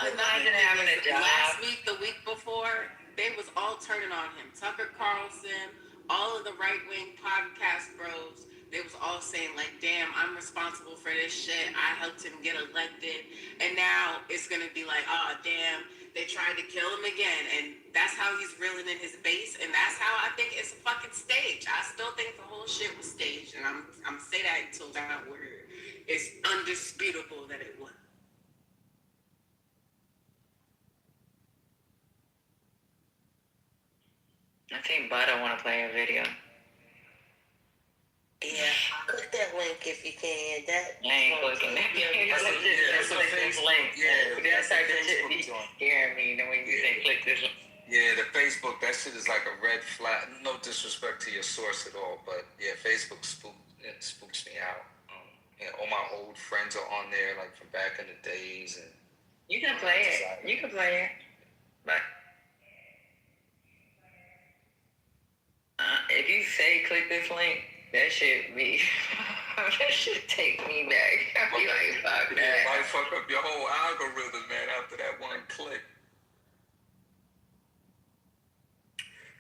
imagine having a job. Last week, the week before, they was all turning on him. Tucker Carlson, all of the right-wing podcast bros, they was all saying, like, damn, I'm responsible for this shit. I helped him get elected. And now it's going to be like, oh, damn, they tried to kill him again. And that's how he's reeling in his base. And that's how I think it's a fucking stage. I still think the whole shit was staged. And I'm say that until that word. It's undisputable that it was. I think Butter want to play a video. Yeah, click that link if you can. I ain't clicking that. That's a Facebook link. Yeah, that's how the shit be scaring me. The way you say click this one. Yeah, the Facebook, that shit is like a red flag. No disrespect to your source at all, but yeah, Facebook spooks me out. All my old friends are on there, like from back in the days, and you can play it. You can play it, but if you say click this link, that shit be that shit take me back. I be like, fuck that. It might fuck up your whole algorithm, man. After that one click.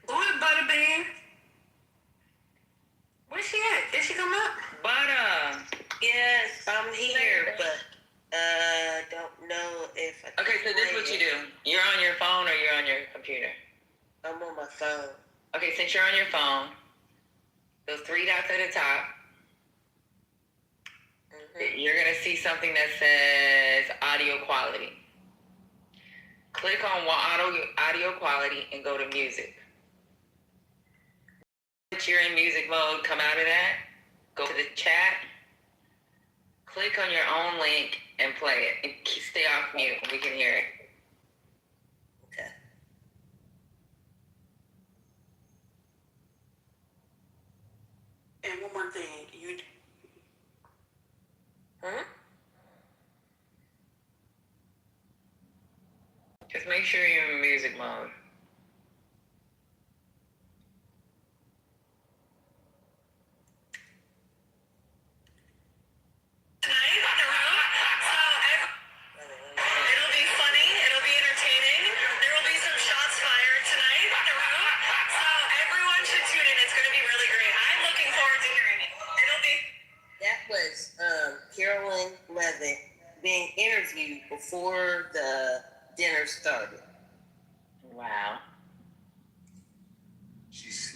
Go ahead, Butterbean. Where's she at? Did she come up? Butter. Yes, I'm here, but don't know if I can. Okay, so this is what you do. You're on your phone or you're on your computer? I'm on my phone. Okay, since you're on your phone, those three dots at the top, you're going to see something that says audio quality. Click on audio quality and go to music. Once you're in music mode, come out of that, go to the chat, click on your own link and play it. And stay off mute, we can hear it. Okay. And one more thing, Just make sure you're in music mode. It'll be funny. It'll be entertaining. There will be some shots fired tonight in the room. So everyone should tune in. It's going to be really great. I'm looking forward to hearing it. It'll be. That was Carolyn Levitt being interviewed before the dinner started. Wow.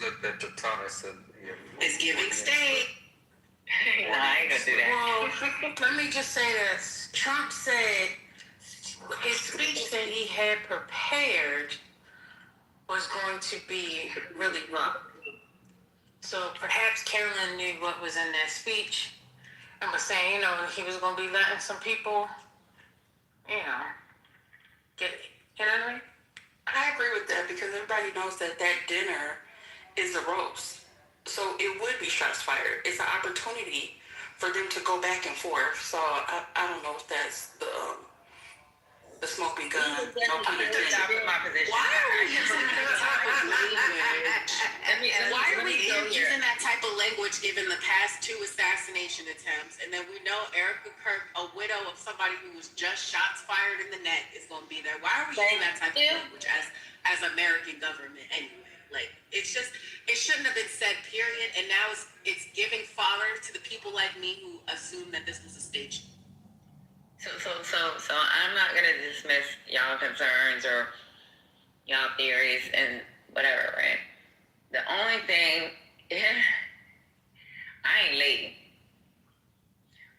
looked at the Thomas and It's giving state. No, I ain't gonna do that. Well, let me just say this. Trump said his speech that he had prepared was going to be really rough. So perhaps Carolyn knew what was in that speech and was saying, he was going to be letting some people, get it. You know what I mean? I agree with that because everybody knows that dinner is a roast. So it would be shots fired. It's an opportunity for them to go back and forth. So I don't know if that's the smoking gun. No pun intended. My position. Why are we using that type of language? Why are we using that type of language given the past 2 assassination attempts? And then we know Erica Kirk, a widow of somebody who was just shots fired in the neck, is going to be there. Why are we using that type of language as American government anyway? Like, it's just, it shouldn't have been said, period. And now it's giving fodder to the people like me who assume that this was a stage. So I'm not gonna dismiss y'all concerns or y'all theories and whatever, right? The only thing, I ain't lady,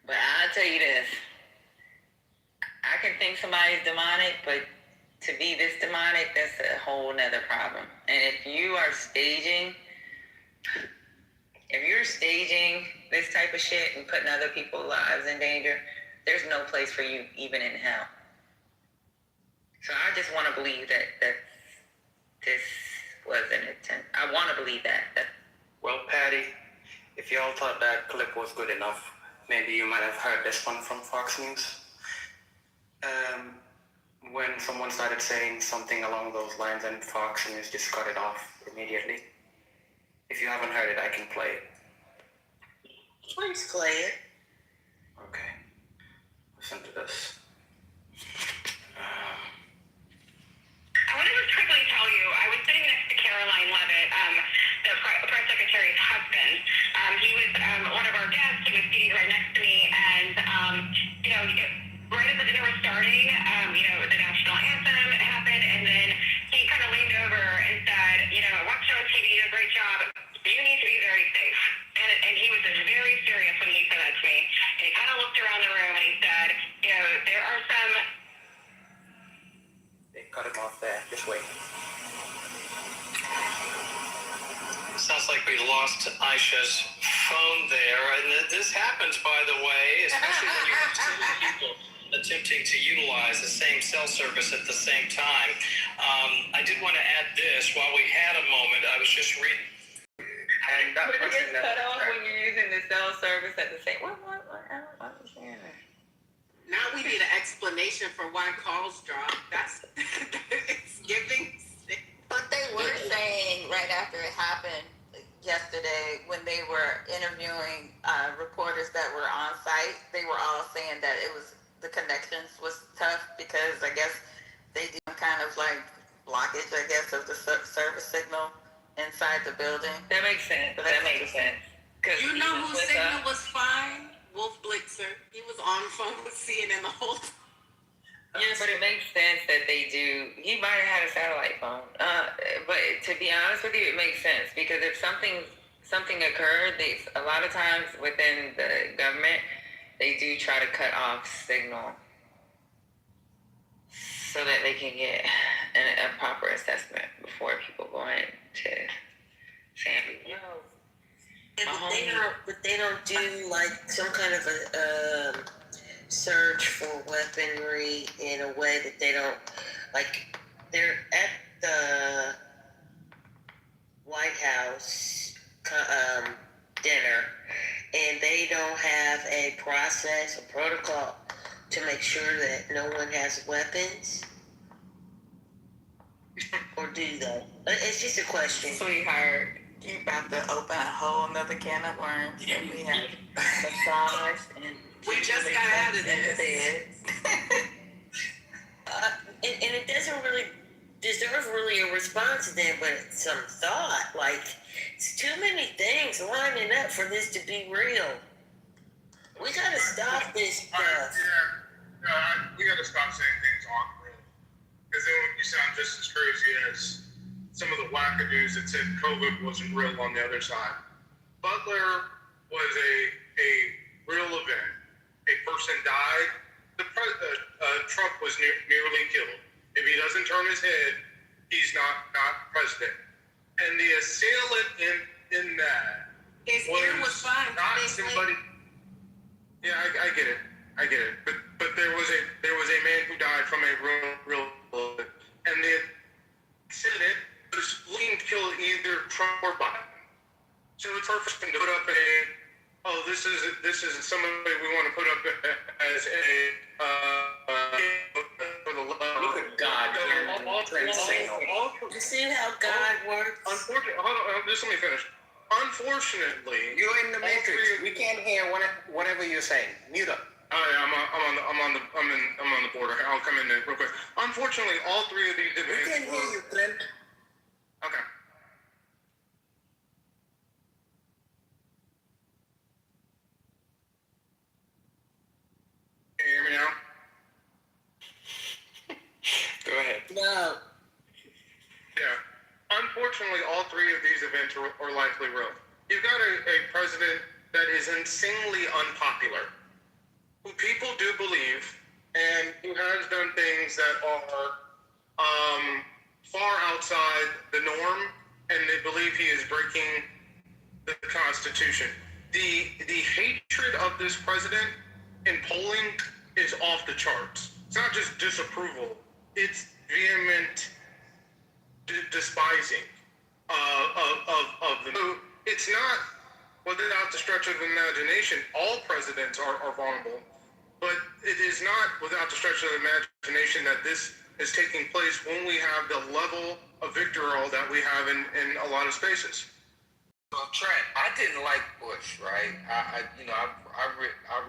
but I'll tell you this: I can think somebody's demonic, but to be this demonic, that's a whole nother problem. And if you're staging this type of shit and putting other people's lives in danger, there's no place for you even in hell. So I just want to believe that this was an attempt. I want to believe that. Well, Patty, if y'all thought that clip was good enough, maybe you might have heard this one from Fox News. When someone started saying something along those lines and Fox News just cut it off immediately. If you haven't heard it, I can play it. Please play it. Okay. Listen to this. I want to just quickly tell you, I was sitting next to Caroline Levitt, the press secretary's husband. He was one of our guests. He was seated right next to me, and right as the dinner was starting, the national anthem happened, and then he kind of leaned over and said, Rockford TV did a great job. You need to be very safe. And he was very serious when he said that to me. And he kind of looked around the room and he said, there are some... They cut him off there. Just wait. Sounds like we lost Aisha's phone there. And this happens, by the way, especially when you have two people attempting to utilize the same cell service at the same time. I did want to add this. While we had a moment, I was just reading. And that person gets cut off when you're using the cell service at the same. What? I don't understand that. Now we need an explanation for why calls drop. That's it's giving. But they were saying right after it happened yesterday, when they were interviewing reporters that were on site, they were all saying that the connections was tough because I guess they did kind of like blockage, I guess, of the service signal inside the building. That makes sense. That makes sense. You know whose signal was fine? Wolf Blitzer. He was on the phone with CNN the whole time. Yes, but it makes sense that they do. He might have had a satellite phone. But to be honest with you, it makes sense because if something occurred, a lot of times within the government, they do try to cut off signal so that they can get a proper assessment before people go in to Sandy. But they don't do like some kind of a search for weaponry in a way that they don't, like, they're at the White House dinner and they don't have a process or protocol to make sure that no one has weapons. Or do they? It's just a question. Sweetheart, you about to open a whole nother can of worms. Yeah, we have massage and we just got out of this. And it doesn't really deserve really a response then, but some thought. Like, it's too many things lining up for this to be real. We gotta stop this stuff. We gotta stop saying things aren't real. Because then you sound just as crazy as some of the wackadoos that said COVID wasn't real on the other side. Butler was a real event. A person died. Trump was nearly killed. If he doesn't turn his head, he's not president. And the assailant in that his ear was fine. Not somebody. Yeah, I get it. But there was a man who died from a real bullet, and the Senate was looking to kill either Trump or Biden. So it's perfect to put up this is somebody we want to put up as a for the love. Look at God. You see how God works? Unfortunately, hold on, just let me finish. Unfortunately, You're in the matrix. We can't hear whatever you're saying. Mute up. I'm on the border. I'll come in there real quick. Unfortunately, all three of these debates. We can hear you, Clint. Okay. Can you hear me now? Go ahead. No. Yeah. Unfortunately, all three of these events are likely real. You've got a president that is insanely unpopular, who people do believe, and who has done things that are far outside the norm, and they believe he is breaking the Constitution. The hatred of this president in polling is off the charts. It's not just disapproval; it's vehement despising of the. It's not without the stretch of the imagination. All presidents are vulnerable, but it is not without the stretch of the imagination that this is taking place when we have the level of vitriol that we have in a lot of spaces. Well, Trent, I didn't like Bush, right? I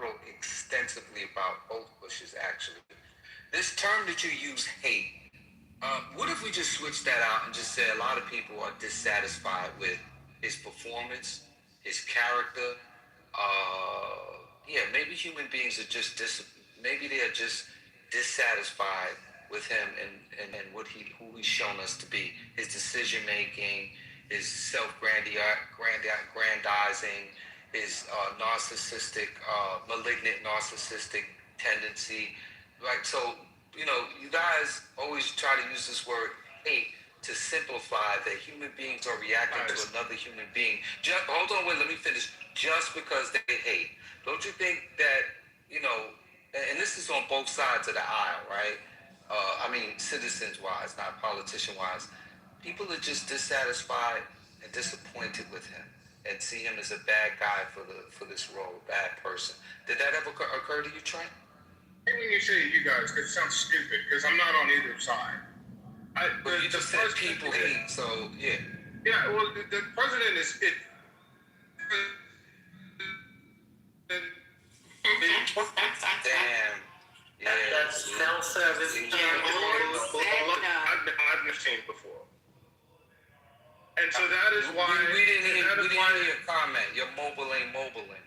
wrote extensively about both Bushes, actually. This term that you use, hate, what if we just switch that out and just say a lot of people are dissatisfied with his performance, his character? Maybe human beings are just maybe they are just dissatisfied with him and who he's shown us to be. His decision making, his self-grandizing, his malignant narcissistic tendency. Right? So, you guys always try to use this word hate to simplify that human beings are reacting to another human being. Hold on, wait, let me finish. Just because they hate. Don't you think that, and this is on both sides of the aisle, right? Citizens-wise, not politician-wise. People are just dissatisfied and disappointed with him and see him as a bad guy for this role, bad person. Did that ever occur to you, Trent? When you say you guys, because it sounds stupid, because I'm not on either side. But you just said people hate, so yeah. Yeah, well, the president is it. Damn. Yeah. That's self-service. I've never seen before. And so that is why we didn't hear your comment. Your mobile ain't mobiling.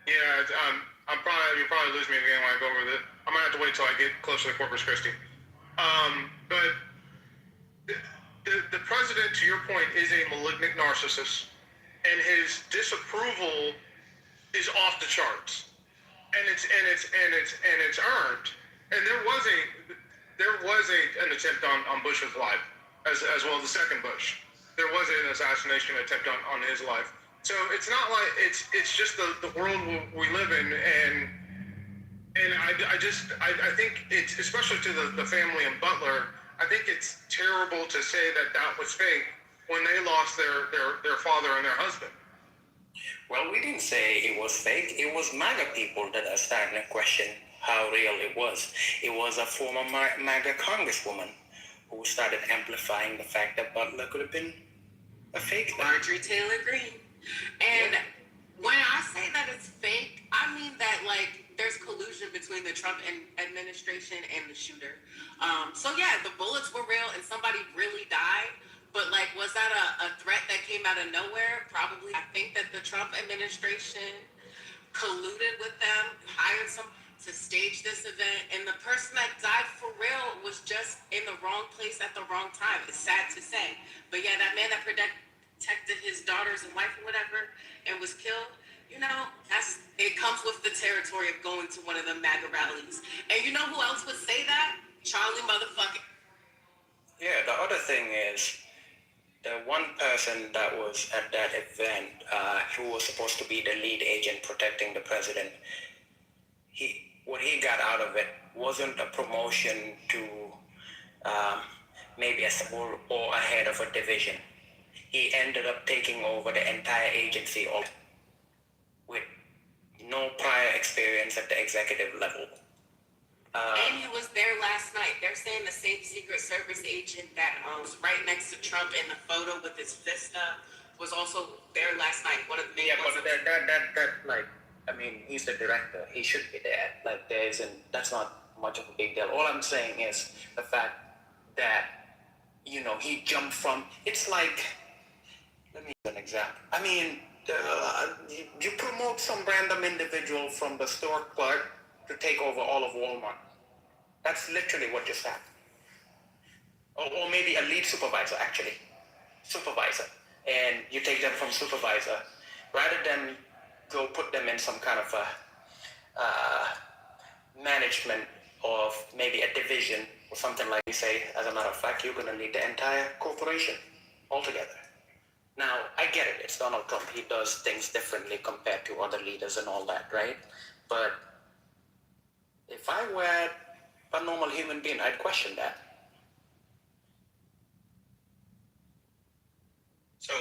Yeah, you'll probably lose me again when I go over this. I'm gonna have to wait till I get closer to Corpus Christi. But the president, to your point, is a malignant narcissist, and his disapproval is off the charts, and it's earned. And there was an attempt on Bush's life, as well as the second Bush. There was an assassination attempt on his life. So it's not like it's just the world we live in, and I think it's, especially to the family in Butler, I think it's terrible to say that was fake when they lost their father and their husband. Well, we didn't say it was fake. It was MAGA people that are starting to question how real it was. It was a former MAGA congresswoman who started amplifying the fact that Butler could have been a fake. Marjorie Taylor Greene. And when I say that it's fake, I mean that there's collusion between the Trump administration and the shooter. So yeah, the bullets were real and somebody really died. But was that a threat that came out of nowhere? Probably. I think that the Trump administration colluded with them, hired some. to stage this event, and the person that died for real was just in the wrong place at the wrong time. It's sad to say, but yeah, that man that protected his daughters and wife or whatever and was killed, you know, it comes with the territory of going to one of the MAGA rallies. And you know who else would say that? Charlie motherfucking. Yeah, the other thing is, the one person that was at that event, who was supposed to be the lead agent protecting the president, what he got out of it wasn't a promotion to maybe a support or a head of a division. He ended up taking over the entire agency with no prior experience at the executive level. And he was there last night. They're saying the same Secret Service agent that was right next to Trump in the photo with his fist up was also there last night. One of the main ones. But I mean, he's the director. He should be there. Like, that's not much of a big deal. All I'm saying is the fact that, you know, he jumped from, it's like, let me give an example. I mean, you promote some random individual from the store clerk to take over all of Walmart. That's literally what just happened. Or maybe a lead supervisor, actually. Supervisor. And you take them from supervisor, rather than go put them in some kind of a management of maybe a division or something like you say, as a matter of fact, you're going to lead the entire corporation altogether. Now, I get it. It's Donald Trump. He does things differently compared to other leaders and all that, right? But if I were a normal human being, I'd question that. So,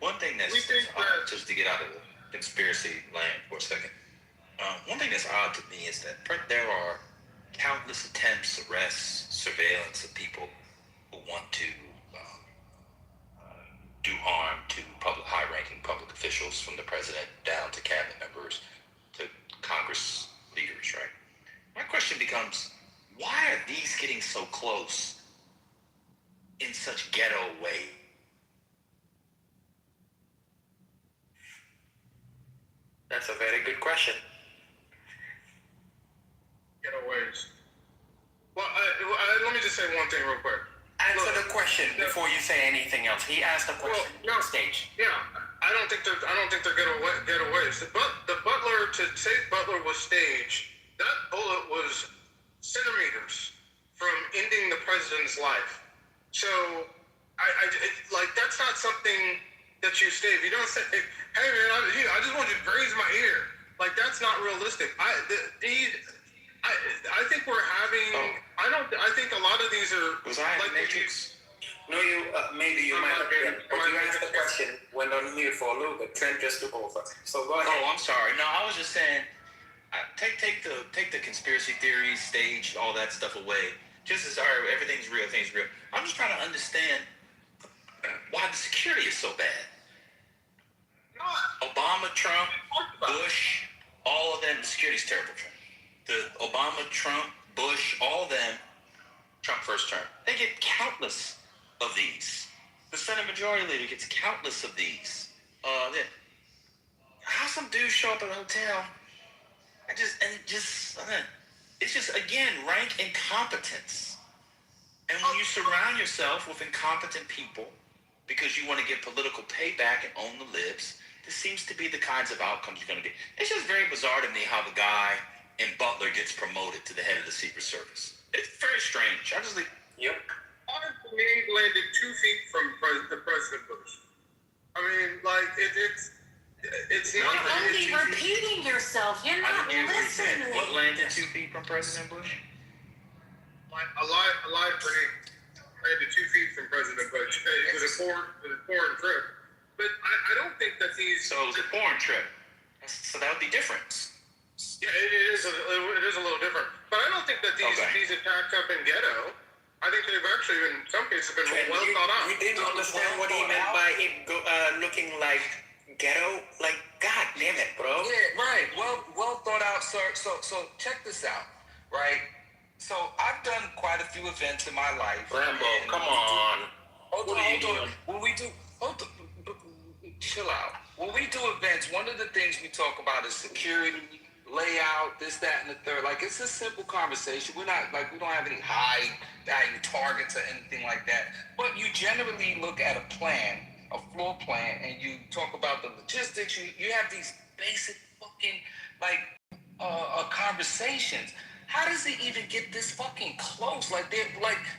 one thing that's just to get out of the conspiracy land for a second, one thing that's odd to me is that there are countless attempts, arrests, surveillance of people who want to do harm to high-ranking public officials, from the president down to cabinet members to Congress leaders, right? My question becomes, why are these getting so close in such ghetto ways? That's a very good question. Ghetto ways. Well, let me just say one thing real quick. Answer the question before you say anything else. He asked the question on stage. Yeah, I don't think they're getaways. The Butler, to say Butler was staged, that bullet was centimeters from ending the president's life. So, that's not something that you stage. You don't say, hey man, I just want you to graze my ear. Like, that's not realistic. I think we're having. I think a lot of these are. Was I in the Matrix? No, maybe you might have been. But you asked the question, went on mute for a little bit. Trent just took over. So go ahead. Oh, I'm sorry. No, I was just saying, take the conspiracy theories, stage, all that stuff away. Just as everything's real, things real. I'm just trying to understand why the security is so bad. Obama, Trump, Bush, all of them, the security's terrible. The Obama, Trump, Bush, all of them, Trump first term, they get countless of these. The Senate Majority Leader gets countless of these. How some dudes show up at a hotel, it's just, again, rank incompetence. And when you surround yourself with incompetent people because you want to get political payback and own the libs, this seems to be the kinds of outcomes you're going to get. It's just very bizarre to me how the guy in Butler gets promoted to the head of the Secret Service. It's very strange. I just think, yep. To me, landed 2 feet from President Bush. I mean, like, it's You're not. only repeating yourself. You're not listening. What landed 2 feet from President Bush? A live grenade landed 2 feet from President Bush. It was a foreign trip. But I don't think that these. So it was a foreign trip. So that would be different. Yeah, it is a little different. But I don't think that these attacks have been ghetto. I think they've actually, in some cases, been well thought out. You didn't understand what he meant by it looking like ghetto? Like, god damn it, bro. Yeah, right. Well thought out, sir. So check this out, right? So I've done quite a few events in my life. Rambo, come on. Hold on. When we do, chill out. When we do events, one of the things we talk about is security, layout, this, that, and the third. Like, it's a simple conversation. We're not, like, we don't have any high value targets or anything like that. But you generally look at a plan, a floor plan, and you talk about the logistics. You have these basic fucking, like, conversations. How does it even get this fucking close? Like,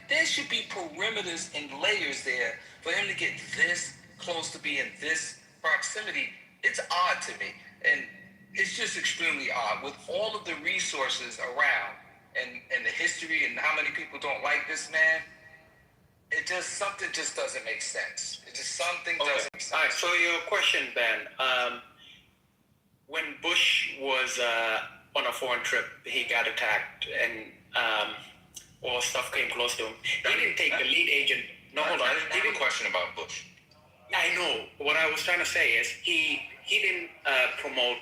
there should be perimeters and layers there for him to get this close to be in this proximity. It's odd to me, and it's just extremely odd with all of the resources around and the history and how many people don't like this man. It just, something just doesn't make sense. It just, something doesn't make sense. All right, so your question, Ben. When Bush was on a foreign trip, he got attacked and all stuff came close to him. He didn't take the lead agent. No, hold on. I didn't have a question about Bush. I know. What I was trying to say is he didn't promote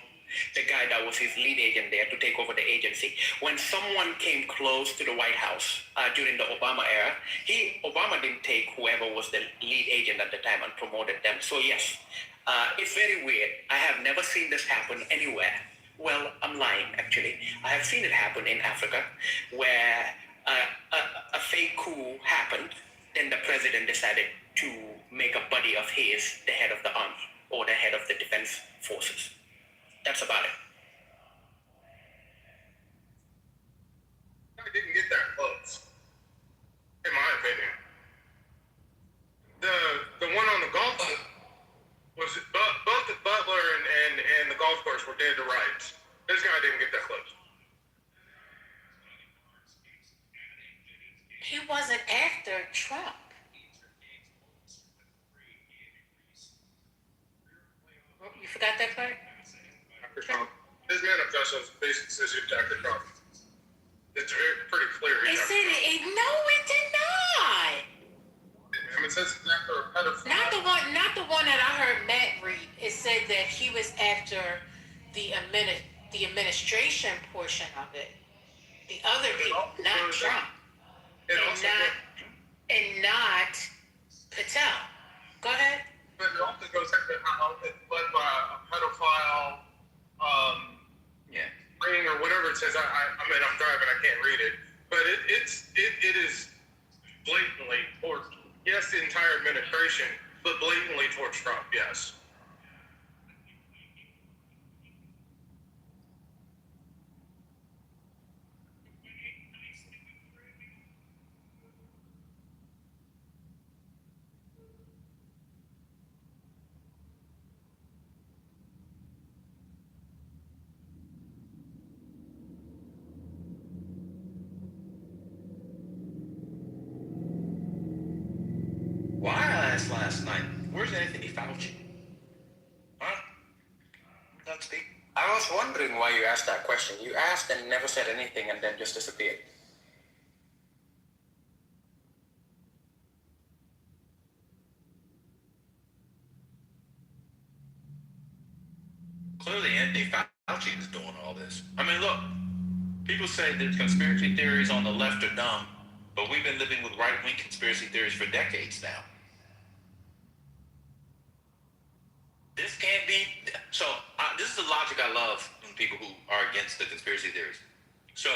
the guy that was his lead agent there to take over the agency. When someone came close to the White House during the Obama era, Obama didn't take whoever was the lead agent at the time and promoted them. So yes, it's very weird. I have never seen this happen anywhere. Well, I'm lying, actually. I have seen it happen in Africa, where a fake coup happened, then the president decided to make a buddy of his the head of the army or the head of the defense forces. That's about it. I didn't get that close, in my opinion. The one on the golf was both the Butler and the golf course were dead to rights. This guy didn't get that close. He wasn't after Trump. You forgot that part? After Trump. His manifesto basically says he attacked Trump. It's pretty clear. It said it. No, it did not. It says it's after a pedophile. Not the one that I heard Matt read. It said that he was after the administration portion of it. The other people, not Trump. And not Patel. Go ahead. But it also goes into how it's led by a pedophile ring or whatever it says. I mean, I'm driving, I can't read it. But it is blatantly towards, yes, the entire administration, but blatantly towards Trump, yes. Well, I asked last night, where's Anthony Fauci? Huh? Don't speak. I was wondering why you asked that question. You asked and never said anything and then just disappeared. Clearly, Anthony Fauci is doing all this. I mean, look, people say that conspiracy theories on the left are dumb, but we've been living with right-wing conspiracy theories for decades now. This can't be. So this is the logic I love in people who are against the conspiracy theories. So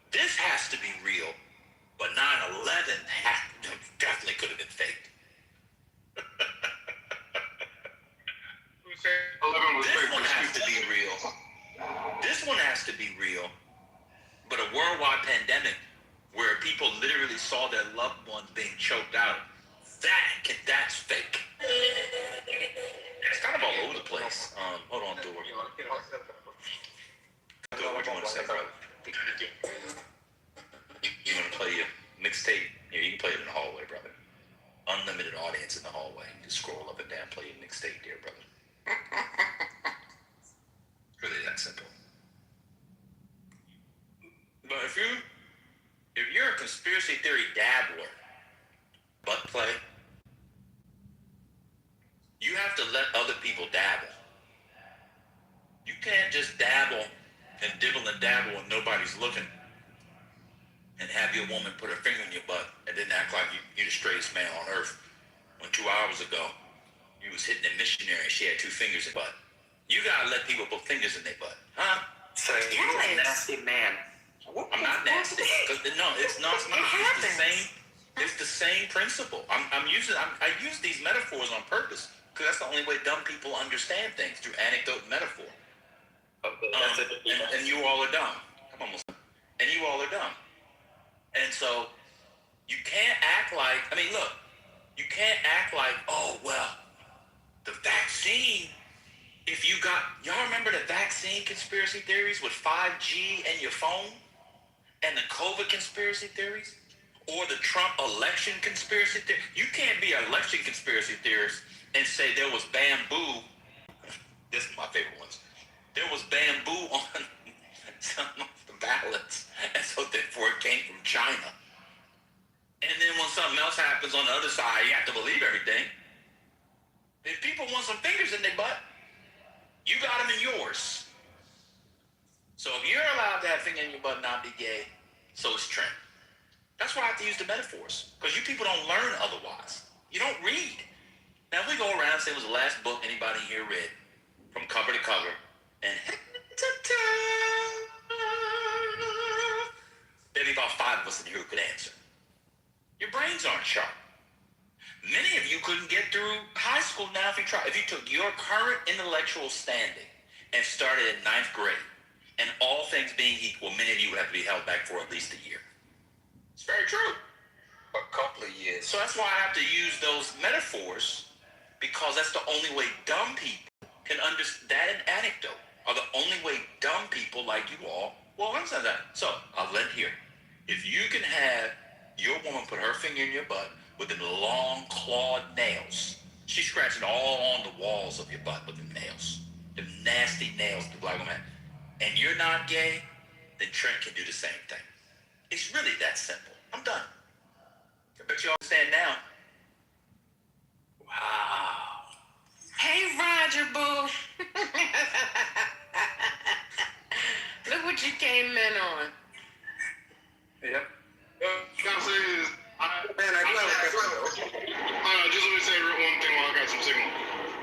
this has to be real, but 9/11 definitely could have been faked. This one has to be real. This one has to be real. But a worldwide pandemic where people literally saw their loved ones being choked out, that's fake. It's kind of all over the place. Hold on, Thor. Thor, what you want to say, brother? You want to play your mixtape? Here, you can play it in the hallway, brother. Unlimited audience in the hallway. You just scroll up and down, play your mixtape, dear brother. Really that simple. But if you're a conspiracy theory dabbler, butt play, you have to let other people dabble. You can't just dabble and dibble and dabble when nobody's looking and have your woman put her finger in your butt and then act like you're the straightest man on earth when 2 hours ago you was hitting a missionary and she had 2 fingers in her butt. You gotta let people put fingers in their butt, huh? So you're a nasty man. I'm not nasty. No, it's not. It's the same principle. I use these metaphors on purpose because that's the only way dumb people understand things, through anecdote and metaphor. And you all are dumb. Come on, Muslim. And you all are dumb. And so you can't act like. I mean, look. You can't act like, oh well, the vaccine. If you y'all remember the vaccine conspiracy theories with 5G and your phone, and the COVID conspiracy theories, or the Trump election conspiracy theory? You can't be an election conspiracy theorist and say there was bamboo. This is my favorite ones. There was bamboo on some of the ballots, and so therefore it came from China. And then when something else happens on the other side, you have to believe everything. If people want some fingers in their butt, you got them in yours. So if you're allowed to have a finger in your butt and not be gay, so is Trent. That's why I have to use the metaphors, because you people don't learn otherwise. You don't read. Now, if we go around and say it was the last book anybody here read, from cover to cover, and there'd be about 5 of us in here who could answer. Your brains aren't sharp. Many of you couldn't get through high school now if you tried. If you took your current intellectual standing and started in 9th grade, and all things being equal, many of you would have to be held back for at least a year. It's very true. A couple of years. So that's why I have to use those metaphors, because that's the only way dumb people can understand. That and anecdote are the only way dumb people like you all will understand that. So I'll let here. If you can have your woman put her finger in your butt with them long clawed nails, she's scratching all on the walls of your butt with them nails, them nasty nails the black woman, and you're not gay, then Trent can do the same thing. It's really that simple. I'm done. I bet you all understand now. Wow. Hey, Roger, boo. Look what you came in on. Yep. What I'm saying is, just let me say one thing while I got some signal.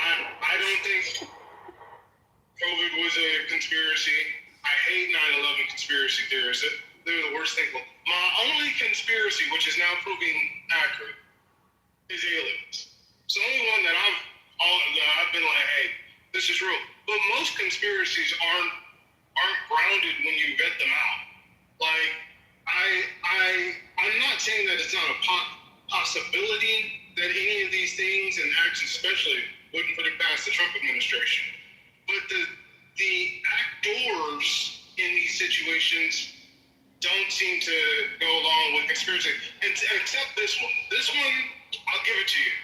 I don't think COVID was a conspiracy. I hate 9/11 conspiracy theorists. They're the worst thing. My only conspiracy, which is now proving accurate, is aliens. It's the only one that I've been like, hey, this is real. But most conspiracies aren't grounded when you vet them out. Like, I'm not saying that it's not a possibility that any of these things, and actually especially wouldn't put it past the Trump administration. But the actors in these situations don't seem to go along with conspiracy, except this one. This one, I'll give it to you.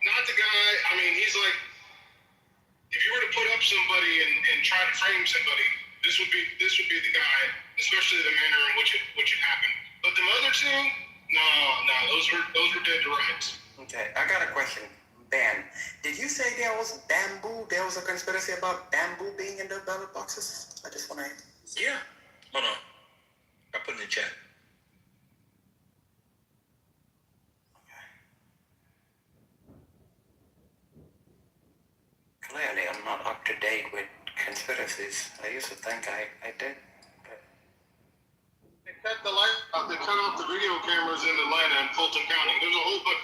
Not the guy. I mean, he's like, if you were to put up somebody and try to frame somebody, this would be the guy, especially the manner in which it happened. But the other two, no, those were dead to rights. Okay, I got a question. Ben, did you say there was bamboo? There was a conspiracy about bamboo being in the ballot boxes? I just want to... Yeah. Hold on. I put it in the chat. Clearly, I'm not up to date with conspiracies. I used to think I did. They cut the light off. They cut off the video cameras in Atlanta and Fulton County. There's a whole bunch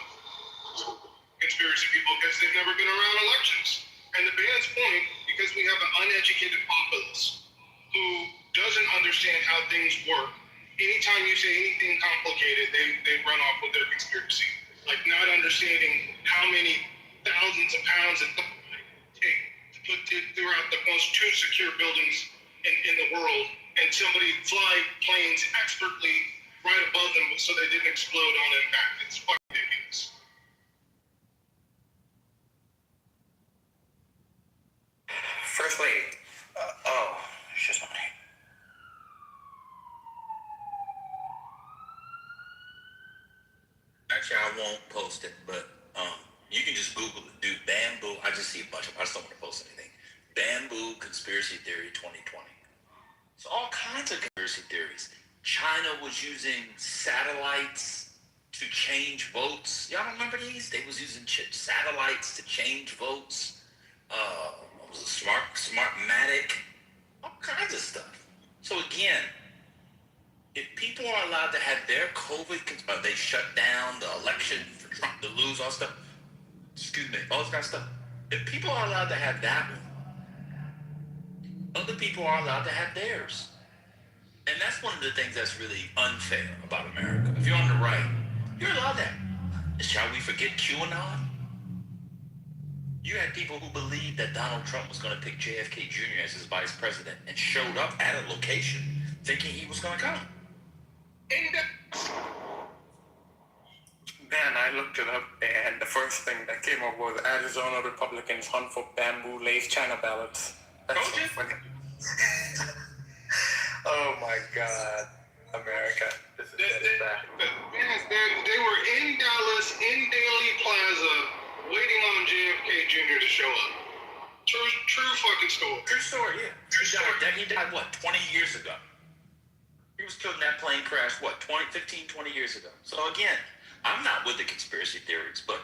of conspiracy people because they've never been around elections. And the band's point, because we have an uneducated populace who doesn't understand how things work. Anytime you say anything complicated, they run off with their conspiracy. Like not understanding how many thousands of pounds it take to put throughout the most 2 secure buildings in the world, and somebody fly planes expertly right above them so they didn't explode on impact. It's fucking ridiculous. First Lady. She's not here. Actually, I won't post it, but you can just Google it. Dude, bamboo. I just see a bunch of them. I just don't want to post anything. Bamboo conspiracy theory 2020. So all kinds of conspiracy theories. China was using satellites to change votes. Y'all remember these? They was using satellites to change votes. What was it? Smartmatic. All kinds of stuff. So again, if people are allowed to have their COVID, they shut down the election for Trump to lose, all stuff. Excuse me, all this kind of stuff. If people are allowed to have that one, other people are allowed to have theirs. And that's one of the things that's really unfair about America. If you're on the right, you're allowed that. Shall we forget QAnon? You had people who believed that Donald Trump was going to pick JFK Jr. as his vice president and showed up at a location thinking he was going to come. Then I looked it up, and the first thing that came up was Arizona Republicans hunt for bamboo-laced China ballots. That's so funny. Oh my God, America! This is bad. They were in Dallas, in Daly Plaza, waiting on JFK Jr. to show up. True fucking story. True story, yeah. He died, what, 20 years ago? He was killed in that plane crash, what, 15, 20 years ago? So again, I'm not with the conspiracy theories, but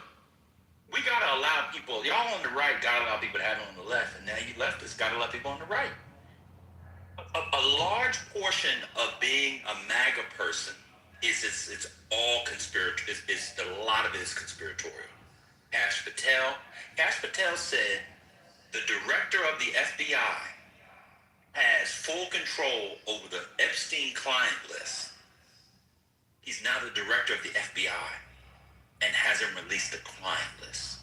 we gotta allow people, y'all on the right gotta allow people to have it on the left, and now you leftists gotta allow people on the right. A large portion of being a MAGA person is it's all conspiratorial. A lot of it is conspiratorial. Kash Patel said the director of the FBI has full control over the Epstein client list. He's now the director of the FBI and hasn't released the client list.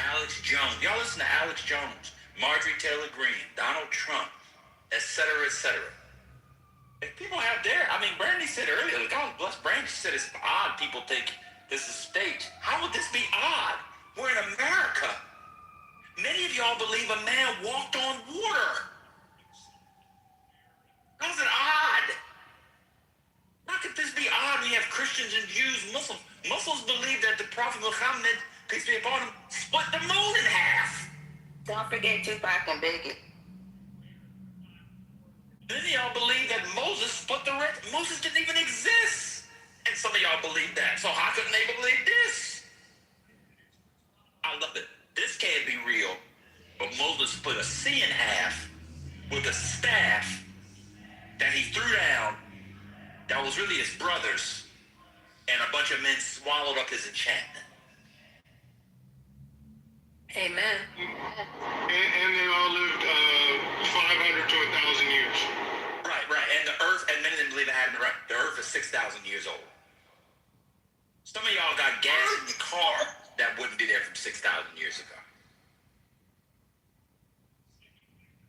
Alex Jones, y'all listen to Alex Jones, Marjorie Taylor Greene, Donald Trump, etc., etc. If people have Brandy said earlier, God bless Brandy, she said it's odd people think this is staged. How would this be odd? We're in America. Many of y'all believe a man walked on water. How's it odd? How could this be odd when you have Christians and Jews, Muslims? Muslims believe that the Prophet Muhammad, peace be upon him, split the moon in half. Don't forget Tupac and Biggie. Then y'all believe that Moses split the Red. Moses didn't even exist. And some of y'all believe that. So how couldn't they believe this? I love it. This can't be real. But Moses split a sea in half with a staff that he threw down that was really his brother's, and a bunch of men swallowed up his enchantment. Amen. And they all lived 500 to 1,000 years. Right. And the earth, and many of them believe it happened right. The earth is 6,000 years old. Some of y'all got gas in your car that wouldn't be there from 6,000 years ago.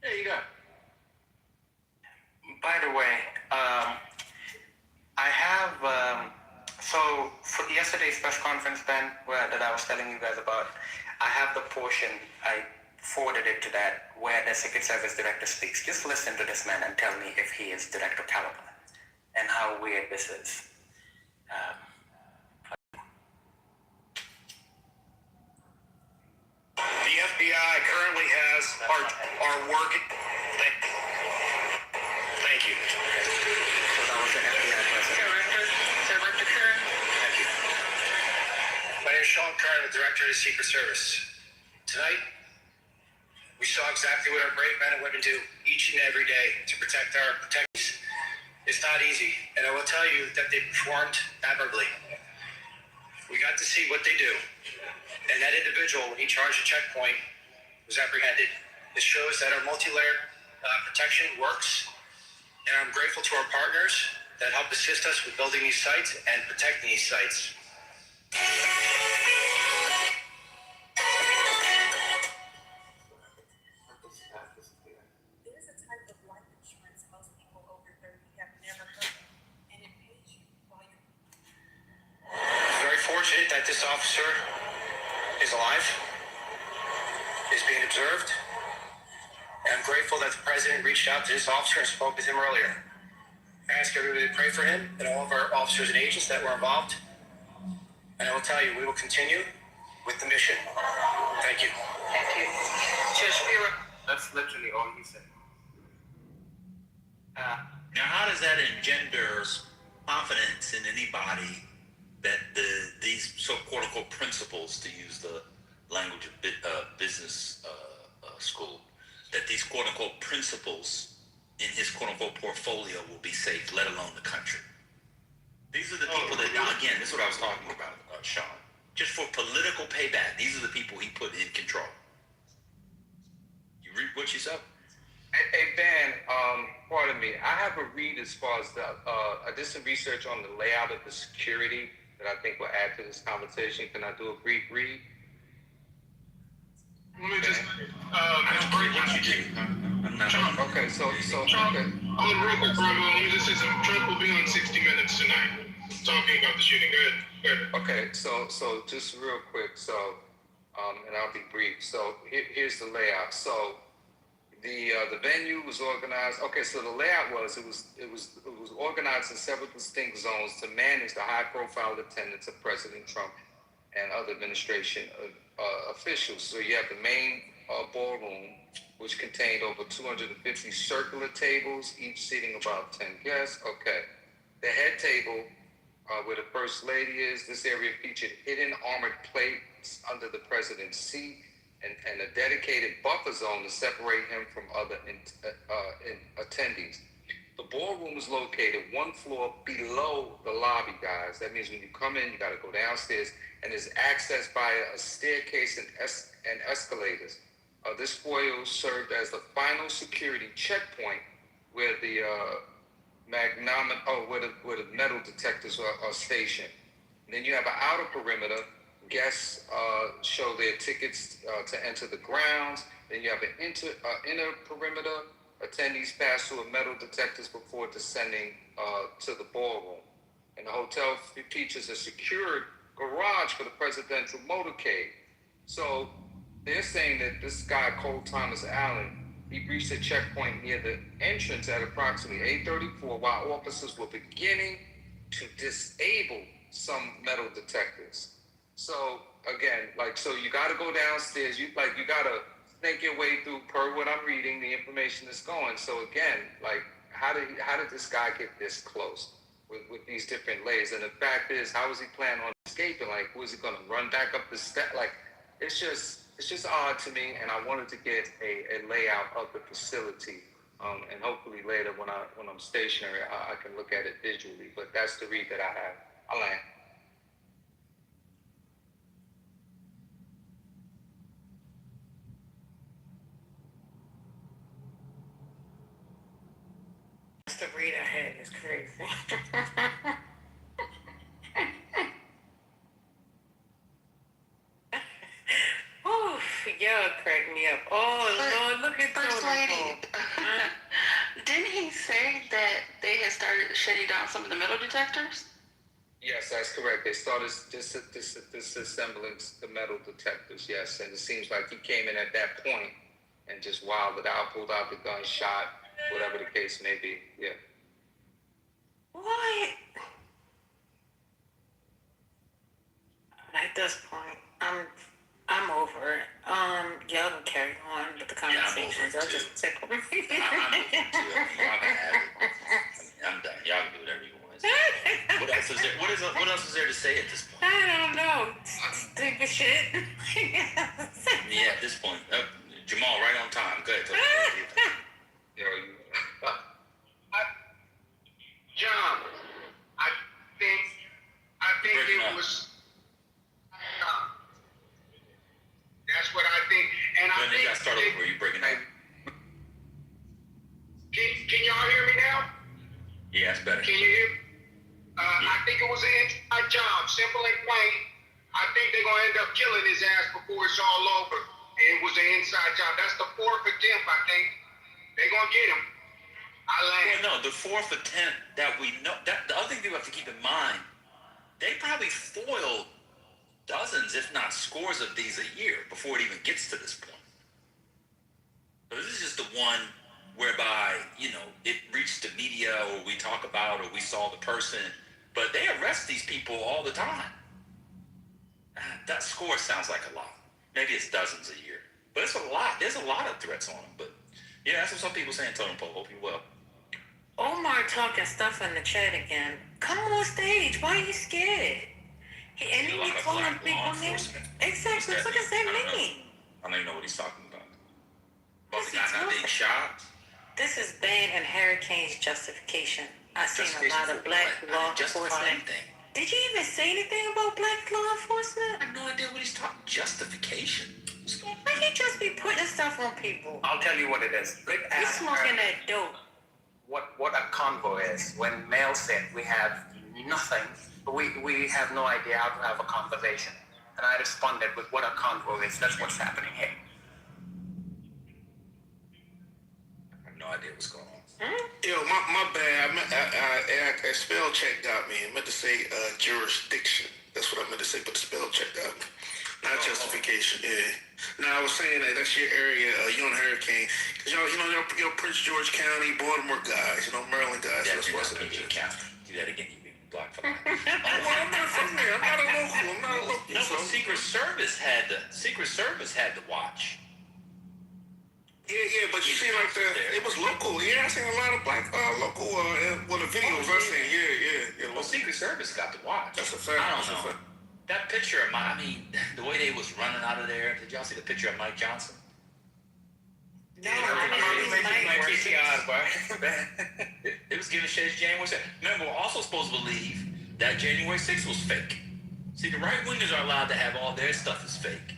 There you go. By the way, I have, so for yesterday's press conference, Ben, that I was telling you guys about, I have the portion, I forwarded it to that, where the Secret Service director speaks. Just listen to this man and tell me if he is director caliber and how weird this is. The FBI currently has our work. Thank you. So that was the FBI president. Director Kern. Thank you. My name is Sean Kern, the Director of the Secret Service. Tonight, we saw exactly what our brave men and women do each and every day to protect our protectors. It's not easy, and I will tell you that they performed admirably. We got to see what they do, and that individual, when he charged a checkpoint, was apprehended. This shows that our multi-layered protection works, and I'm grateful to our partners that helped assist us with building these sites and protecting these sites. There's a type of life insurance most people over 30 have never heard of, and it pays you while you're... I'm very fortunate that this officer is alive, is being observed, and I'm grateful that the president reached out to this officer and spoke with him earlier. I ask everybody to pray for him and all of our officers and agents that were involved, and I will tell you, we will continue with the mission. Thank you. Thank you. That's literally all he said. Now, how does that engender confidence in anybody that these so quote-unquote principles, to use the language of business school, that these quote-unquote principles in his quote-unquote portfolio will be safe, let alone the country. These are the people that, again, this is what I was talking about, Sean. Just for political payback, these are the people he put in control. You read what you said? Hey, Dan, pardon me. I have a read as far as I did some research on the layout of the security that I think will add to this conversation. Can I do a brief read? Let me just, I don't care what you do. I'm not. Okay, so Trump, okay. real quick, bro, let me just say something. Trump will be on 60 Minutes tonight talking about the shooting. Go ahead. Okay, so just real quick, so and I'll be brief. So here's the layout. So the venue was organized. Okay, so the layout was it was organized in several distinct zones to manage the high-profile attendance of President Trump and other administration officials. So you have the main ballroom, which contained over 250 circular tables, each seating about 10 guests. Okay, the head table, where the First Lady is. This area featured hidden armored plates under the president's seat and a dedicated buffer zone to separate him from other attendees. The ballroom is located one floor below the lobby, guys. That means when you come in, you got to go downstairs, and is accessed by a staircase and escalators. This foyer served as the final security checkpoint where the where the metal detectors are stationed. And then you have an outer perimeter. Guests show their tickets to enter the grounds. Then you have an inner perimeter. Attendees pass through metal detectors before descending to the ballroom. And the hotel features a secured garage for the presidential motorcade. So they're saying that this guy, Cole Thomas Allen, he reached a checkpoint near the entrance at approximately 8:34 while officers were beginning to disable some metal detectors. So again, so you got to go downstairs. You got to snake your way through, per what I'm reading, the information that's going. So again, how did this guy get this close with these different layers? And the fact is, how was he planning on escaping? Was he going to run back up the step? It's just odd to me, and I wanted to get a layout of the facility, and hopefully later when I'm stationary, I can look at it visually. But that's the read that I have. I'll land. That's the read I had. It's crazy. Oof, y'all crack me up. Oh, Lord, look at First Lady. Didn't he say that they had started shutting down some of the metal detectors? Yes, that's correct. They started disassembling the metal detectors, yes. And it seems like he came in at that point and just wilded out, pulled out the gun, shot, whatever the case may be. Yeah. What? At this point, I'm over it. Y'all can carry on with the conversations. I'll just tickle me. I'm over it too. Y'all can have it. I'm done. Y'all can do whatever you want. What else is there? What else is there to say at this point? I don't know. Stupid shit. Yeah, at this point, Jamal, right on time. Go ahead. John, I think it was. That's what I think, and I think. You gotta start over. You breaking up? Can y'all hear me now? Yeah, it's better. Can you hear me? I think it was an inside job, simple and plain. I think they're gonna end up killing his ass before it's all over. And it was an inside job. That's the fourth attempt, I think. They're gonna get him. Well, no, the fourth attempt that we know. The other thing you have to keep in mind, they probably foiled dozens, if not scores of these a year before it even gets to this point. So this is just the one whereby, it reached the media, or we talk about, or we saw the person, but they arrest these people all the time. That score sounds like a lot. Maybe it's dozens a year, but it's a lot. There's a lot of threats on them, but yeah, that's what some people saying. Totem pole. Hope you well. Omar talking stuff in the chat again. Come on stage. Why are you scared? And then you calling people names. Exactly. Look at that name. I don't even know what he's talking about. About the guy not being shot? This is Bane and Hurricane's justification. I seen a lot of black law enforcement. Did you even say anything about black law enforcement? I have no idea what he's talking. Justification. Why you just be putting stuff on people? I'll tell you what it is. Rick You asked smoking her that dope. what a convo is. When Mel said we have nothing, we have no idea how to have a conversation. And I responded with what a convo is. That's what's happening here. I have no idea what's going on. Yo, my bad. I spell check got me. I meant to say jurisdiction. That's what I meant to say, but the spell check got me. Not justification. Yeah. No, I was saying that's your area. You on Hurricane, cause y'all Prince George County, Baltimore guys. Maryland guys. That's what's what you count. Do that again, you big black fucker. I'm not from there. I'm not a local. No, but Secret Service had the watch. Yeah, but you see, like it was local. Yeah, I seen a lot of black local. The videos I seen. Yeah. Well, Secret Service got the watch. That's a fact. I don't know. That picture of the way they was running out of there. Did y'all see the picture of Mike Johnson? No, I It was giving shit as January 6th. Remember, we're also supposed to believe that January 6th was fake. See, the right-wingers are allowed to have all their stuff is fake.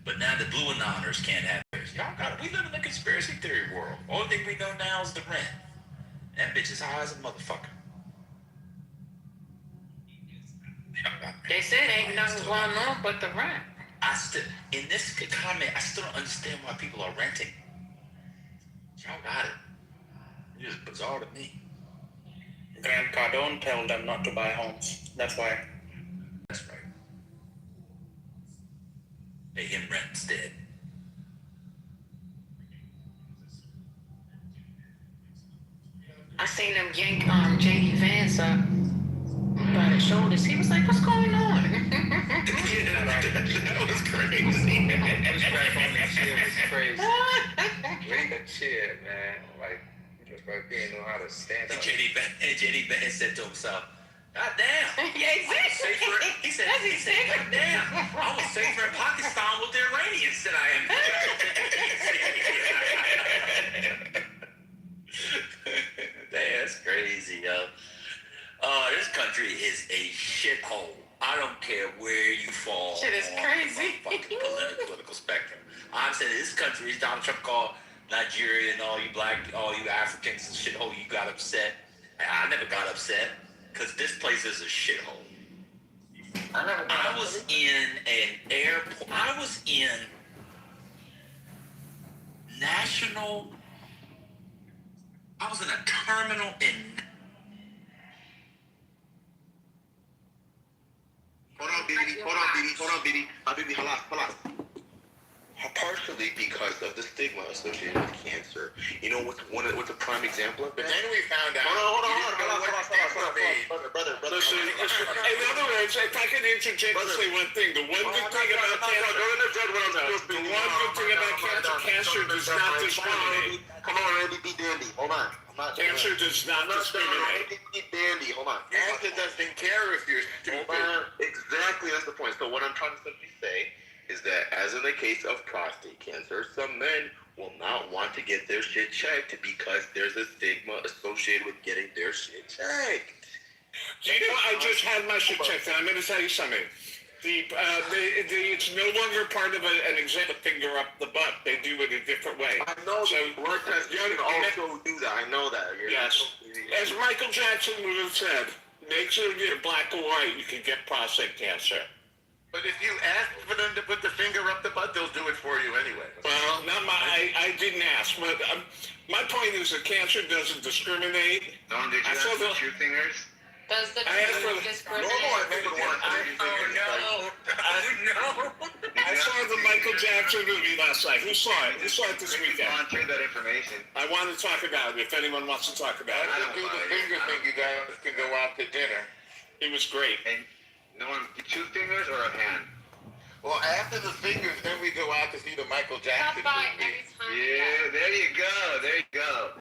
But now the blue anoners can't have theirs. We live in a conspiracy theory world. Only thing we know now is the rent. That bitch is high as a motherfucker. They said ain't nothing going on but the rent. In this comment, I still don't understand why people are renting. Y'all got it. It's just bizarre to me. Grant Cardone told them not to buy homes. That's why. That's right. Pay him rent instead. I seen them yank J.D. Vance up by the shoulders. He was like, "What's going on?" That was crazy. Crazy. Wait a chair, man. Like, just like being know how to stand up. J.D. Vance said to himself, "God damn." Yeah, exactly. He said, "God damn. I was safer in Pakistan with the Iranians than I am." That's crazy, yo. This country is a shithole. I don't care where you fall. Shit is crazy. On the political spectrum. I'm saying this country is Donald Trump called Nigeria and all you Africans shithole. You got upset. I never got upset because this place is a shithole. I was in an airport. I was in a terminal in. Hold on, Biddy. Halas. Partially because of the stigma associated with cancer. You know what's a prime example of that? But then we found out. Hold on. Brother. Listen. In other words, if I can interject and say one thing, the one good thing about cancer does not discriminate. Come on, Randy, be dandy. Hold on. Cancer does not discriminate. Be dandy. Hold on. Cancer doesn't care if you're stupid. Exactly, that's the point. So what I'm trying to simply say is that, as in the case of prostate cancer, some men will not want to get their shit checked because there's a stigma associated with getting their shit checked. Do you know, I just had my shit checked, and I'm going to tell you something. It's no longer part of an exam to finger up the butt. They do it a different way. I know blood test you can also do that. I know that. Yes. As Michael Jackson would have said, make sure you're black or white, you can get prostate cancer. But if you ask for them to put the finger up the butt, they'll do it for you anyway. Well, I didn't ask, but my point is that cancer doesn't discriminate. Don, did you ask for 2 fingers? Does the discriminate? I saw the Michael Jackson movie last night. Who saw it? Who saw it this weekend? Share that information. I want to talk about it if anyone wants to talk about it. I don't do the finger thing. You guys can go out to dinner. It was great. And no one, 2 fingers or a hand? Well, after the fingers, then we go out to see the Michael Jackson movie. Yeah, there you go.